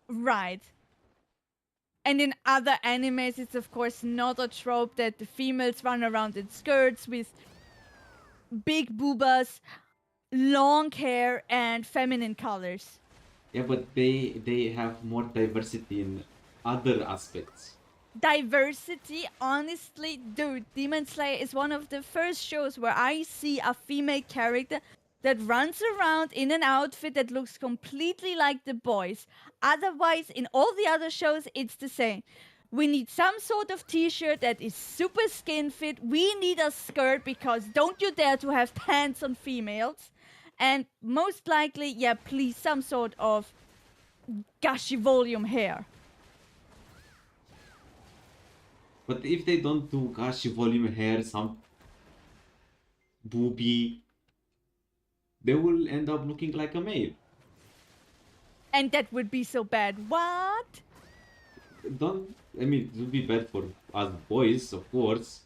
Right. And in other animes, it's of course not a trope that the females run around in skirts with big boobas, long hair, and feminine colors. Yeah, but they have more diversity in other aspects. Diversity, honestly, dude, Demon Slayer is one of the first shows where I see a female character that runs around in an outfit that looks completely like the boys. Otherwise, in all the other shows, it's the same. We need some sort of t-shirt that is super skin fit. We need a skirt because don't you dare to have pants on females. And most likely, yeah, please, some sort of gushy volume hair. But if they don't do gashi volume hair, some booby, they will end up looking like a male. And that would be so bad. What? I mean, it would be bad for us boys, of course.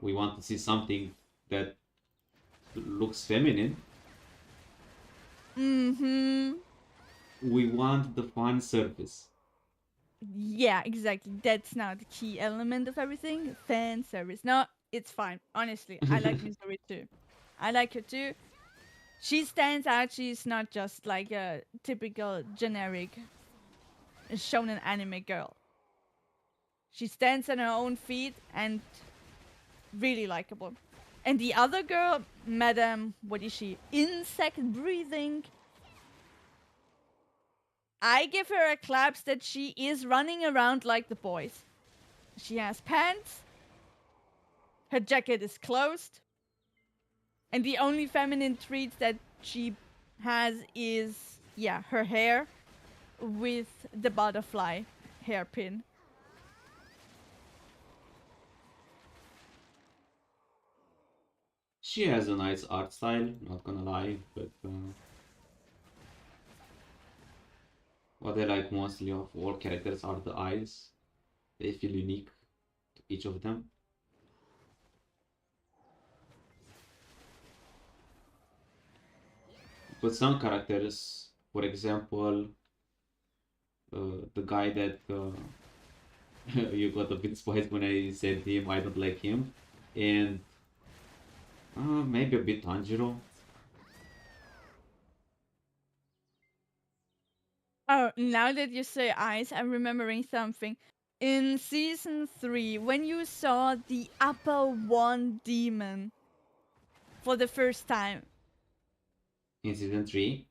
We want to see something that looks feminine. Mm-hmm. We want the fan service. Yeah, exactly. That's now the key element of everything. Fan service. No, it's fine. Honestly, I like Missouri too. I like her too. She stands out. She's not just like a typical generic shonen anime girl. She stands on her own feet and really likable. And the other girl, Madame, what is she? Insect breathing. I give her a claps that she is running around like the boys. She has pants. Her jacket is closed. And the only feminine trait that she has is, yeah, her hair with the butterfly hairpin. She has a nice art style, not gonna lie, but what I like mostly of all characters are the eyes. They feel unique to each of them. But some characters, for example, the guy that you got a bit spoiled when I said him, I don't like him, and maybe a bit Tanjiro. Oh, now that you say eyes, I'm remembering something. In season 3, when you saw the upper one demon for the first time. In season 3?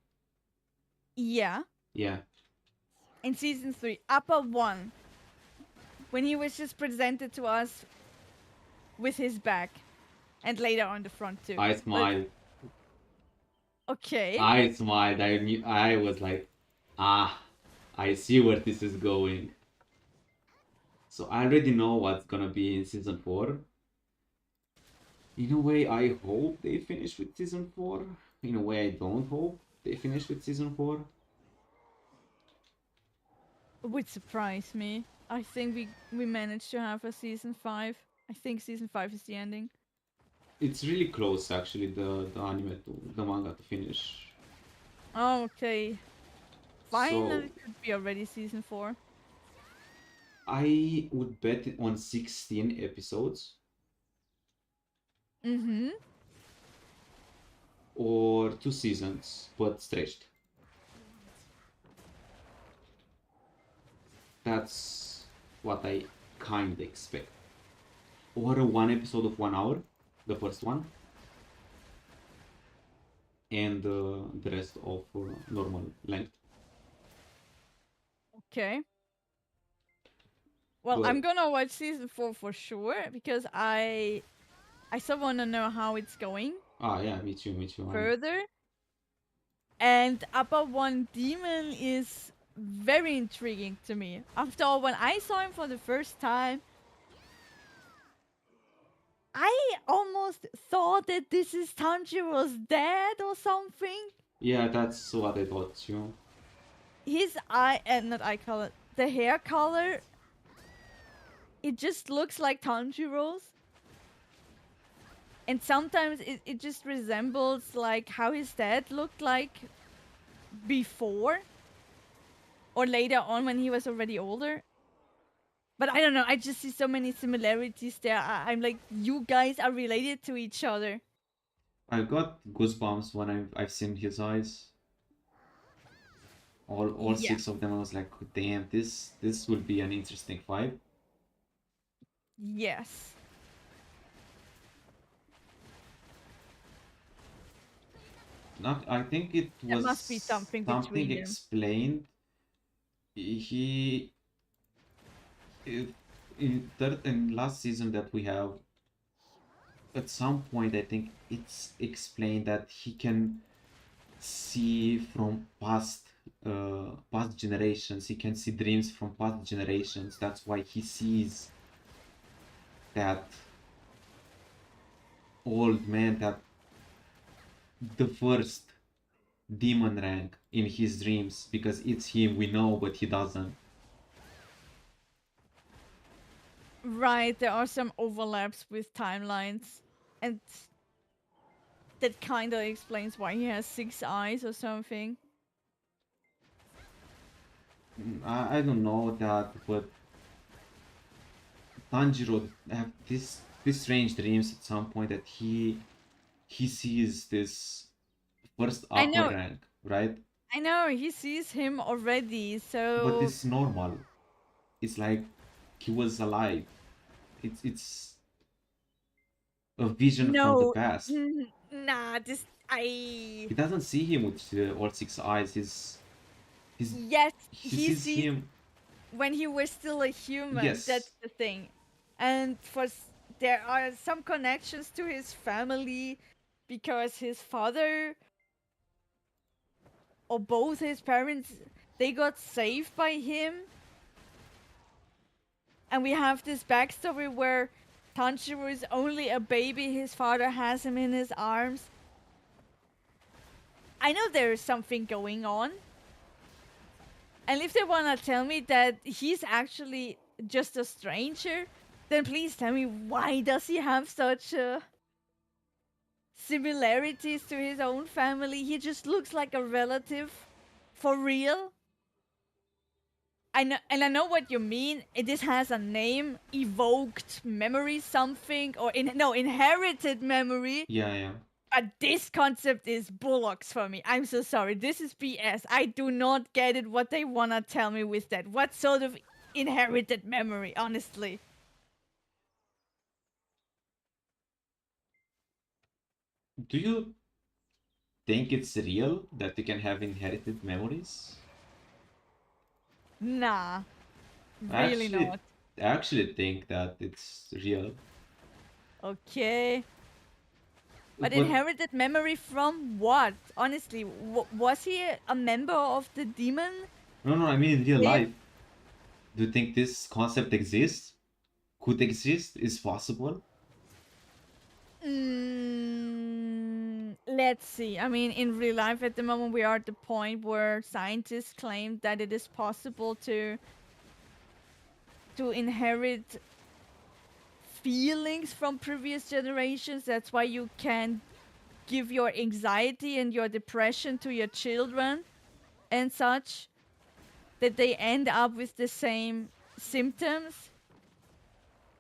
Yeah. Yeah. In season 3, upper one. When he was just presented to us with his back. And later on the front too. I smiled. Okay. I smiled. I was like, I see where this is going. So I already know what's gonna be in season 4. In a way, I hope they finish with season 4. In a way, I don't hope they finish with season 4. Would surprise me. I think we managed to have a season 5. I think season 5 is the ending. It's really close, actually, the anime to the manga to finish. Oh, okay. Finally, So, it could be already season 4. I would bet it on 16 episodes. Mm-hmm. Or 2 seasons, but stretched. That's what I kinda expect. Or one episode of 1 hour, the first one. And the rest of normal length. Okay. Well, But I'm gonna watch season 4 for sure because I still wanna know how it's going yeah, me too. further. And Upper One Demon is very intriguing to me. After all, when I saw him for the first time, I almost thought that this is Tanjiro's dad or something. Yeah, that's what I thought too. His eye, and not eye color, the hair color, it just looks like Tanjiro's. And sometimes it just resembles like how his dad looked like before. Or later on when he was already older. But I don't know, I just see so many similarities there. I'm like, you guys are related to each other. I got goosebumps when I've seen his eyes. All Yeah. 6 of them. I was like, damn, this will be an interesting fight. Yes. I think it was There must be something between them. explained. He in third and last season that we have, at some point I think it's explained that he can see from past generations. He can see dreams from past generations. That's why he sees that old man, that the first demon rank in his dreams, because it's him, we know, but he doesn't. Right, there are some overlaps with timelines. And that kind of explains why he has 6 eyes or something. I don't know that, but Tanjiro have this strange dreams at some point that he sees this first upper rank, right? I know, he sees him already, so... But it's normal. It's like he was alive. It's a vision from the past. Nah, He doesn't see him with all 6 eyes. Yes, he sees him when he was still a human. Yes. That's the thing. And for there are some connections to his family because his father or both his parents, they got saved by him. And we have this backstory where Tanjiro is only a baby, his father has him in his arms. I know there is something going on. And if they wanna tell me that he's actually just a stranger, then please tell me, why does he have such similarities to his own family? He just looks like a relative for real. I know what you mean. This has a name, evoked memory something, or inherited memory. Yeah. But this concept is bullocks for me. I'm so sorry. This is BS. I do not get it what they wanna tell me with that. What sort of inherited memory, honestly? Do you think it's real that you can have inherited memories? Nah. I Really actually, not. I actually think that it's real. Okay. But But inherited memory from what? Honestly, was he a member of the demon? no, I mean in real Yeah. life. Do you think this concept exists? Could exist? Is possible? Let's see. I mean, in real life at the moment, we are at the point where scientists claim that it is possible to inherit feelings from previous generations. That's why you can give your anxiety and your depression to your children and such, that they end up with the same symptoms.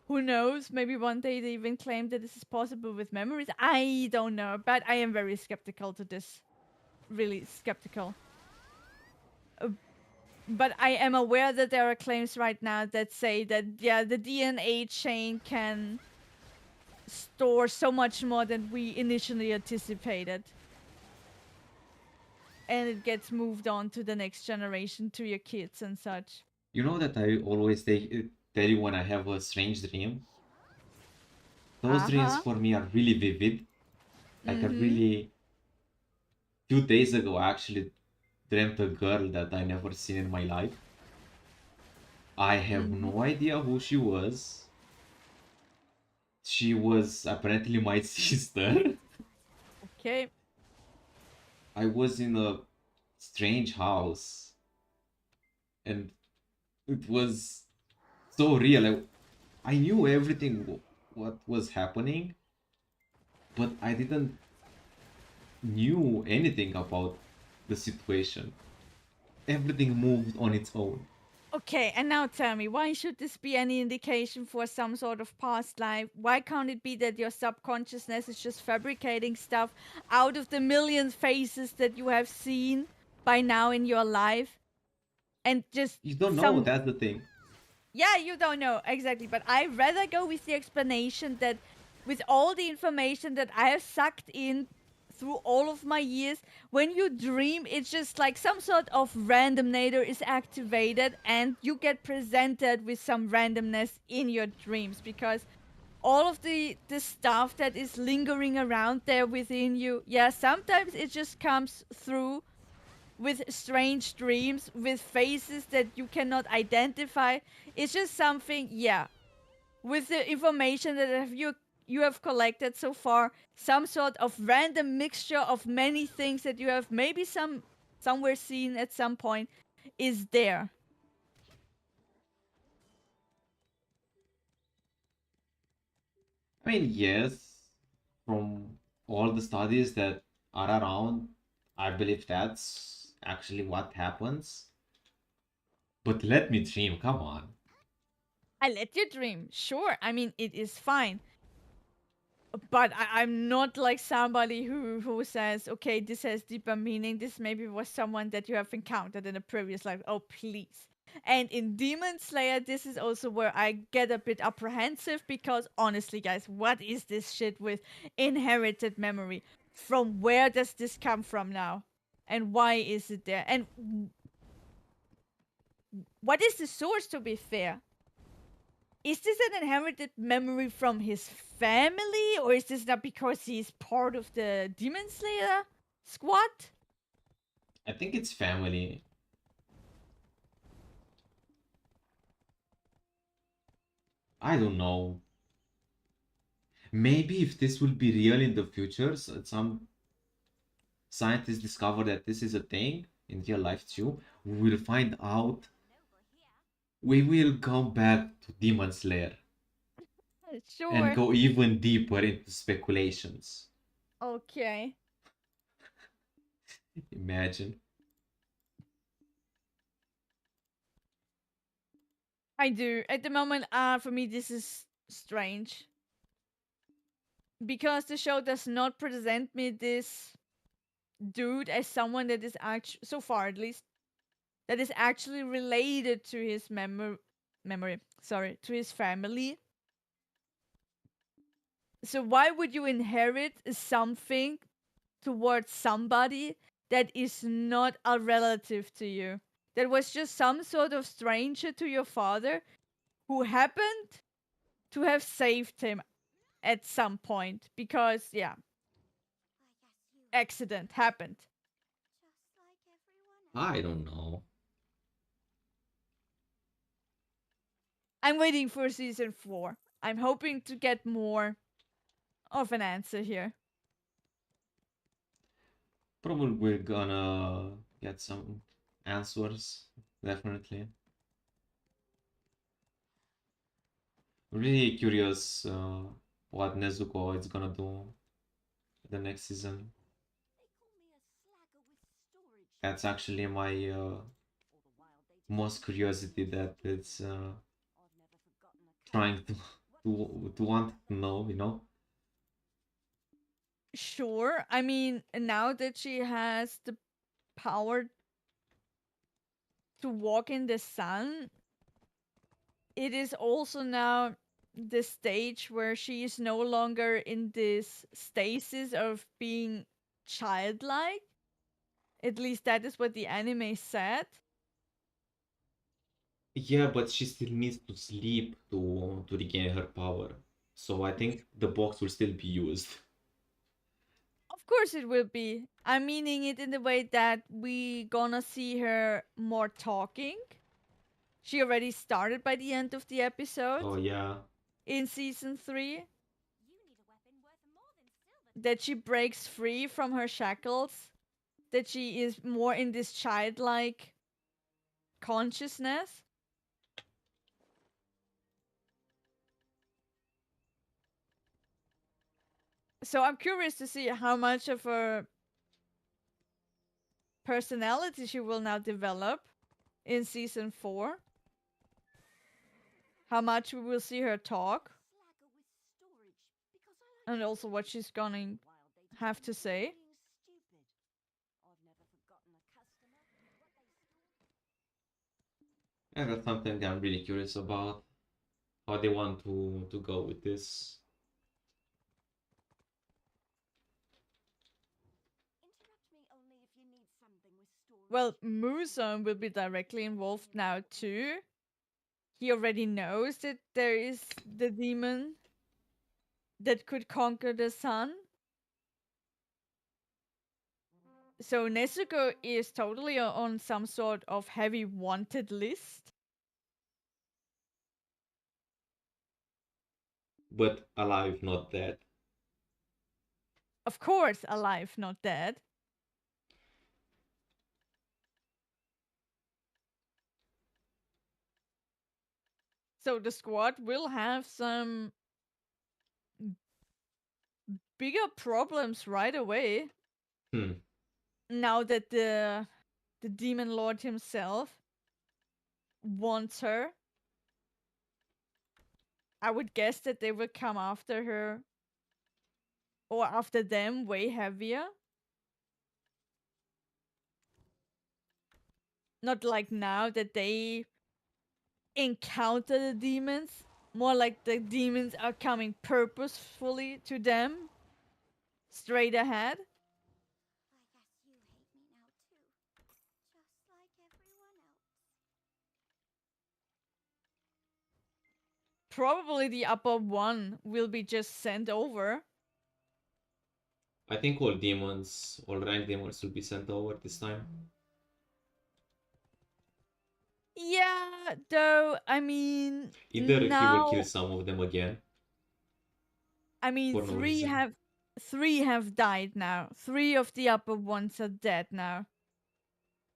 Who knows? Maybe one day they even claim that this is possible with memories. I don't know, but I am very skeptical to this. Really skeptical. But I am aware that there are claims right now that say that, yeah, the DNA chain can store so much more than we initially anticipated. And it gets moved on to the next generation, to your kids and such. You know that I always tell you when I have a strange dream. Those dreams Uh-huh. for me are really vivid. Like I Mm-hmm. really, few days ago, I actually dreamt a girl that I never seen in my life. I have Mm-hmm. no idea who she was. She was apparently my sister. Okay. I was in a strange house and it was so real. I knew everything what was happening, but I didn't knew anything about the situation. Everything moved on its own. Okay, and now tell me, why should this be any indication for some sort of past life? Why can't it be that your subconsciousness is just fabricating stuff out of the million faces that you have seen by now in your life? And just You don't know, some. that's the thing. Yeah, you don't know exactly, but I'd rather go with the explanation that with all the information that I have sucked in through all of my years, when you dream, it's just like some sort of randomnator is activated and you get presented with some randomness in your dreams, because all of the stuff that is lingering around there within you, yeah, sometimes it just comes through with strange dreams, with faces that you cannot identify. It's just something, yeah. With the information that you have collected so far, some sort of random mixture of many things that you have maybe somewhere seen at some point is there. I mean, yes, from all the studies that are around, I believe that's actually what happens. But let me dream, come on. I let you dream, sure. I mean, it is fine. But I'm not like somebody who says, okay, this has deeper meaning. This maybe was someone that you have encountered in a previous life. Oh, please. And in Demon Slayer, this is also where I get a bit apprehensive because honestly, guys, what is this shit with inherited memory? From where does this come from now? And why is it there? And what is the source, to be fair? Is this an inherited memory from his family, or is this not because he's part of the Demon Slayer squad? I think it's family. I don't know. Maybe if this will be real in the future, some scientists discover that this is a thing in real life too, we will find out. We will come back to Demon Slayer and Sure. go even deeper into speculations. Okay. Imagine. I do. At the moment, for me, this is strange. Because the show does not present me this dude as someone that is actually, so far at least, that is actually related to his memory. Sorry, to his family. So why would you inherit something towards somebody that is not a relative to you? That was just some sort of stranger to your father who happened to have saved him at some point because, yeah, accident happened. I don't know. I'm waiting for season 4. I'm hoping to get more of an answer here. Probably we're gonna get some answers, definitely. Really curious what Nezuko is gonna do the next season. That's actually my most curiosity that it's trying to want to know, you know? Sure. I mean, now that she has the power to walk in the sun, it is also now the stage where she is no longer in this stasis of being childlike. At least that is what the anime said. Yeah, but she still needs to sleep to regain her power. So I think the box will still be used. Of course it will be. I'm meaning it in the way that we gonna see her more talking. She already started by the end of the episode Oh yeah. in season 3. That she breaks free from her shackles. That she is more in this childlike consciousness. So I'm curious to see how much of her personality she will now develop in season 4. How much we will see her talk. And also what she's gonna have to say. And that's something I'm really curious about. How they want to go with this. Well, Muzan will be directly involved now too. He already knows that there is the demon that could conquer the sun. So Nezuko is totally on some sort of heavy wanted list. But alive, not dead. Of course, alive, not dead. So the squad will have some bigger problems right away. Hmm. Now that the demon lord himself wants her. I would guess that they will come after her or after them way heavier. Not like now that they encounter the demons, more like the demons are coming purposefully to them straight ahead. probably the upper one will be just sent over. I think all demons, all rank demons will be sent over this time. Yeah, though, I mean, Either he will kill now, some of them again. I mean, For no reason. three have died now. 3 of the upper ones are dead now.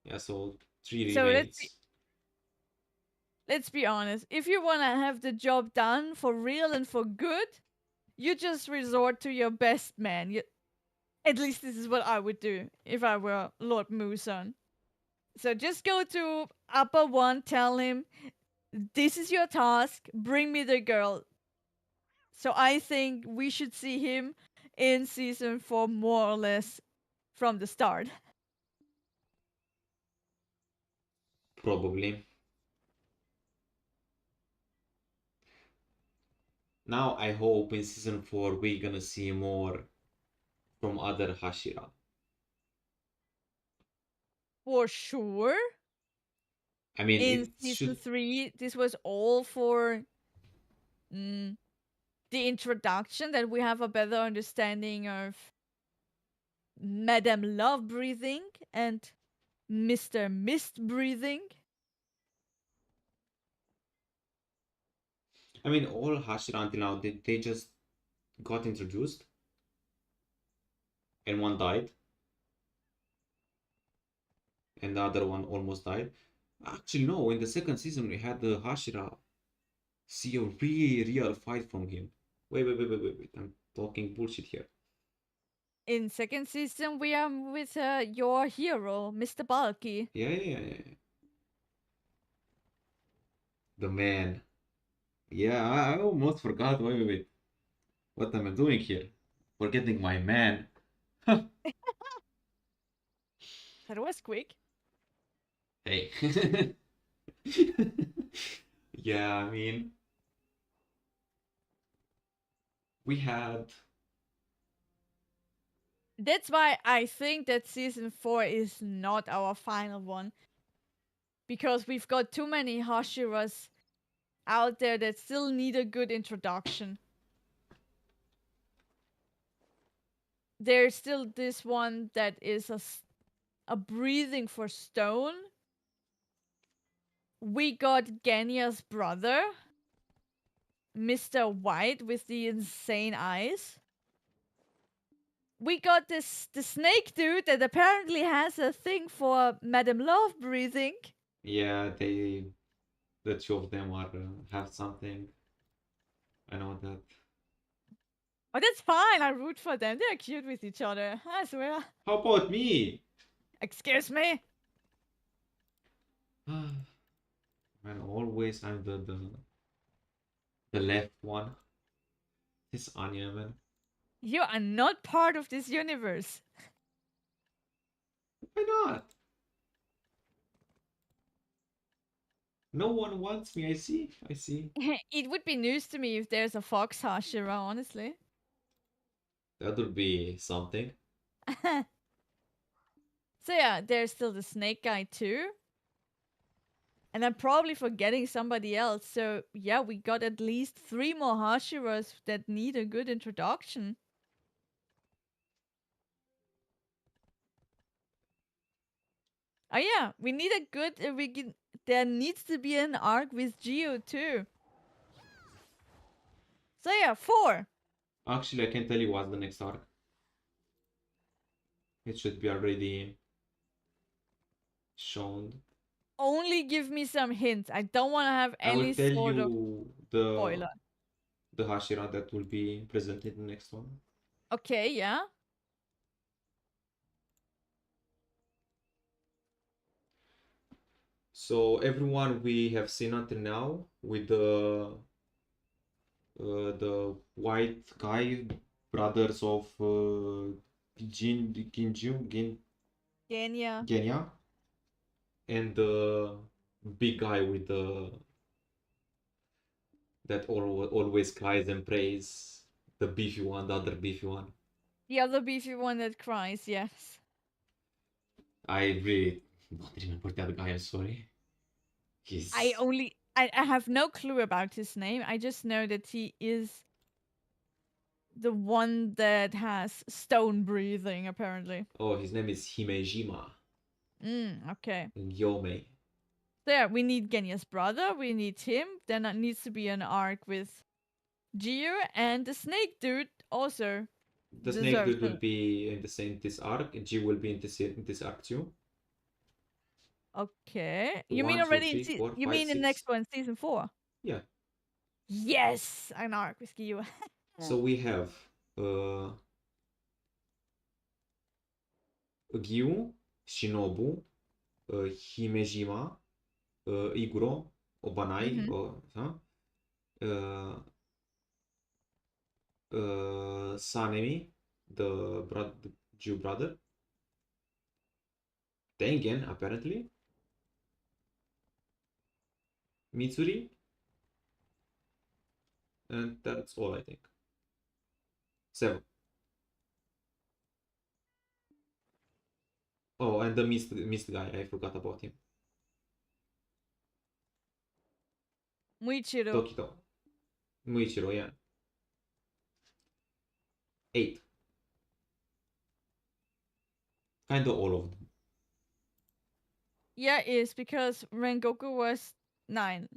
Yeah, so 3 So remains. let's be honest. If you want to have the job done for real and for good, you just resort to your best man. At least this is what I would do if I were Lord Muson. So just go to upper one, tell him, this is your task, bring me the girl. So I think we should see him in season 4 more or less from the start. Probably. Now I hope in season 4 we're gonna see more from other Hashira. For sure. I mean, In it season should. 3, this was all for the introduction, that we have a better understanding of Madame Love breathing and Mr. Mist breathing. I mean, all Hashira until now, they just got introduced. And one died. And the other one almost died. Actually, no, in the second season, we had the Hashira see a real fight from him. Wait. I'm talking bullshit here. In second season, we are with your hero, Mr. Bulky. Yeah. The man. Yeah, I almost forgot. Wait. What am I doing here? Forgetting my man. That was quick. Hey. Yeah, I mean, we had. That's why I think that season 4 is not our final one. Because we've got too many Hashiras out there that still need a good introduction. There's still this one that is a breathing for stone. We got Genya's brother, Mr. White with the insane eyes. We got the snake dude that apparently has a thing for Madame Love breathing. Yeah, the two of them are have something. I know that. Oh, that's fine. I root for them. They're cute with each other. I swear. How about me? Excuse me. Man, always I'm the left one. This Anya, man. You are not part of this universe. Why not? No one wants me. I see. It would be news to me if there's a Fox Hashira, honestly. That would be something. So yeah, there's still the snake guy too. And I'm probably forgetting somebody else. So yeah, we got at least 3 more Hashiras that need a good introduction. Oh yeah, we need a good. There needs to be an arc with Geo too. So yeah, 4. Actually, I can tell you what's the next arc. It should be already shown. Only give me some hints. I don't want to have I will any tell sort of you spoiler. the Hashira that will be presented in the next one. Okay, yeah. So everyone we have seen until now with the white guy brothers of Genya. Genya, and the big guy with the that always cries and prays, the beefy one, the other beefy one. The other beefy one that cries, yes. I really don't remember that guy. I'm sorry. I have no clue about his name. I just know that he is the one that has stone breathing, apparently. Oh, his name is Himejima Okay. Gyomei. So yeah, we need Genya's brother, we need him, then it needs to be an arc with Gio, and the snake dude also The snake deserves dude will it. be in this arc, and G will be in this arc too. Okay. So You mean 1, 2, already 3, 4, you 5, mean in the 6. next one, season 4? Yeah. Yes! An arc with Gio. So we have Gyu, Shinobu, Himejima, Iguro, Obanai, Sanemi, the Jew brother, Tengen, apparently, Mitsuri, and that's all, I think. 7. Oh, and the mist guy, I forgot about him. Muichiro. Tokito. Muichiro, yeah. 8. Kind of all of them. Yeah, it's because Rengoku was 9.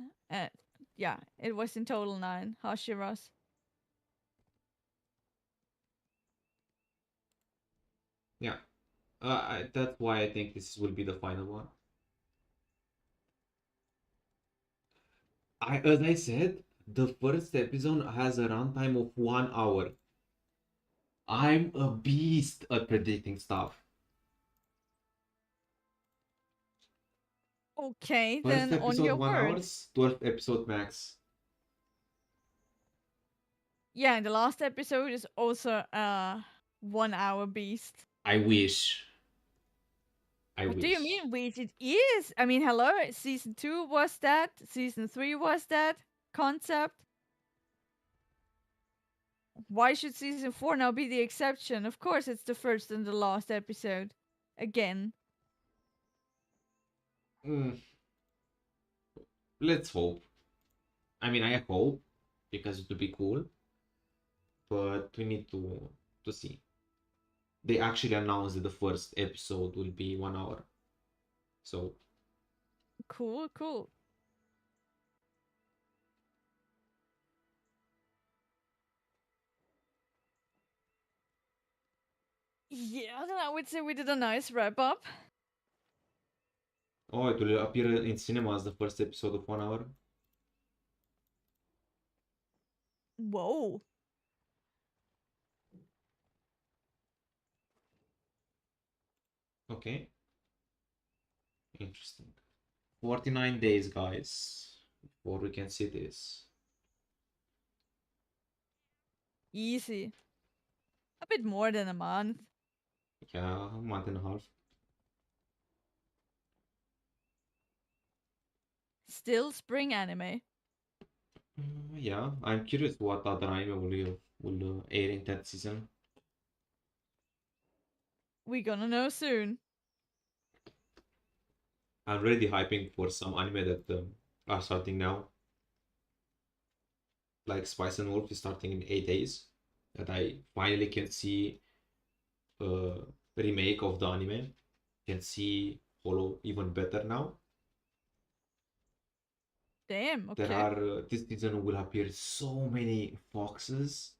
Yeah, it was in total 9. Hashiras. Yeah. That's why I think this will be the final one. As I said, the first episode has a runtime of 1 hour. I'm a beast at predicting stuff. Okay, First then on your episode 1 word. hours, 12th episode max. Yeah, and the last episode is also a 1 hour beast. I wish. What do you mean, which it is? I mean, hello, season 2 was that, season 3 was that concept. Why should season 4 now be the exception? Of course, it's the first and the last episode. Again. Let's hope. I mean, I hope because it would be cool, but we need to see. They actually announced that the first episode will be 1 hour, so Cool, cool. Yeah, then I would say we did a nice wrap up. oh, it will appear in cinemas the first episode of 1 hour. Whoa. Okay. Interesting. 49 days, guys, before we can see this. Easy. A bit more than a month. Yeah, a month and a half. Still spring anime. Yeah, I'm curious what other anime will air in that season. We gonna know soon. I'm already hyping for some anime that are starting now. Like Spice and Wolf is starting in 8 days. That I finally can see a remake of the anime. Can see Hollow even better now. Damn, okay. There are this season will appear so many foxes.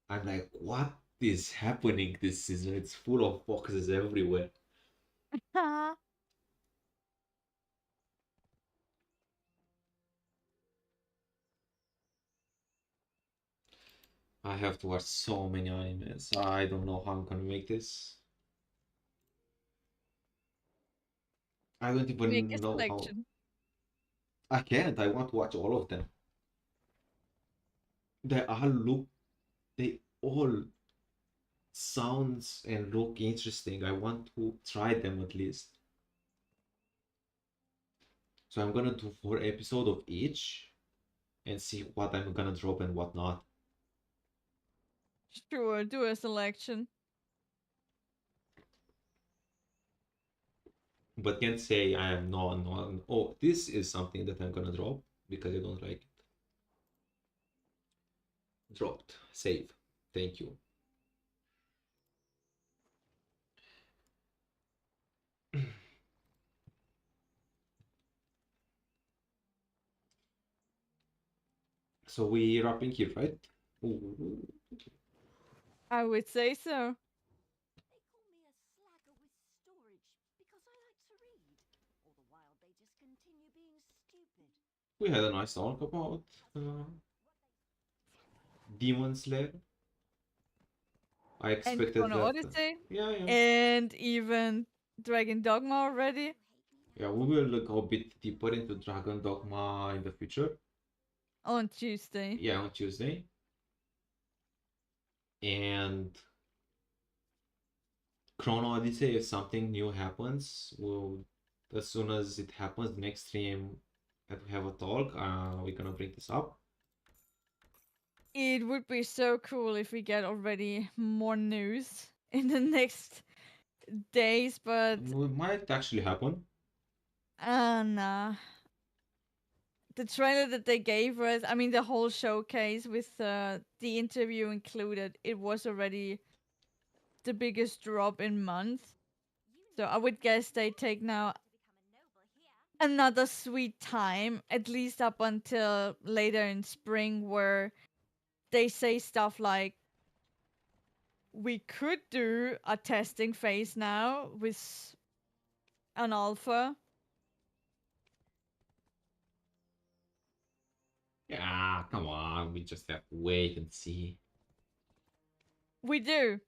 I'm like, what is happening this season? It's full of foxes everywhere. I have to watch so many animes. I don't know how I'm gonna make this. I don't Make a even know how. selection. I can't. I want to watch all of them. They all look. They all sounds and look interesting. I want to try them at least. So I'm gonna do 4 episodes of each and see what I'm gonna drop and what not. Sure, do a selection. but can't say I am no. Oh, this is something that I'm gonna drop because I don't like it. Dropped. Save. Thank you. So we wrapping here, right? Ooh. I would say so. They call me a slacker with storage because I like to read. All the while they just continue being stupid. We had a nice talk about Demon Slayer. I And expected Chrono that. Odyssey. Yeah. And even Dragon Dogma already. Yeah, we will go a bit deeper into Dragon Dogma in the future. On Tuesday. Yeah, on Tuesday. And Chrono Odyssey, if something new happens, we'll, as soon as it happens, the next stream that we have a talk, we're gonna bring this up. It would be so cool if we get already more news in the next days, but It might actually happen. nah. The trailer that they gave us, I mean, the whole showcase with the interview included, it was already the biggest drop in months. So I would guess they take now another sweet time, at least up until later in spring, where they say stuff like, we could do a testing phase now with an alpha. Yeah, come on, we just have to wait and see. We do.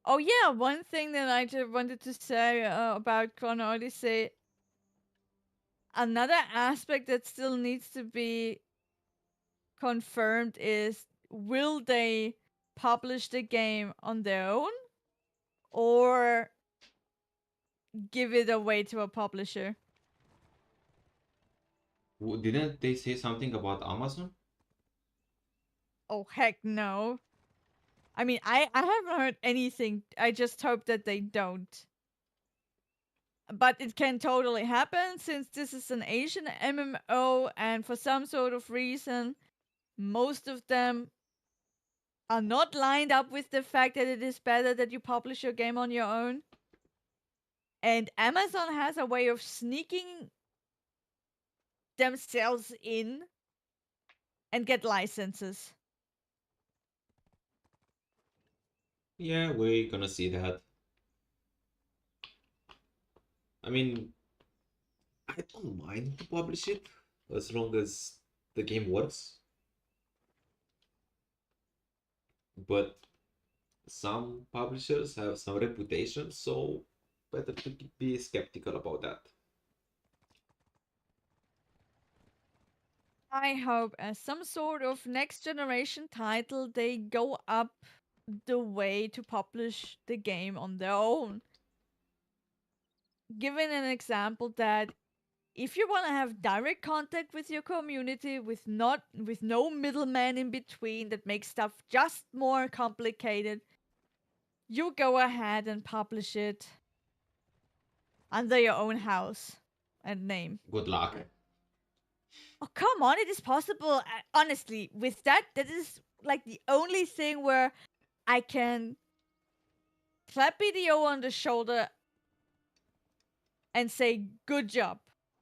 Oh yeah, one thing that I just wanted to say about Chrono Odyssey. Another aspect that still needs to be confirmed is, will they publish the game on their own or give it away to a publisher? Didn't they say something about Amazon? Oh heck no. I mean, I haven't heard anything. I just hope that they don't. But it can totally happen since this is an Asian MMO, and for some sort of reason, most of them are not lined up with the fact that it is better that you publish your game on your own. And Amazon has a way of sneaking themselves in and get licenses. Yeah, we're gonna see that. I mean, I don't mind to publish it as long as the game works. But some publishers have some reputation, so better to be skeptical about that. I hope as some sort of next generation title, they go up the way to publish the game on their own. Given an example that if you want to have direct contact with your community with no middleman in between that makes stuff just more complicated, you go ahead and publish it under your own house and name. Good luck. Oh, come on, it is possible. Honestly, with that is like the only thing where I can clap BDO on the shoulder and say, good job.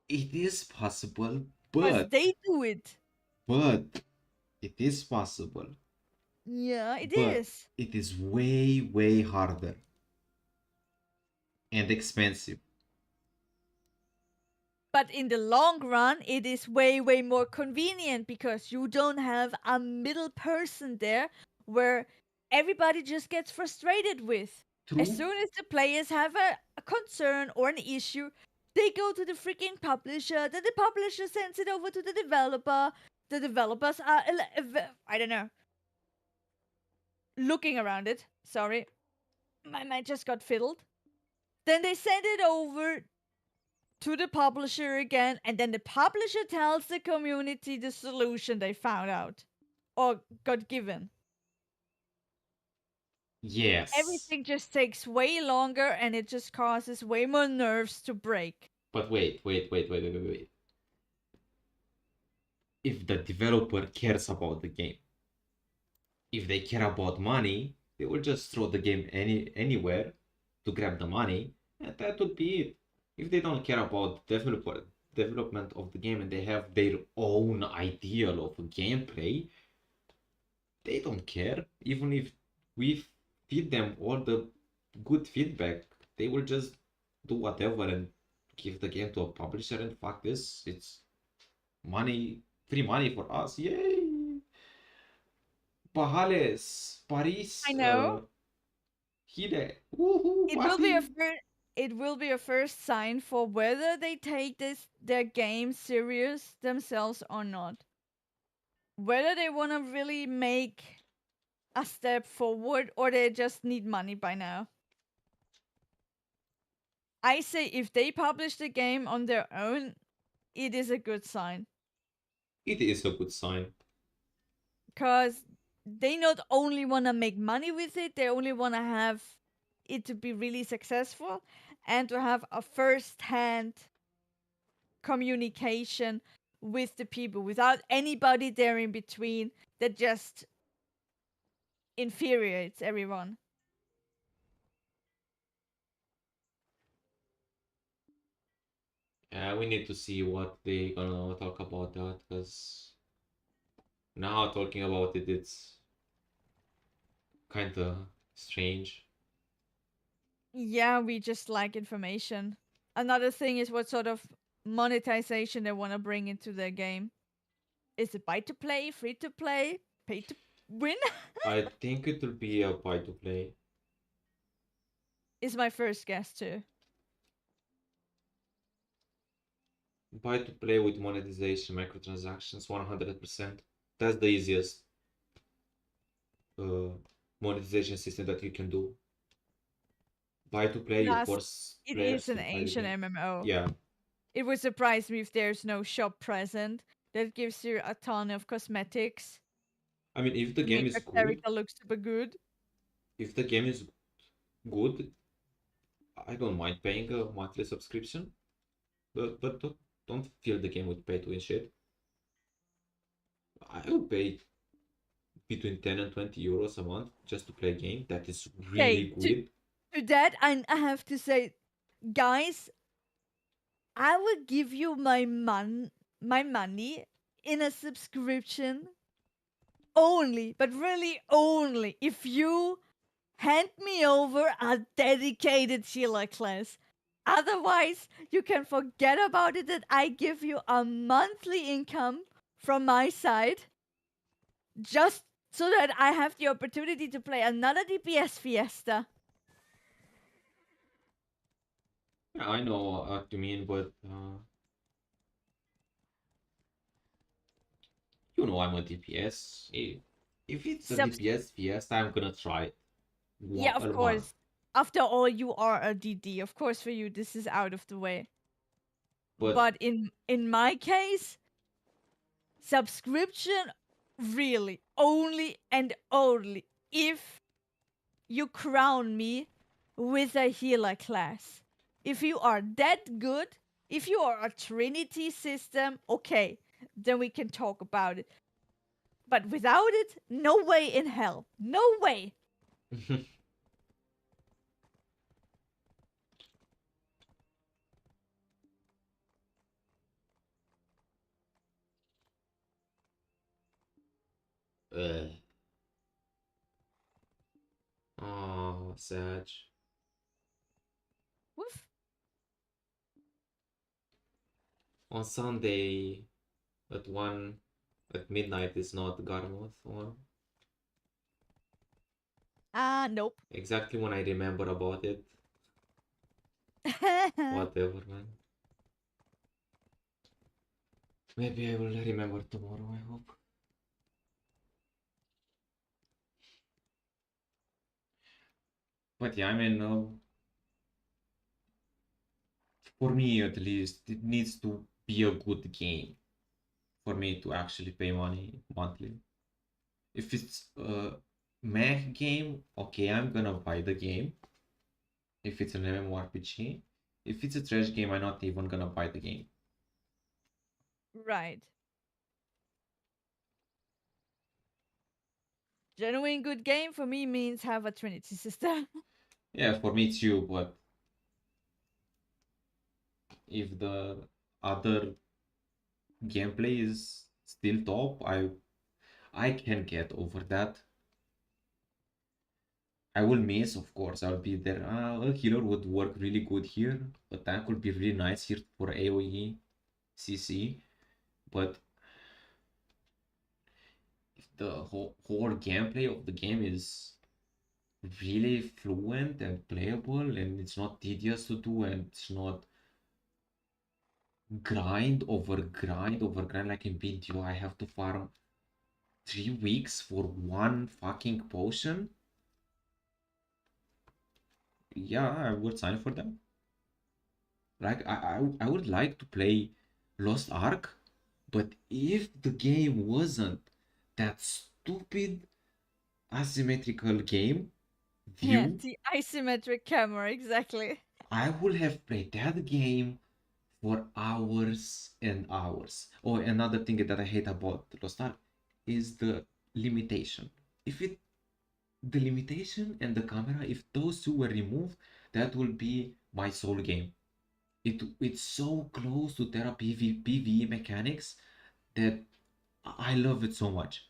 It is possible, Because but they do it. it is possible. Yeah, it But is. it is way, way harder and expensive. But in the long run, it is way, way more convenient because you don't have a middle person there where everybody just gets frustrated with. True. As soon as the players have a concern or an issue, they go to the freaking publisher, then the publisher sends it over to the developer. The developers are, I don't know, looking around it. Sorry. My mind just got fiddled. Then they send it over to the publisher again, and then the publisher tells the community the solution they found out or got given. Yes. Everything just takes way longer and it just causes way more nerves to break. But wait. If the developer cares about the game, if they care about money, they will just throw the game anywhere to grab the money, and that would be it. If they don't care about development of the game and they have their own ideal of gameplay, they don't care. Even if we feed them all the good feedback, they will just do whatever and give the game to a publisher and fuck this. It's money, free money for us. Yay! Pahales, Paris, I know. Hide. Woohoo, It will be a party! it will be a first sign for whether they take their game serious themselves or not. Whether they want to really make a step forward or they just need money by now. I say if they publish the game on their own, it is a good sign. It is a good sign. Because they not only want to make money with it, they only want to have it to be really successful and to have a first-hand communication with the people without anybody there in between that just infuriates everyone. Yeah, we need to see what they gonna talk about that, because now talking about it, it's kinda strange. Yeah, we just like information. Another thing is what sort of monetization they want to bring into their game. Is it buy to play, free to play, pay to win? I think it will be a buy to play. Is my first guess too. Buy to play with monetization, microtransactions, 100%. That's the easiest monetization system that you can do. Buy to play, you Plus, force it players is an to buy the Asian game. MMO. Yeah, It would surprise me if there's no shop present that gives you a ton of cosmetics I mean, if the to game make is a good, character look super good. if the game is good, I don't mind paying a monthly subscription, but don't fill the game with pay to win shit. I will pay between 10 and 20 euros a month just to play a game that is Okay, really good. to that I have to say, guys, I will give you my money in a subscription only, but really only if you hand me over a dedicated healer class. Otherwise, you can forget about it that I give you a monthly income from my side just so that I have the opportunity to play another DPS Fiesta. Yeah, I know what you mean, but you know I'm a DPS. If it's a Subs- DPS Fiesta, I'm gonna try it. yeah, of A month. course. After all, you are a DD. Of course, for you, this is out of the way. But But in my case, subscription really only and only if you crown me with a healer class. If you are that good, if you are a Trinity system, okay, then we can talk about it. But without it, no way in hell. No way. Oh, sad. Woof. On Sunday at 1 at midnight is not Garmoth or Nope. exactly when I remember about it. Whatever, man. Maybe I will remember tomorrow, I hope. But yeah, I mean, for me at least, it needs to be a good game for me to actually pay money monthly. If it's Mech game, okay, I'm gonna buy the game. If it's an MMORPG. If it's a trash game, I'm not even gonna buy the game. Right. Genuine good game for me means have a Trinity system. Yeah, for me too, but if the other gameplay is still top, I can get over that. I will miss, of course, I'll be there. A healer would work really good here. A tank would be really nice here for AoE, CC. But if the whole gameplay of the game is really fluent and playable and it's not tedious to do and it's not grind over grind over grind like in BDO, I have to farm 3 weeks for one fucking potion. Yeah, I would sign for them. Like I would like to play Lost Ark, but if the game wasn't that stupid asymmetrical game Yeah, view, the isometric camera, exactly. I would have played that game for hours and hours. Oh, another thing that I hate about Lost Ark is the limitation. If it the limitation and the camera, if those two were removed, that will be my soul game. It's so close to Terra PvE mechanics that I love it so much.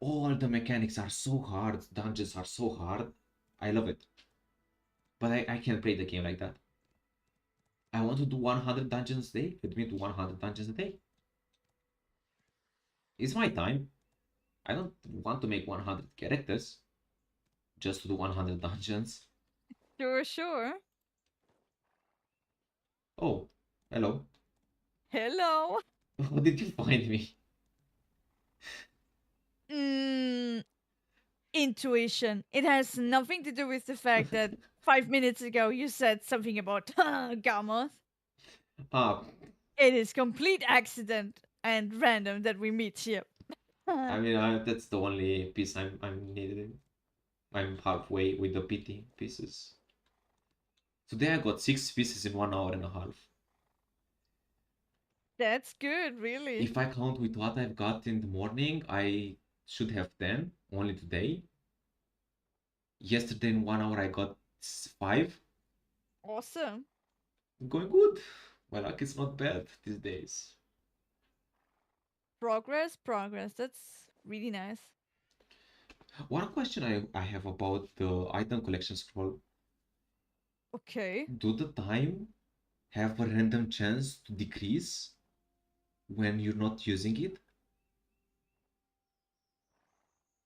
All the mechanics are so hard, dungeons are so hard. I love it. But I can't play the game like that. I want to do 100 dungeons a day. Let me do 100 dungeons a day. It's my time. I don't want to make 100 characters just to do 100 dungeons. Sure, sure. Oh, hello. Hello. How did you find me? Intuition. It has nothing to do with the fact that 5 minutes ago you said something about Garmoth. Ah, It is complete accident and random that we meet here. I mean, that's the only piece I'm needing. I'm halfway with the PT pieces. Today I got 6 pieces in 1 hour and a half. That's good, really. If I count with what I've got in the morning, I should have 10 only today. Yesterday in 1 hour I got 5. Awesome. Going good. My luck is not bad these days. Progress, progress. That's really nice. One question I have about the item collection scroll. Okay. Do the time have a random chance to decrease when you're not using it?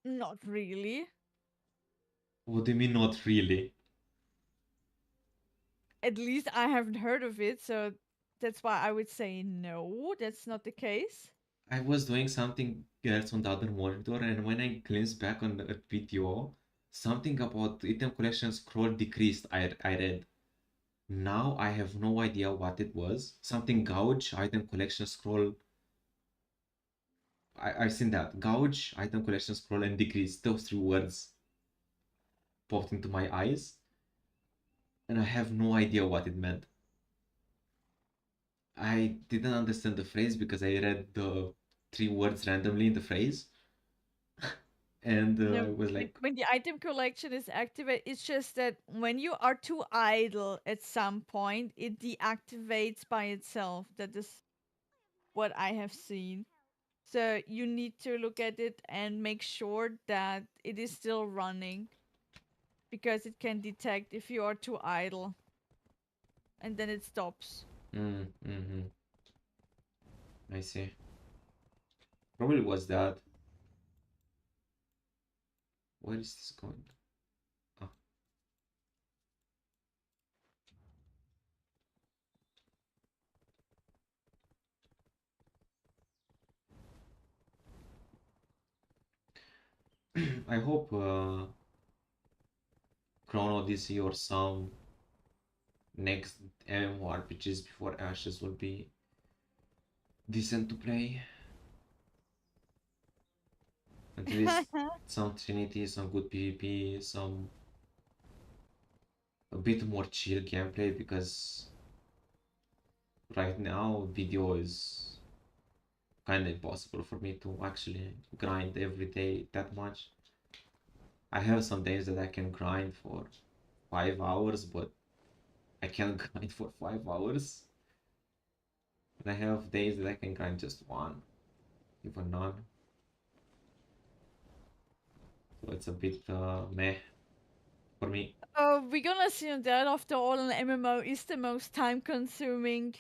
Not really. What do you mean not really? At least I haven't heard of it, so that's why I would say no, that's not the case. I was doing something else on the other monitor, and when I glanced back on the video, something about item collection scroll decreased. I read. Now I have no idea what it was. Something gouge item collection scroll. I've seen that gouge item collection scroll and decrease. Those 3 words popped into my eyes, and I have no idea what it meant. I didn't understand the phrase because I read the 3 words randomly in the phrase, and No, I was like, when the item collection is activated, it's just that when you are too idle at some point, it deactivates by itself. That is what I have seen. So you need to look at it and make sure that it is still running because it can detect if you are too idle and then it stops. mm-hmm. I see. Probably was that. Where is this going? Ah. I hope Chrono DC or some next MMORPGs before Ashes will be decent to play. At least some Trinity, some good PvP, some a bit more chill gameplay, because right now video is kind of impossible for me to actually grind every day that much. I have some days that I can grind for 5 hours, but I can't grind for 5 hours. And I have days that I can grind just one, even none. So it's a bit meh for me. We're gonna assume that after all, an MMO is the most time-consuming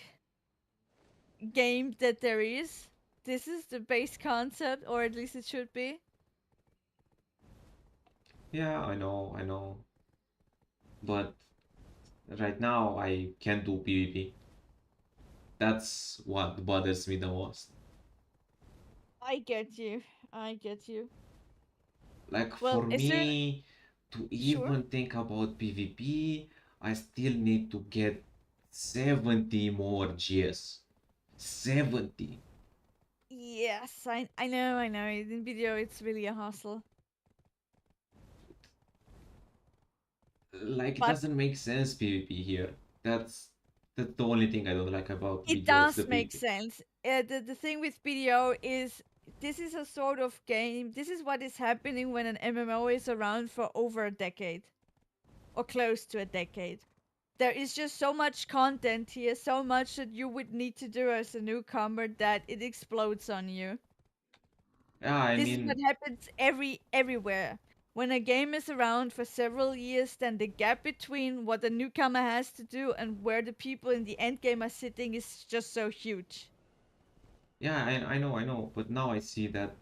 game that there is. This is the base concept, or at least it should be. Yeah, I know. But right now I can't do PvP. That's what bothers me the most. I get you. I get you. Like Well, for is there me to sure? even think about PvP, I still need to get 70 more GS. 70. Yes, I know, I know. In video, it's really a hustle. Like it But doesn't make sense PvP here. That's the only thing I don't like about it video is the does make PvP. sense. The thing with BDO is this is a sort of game. This is what is happening when an MMO is around for over a decade or close to a decade. There is just so much content here, so much that you would need to do as a newcomer that it explodes on you. Yeah, I This is what mean, happens everywhere. When a game is around for several years, then the gap between what the newcomer has to do and where the people in the end game are sitting is just so huge. yeah, I know, but now I see that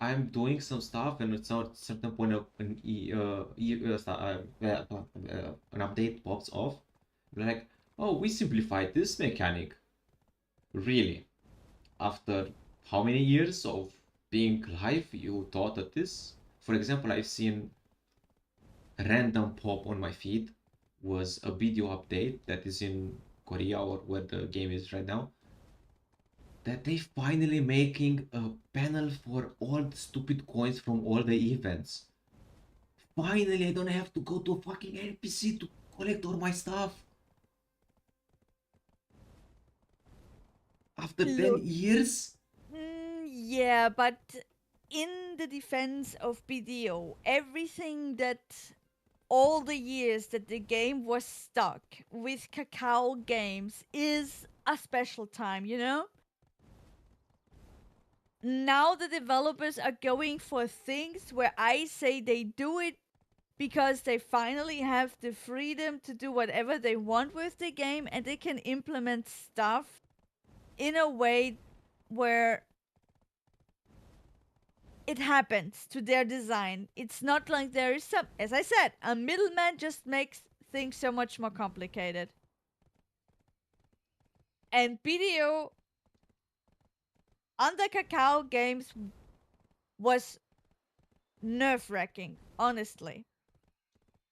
I'm doing some stuff, and at some certain point of an update pops off. Like, oh, we simplified this mechanic. Really? After how many years of being live, you thought that this? For example, I've seen a random pop on my feed was a video update that is in Korea, or where the game is right now, that they finally making a panel for all the stupid coins from all the events. Finally, I don't have to go to a fucking NPC to collect all my stuff. After 10 Look, years? yeah, but in the defense of BDO, everything that all the years that the game was stuck with Cacao Games is a special time, you know? Now the developers are going for things where I say they do it because they finally have the freedom to do whatever they want with the game, and they can implement stuff in a way where it happens to their design. It's not like there is some, as I said, a middleman just makes things so much more complicated. And BDO under Cacao Games was nerve-wracking, honestly.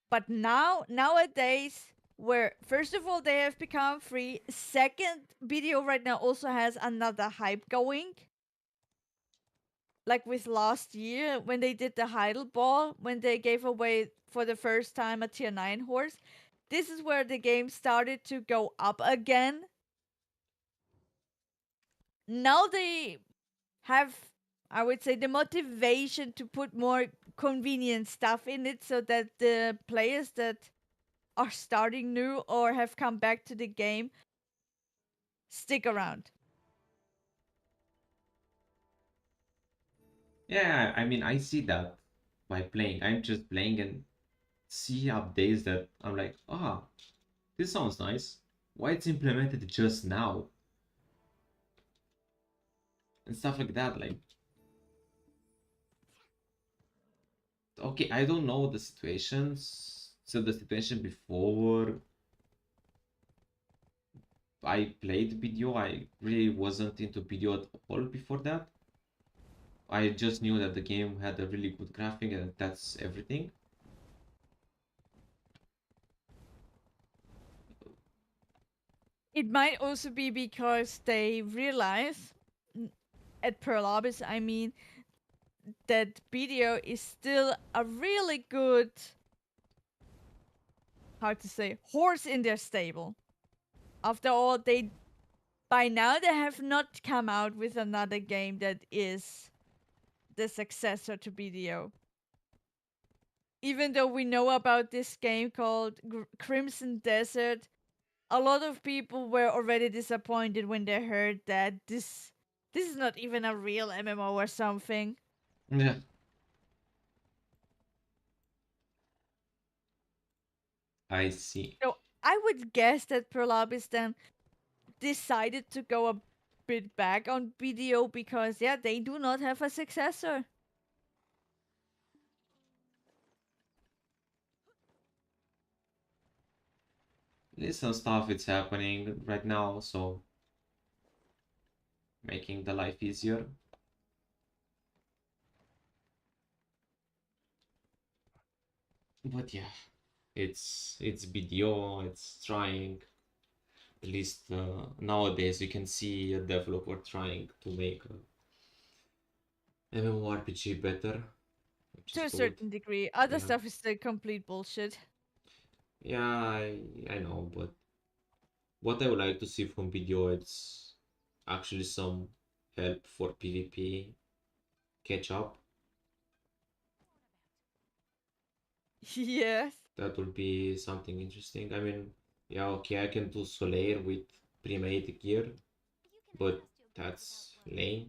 But nowadays, where first of all they have become free, second, BDO right now also has another hype going. Like with last year when they did the Heidel Ball, when they gave away for the first time a tier 9 horse. This is where the game started to go up again. Now they have, I would say, the motivation to put more convenient stuff in it so that the players that are starting new or have come back to the game stick around. Yeah, I mean, I see that by playing. I'm just playing and see updates that I'm like, ah, this sounds nice. Why it's implemented just now? And stuff like that. Like, okay, I don't know the situations. So the situation before I played video, I really wasn't into video at all before that. I just knew that the game had a really good graphic, and that's everything. It might also be because they realize, at Pearl Abyss, I mean, that BDO is still a really good, how to say, horse in their stable. After all, by now they have not come out with another game that is the successor to BDO. Even though we know about this game called Crimson Desert, a lot of people were already disappointed when they heard that this is not even a real MMO or something. Yeah. I see. So I would guess that Prolabis then decided to go a bit back on BDO because they do not have a successor. There's some stuff it's happening right now, so making the life easier. But yeah, it's BDO, it's trying. At least nowadays you can see a developer trying to make a MMORPG better, which To is a good. certain degree. Other Yeah. stuff is the complete bullshit. Yeah, I know, but what I would like to see from BDO, it's actually some help for PvP catch up. Yes. That would be something interesting. I mean, yeah, okay, I can do Solaire with pre-made gear, but that's lame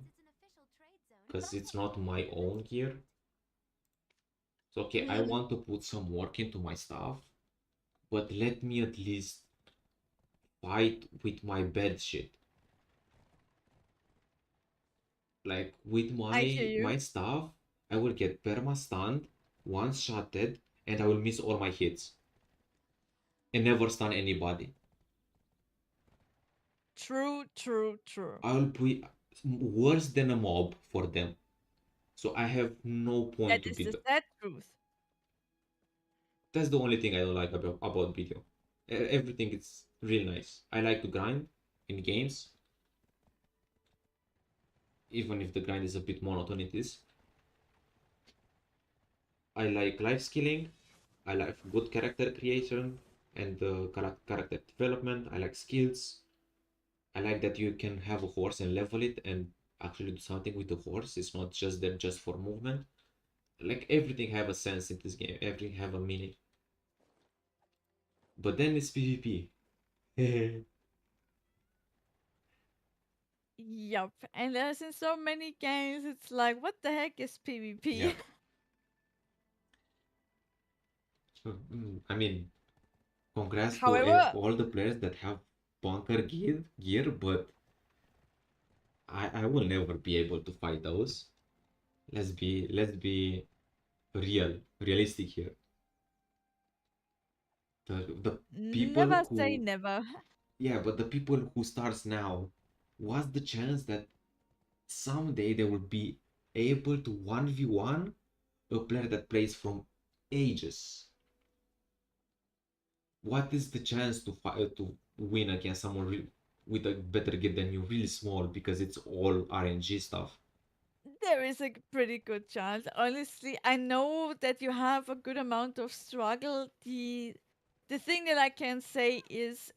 because it's not my own gear. So, okay, I want to put some work into my stuff, but let me at least fight with my bad shit. Like with I hear you. my stuff, I will get perma stunned, one shotted, and I will miss all my hits and never stun anybody. True. I will be worse than a mob for them. So I have no point That to is beat the them. sad truth. That's the only thing I don't like about video. Everything is really nice. I like to grind in games, even if the grind is a bit monotone. It is. I like life skilling. I like good character creation and character development. I like skills. I like that you can have a horse and level it and actually do something with the horse. It's not just there just for movement. Like everything have a sense in this game. Everything have a meaning. But then it's PvP. Yup. And there's in so many games, it's like, what the heck is PvP? Yeah. I mean, congrats to However, all the players that have bunker gear, but I will never be able to fight those. Let's be realistic here. The people never say who never. yeah, but the people who starts now, what's the chance that someday they will be able to 1v1 a player that plays from ages? What is the chance to fight to win against someone with a better gear than you, really small, because it's all RNG stuff? There is a pretty good chance. Honestly, I know that you have a good amount of struggle. The thing that I can say is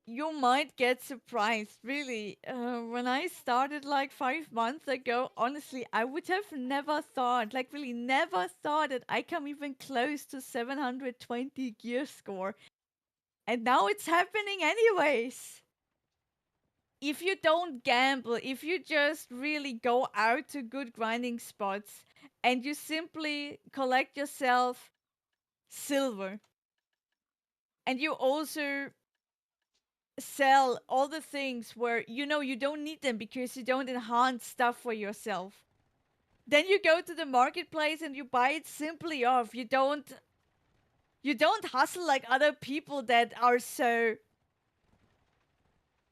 you might get surprised. Really, when I started like 5 months ago, honestly, I would have never thought, like really never thought that I come even close to 720 gear score. And now it's happening anyways. If you don't gamble, if you just really go out to good grinding spots and you simply collect yourself silver and you also sell all the things where you know you don't need them because you don't enhance stuff for yourself, then you go to the marketplace and you buy it simply off. You don't hustle like other people that are so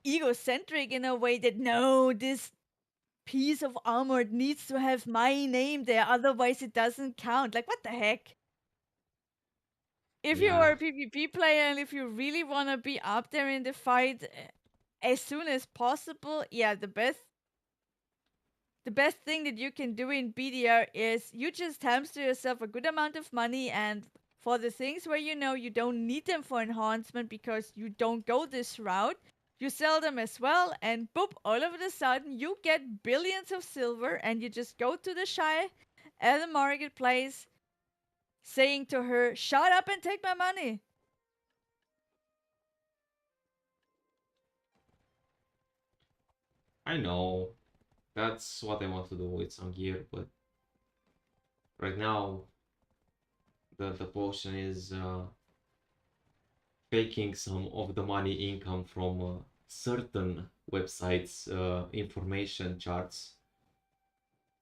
egocentric in a way that no, this piece of armor needs to have my name there, otherwise it doesn't count. Like, what the heck? If you are Yeah, a PvP player and if you really want to be up there in the fight as soon as possible, yeah, the the best thing that you can do in BDO is you just hamster yourself a good amount of money, and for the things where you know you don't need them for enhancement because you don't go this route, you sell them as well, and boop, all of a sudden you get billions of silver, and you just go to the Shy at the marketplace saying to her, "Shut up and take my money." I know. That's what I want to do with some gear, but right now the potion is faking some of the money income from certain websites information charts.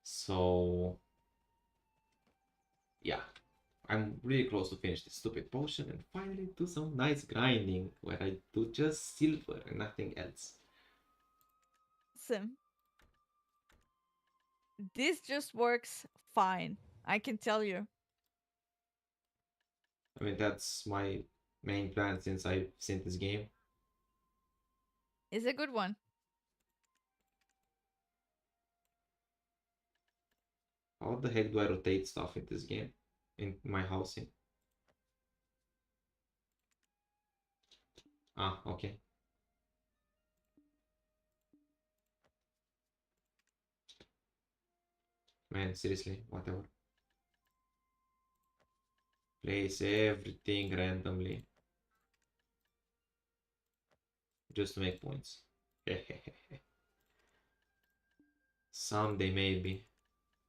So yeah, I'm really close to finish this stupid potion and finally do some nice grinding where I do just silver and nothing else. Awesome. This just works fine, I can tell you. I mean, that's my main plan since I've seen this game. It's a good one. How the heck do I rotate stuff in this game? In my housing? Ah, okay. Man, seriously, whatever. Place everything randomly. Just to make points. Someday maybe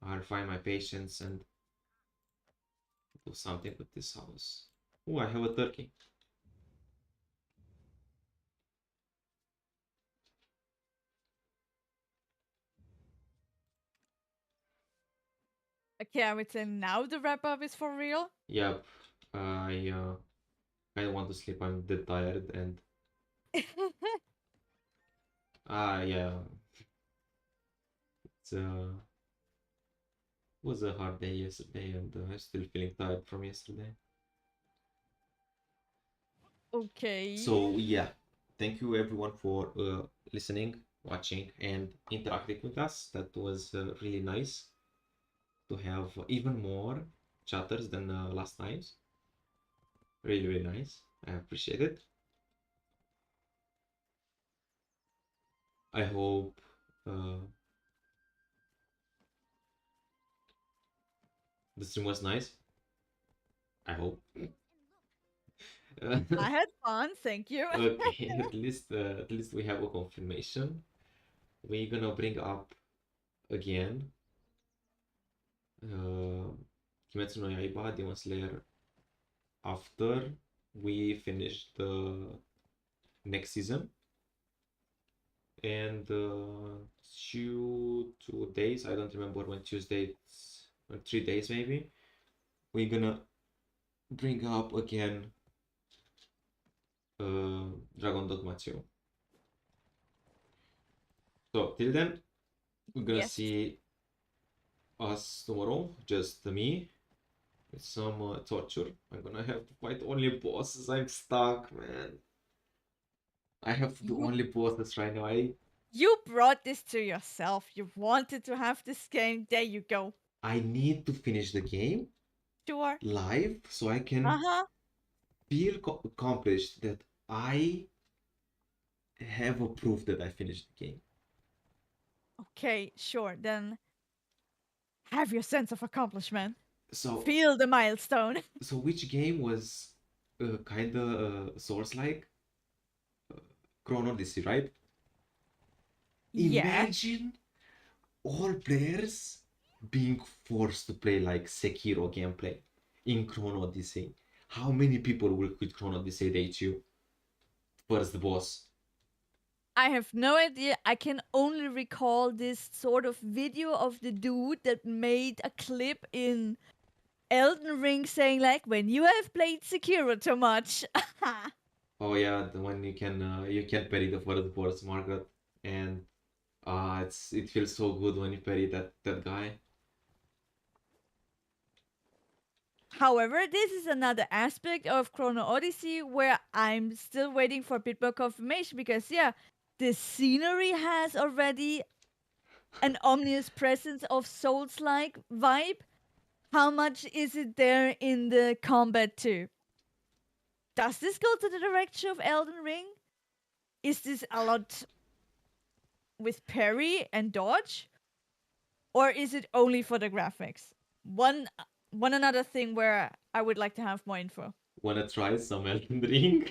I'll find my patience and do something with this house. Oh, I have a turkey. Okay, I would say now the wrap up is for real. Yep, I don't want to sleep. I'm dead tired and yeah, it's was a hard day yesterday and I'm still feeling tired from yesterday. Okay. So yeah, thank you everyone for listening, watching, and interacting with us. That was really nice to have even more chatters than last times. Really, really nice. I appreciate it. I hope the stream was nice. I hope. I had fun, thank you. Okay, at least we have a confirmation. We're gonna bring up again Kimetsu no Yaiba Demon Slayer after we finish the next season, and 2 days, I don't remember when Tuesday, or 3 days maybe, we're gonna bring up again Dragon Dogma 2. So till then, we're gonna Yes. see us tomorrow, just me, with some torture. I'm gonna have to fight only bosses. I'm stuck, man. I have to do You- only bosses right now. You brought this to yourself. You wanted to have this game. There you go. I need to finish the game Sure. live so I can Uh-huh. feel accomplished that I have a proof that I finished the game. Okay, sure. Then have your sense of accomplishment. So, Feel the milestone. so which game was kind of Source-like? Chrono Odyssey, right? Yeah. Imagine all players being forced to play like Sekiro gameplay in Chrono Odyssey. How many people will quit Chrono Odyssey day 2? First boss. I have no idea. I can only recall this sort of video of the dude that made a clip in Elden Ring saying like, "When you have played Sekiro too much." Oh yeah, the one you can parry the first boss, Margaret, and it feels so good when you parry that guy. However, this is another aspect of Chrono Odyssey where I'm still waiting for a bit more confirmation because, yeah, the scenery has already an ominous presence of Souls-like vibe, how much is it there in the combat too? Does this go to the direction of Elden Ring? Is this a lot with parry and dodge? Or is it only for the graphics? One another thing where I would like to have more info. Wanna try some Elden Ring?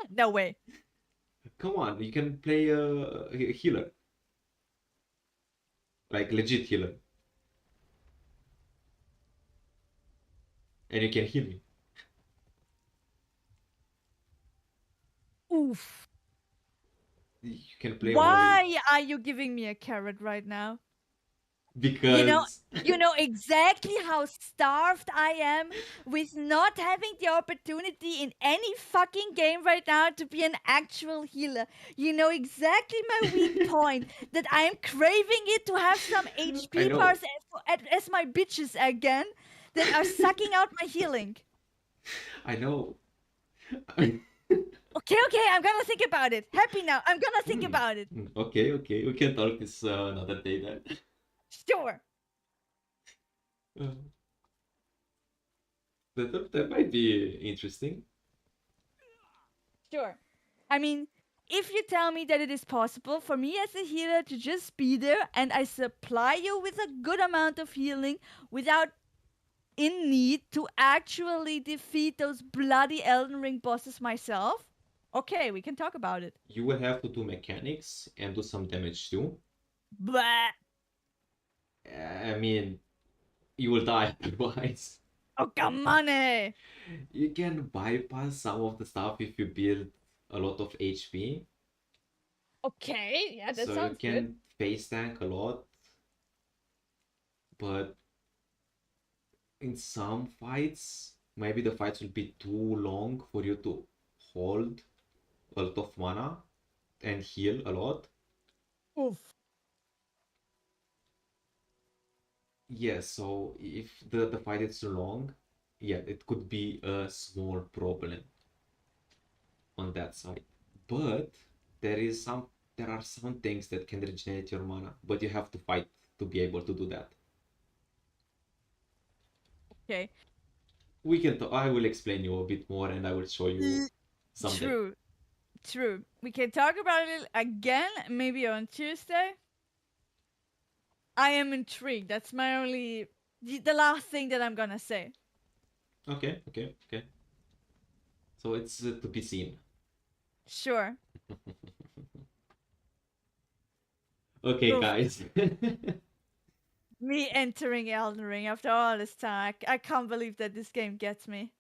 No way. Come on, you can play a healer. Like legit healer. And you can heal me. Oof. You can play only Why are you giving me a carrot right now? because You know exactly how starved I am with not having the opportunity in any fucking game right now to be an actual healer. You know exactly my weak point, that I am craving it to have some I HP know. bars as my bitches again that are sucking out my healing. I know. Okay, I'm gonna think about it. Happy now, I'm gonna think about it. Okay, we can talk this another day then. Sure. That might be interesting. Sure. I mean, if you tell me that it is possible for me as a healer to just be there and I supply you with a good amount of healing without in need to actually defeat those bloody Elden Ring bosses myself, okay, we can talk about it. You will have to do mechanics and do some damage too. But I mean, you will die otherwise. oh, come on, eh? You can bypass some of the stuff if you build a lot of HP. Okay, yeah, that So sounds you good. can face tank a lot. But in some fights, maybe the fights will be too long for you to hold a lot of mana and heal a lot. Oof. Yeah, so if the fight is too long, yeah, it could be a small problem on that side. But there are some things that can regenerate your mana, but you have to fight to be able to do that. Okay. We can I will explain you a bit more and I will show you someday. True. We can talk about it again, maybe on Tuesday. I am intrigued. That's my only, the last thing that I'm gonna say. Okay. So it's to be seen. Sure. Okay, Oof. guys. Me entering Elden Ring after all this time. I can't believe that this game gets me.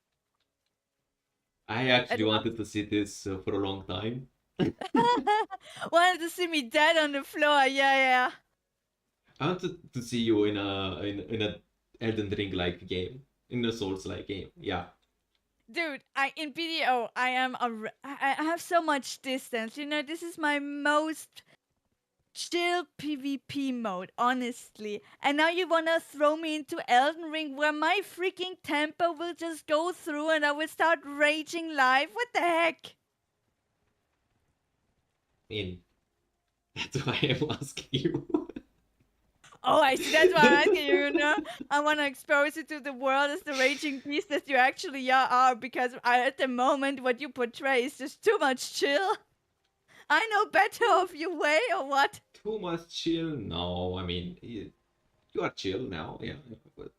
I actually wanted to see this for a long time. Wanted to see me dead on the floor. Yeah. I wanted to see you in a Elden Ring like game, in a Souls like game. Yeah. Dude, in BDO, I have so much distance. You know, this is my most chill PvP mode, honestly. And now you wanna throw me into Elden Ring where my freaking tempo will just go through and I will start raging live? What the heck? That's why I'm asking you. Oh, I see. That's why I'm asking you, you know? I want to expose you to the world as the raging beast that you actually are, because at the moment, what you portray is just too much chill. I know better of you, Wei, or what? Too much chill? No, I mean, you are chill now, yeah. But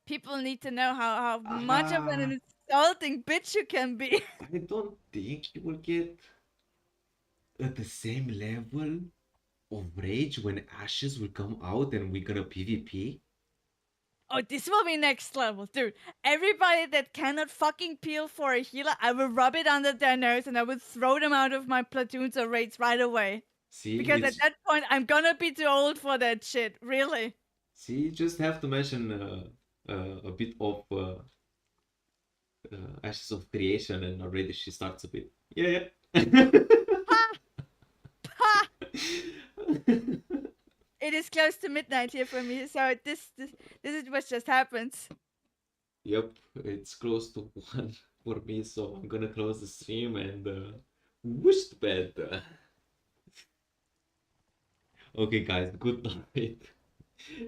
People need to know how much of an insulting bitch you can be. I don't think you will get at the same level of rage when Ashes will come out and we're gonna PvP. Oh, this will be next level, dude. Everybody that cannot fucking peel for a healer, I will rub it under their nose and I will throw them out of my platoons or raids right away. See, Because at that point, I'm gonna be too old for that shit, really. See, you just have to mention a bit of Ashes of Creation and already she starts a bit. Yeah. Ha! It is close to midnight here for me, so this is what just happens. Yep, it's close to 1 for me, so I'm gonna close the stream and whoosh to bed. Okay, guys, good night.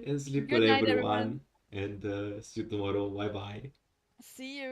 And sleep Good well, night, everyone. everyone. And see you tomorrow. Bye bye. See you.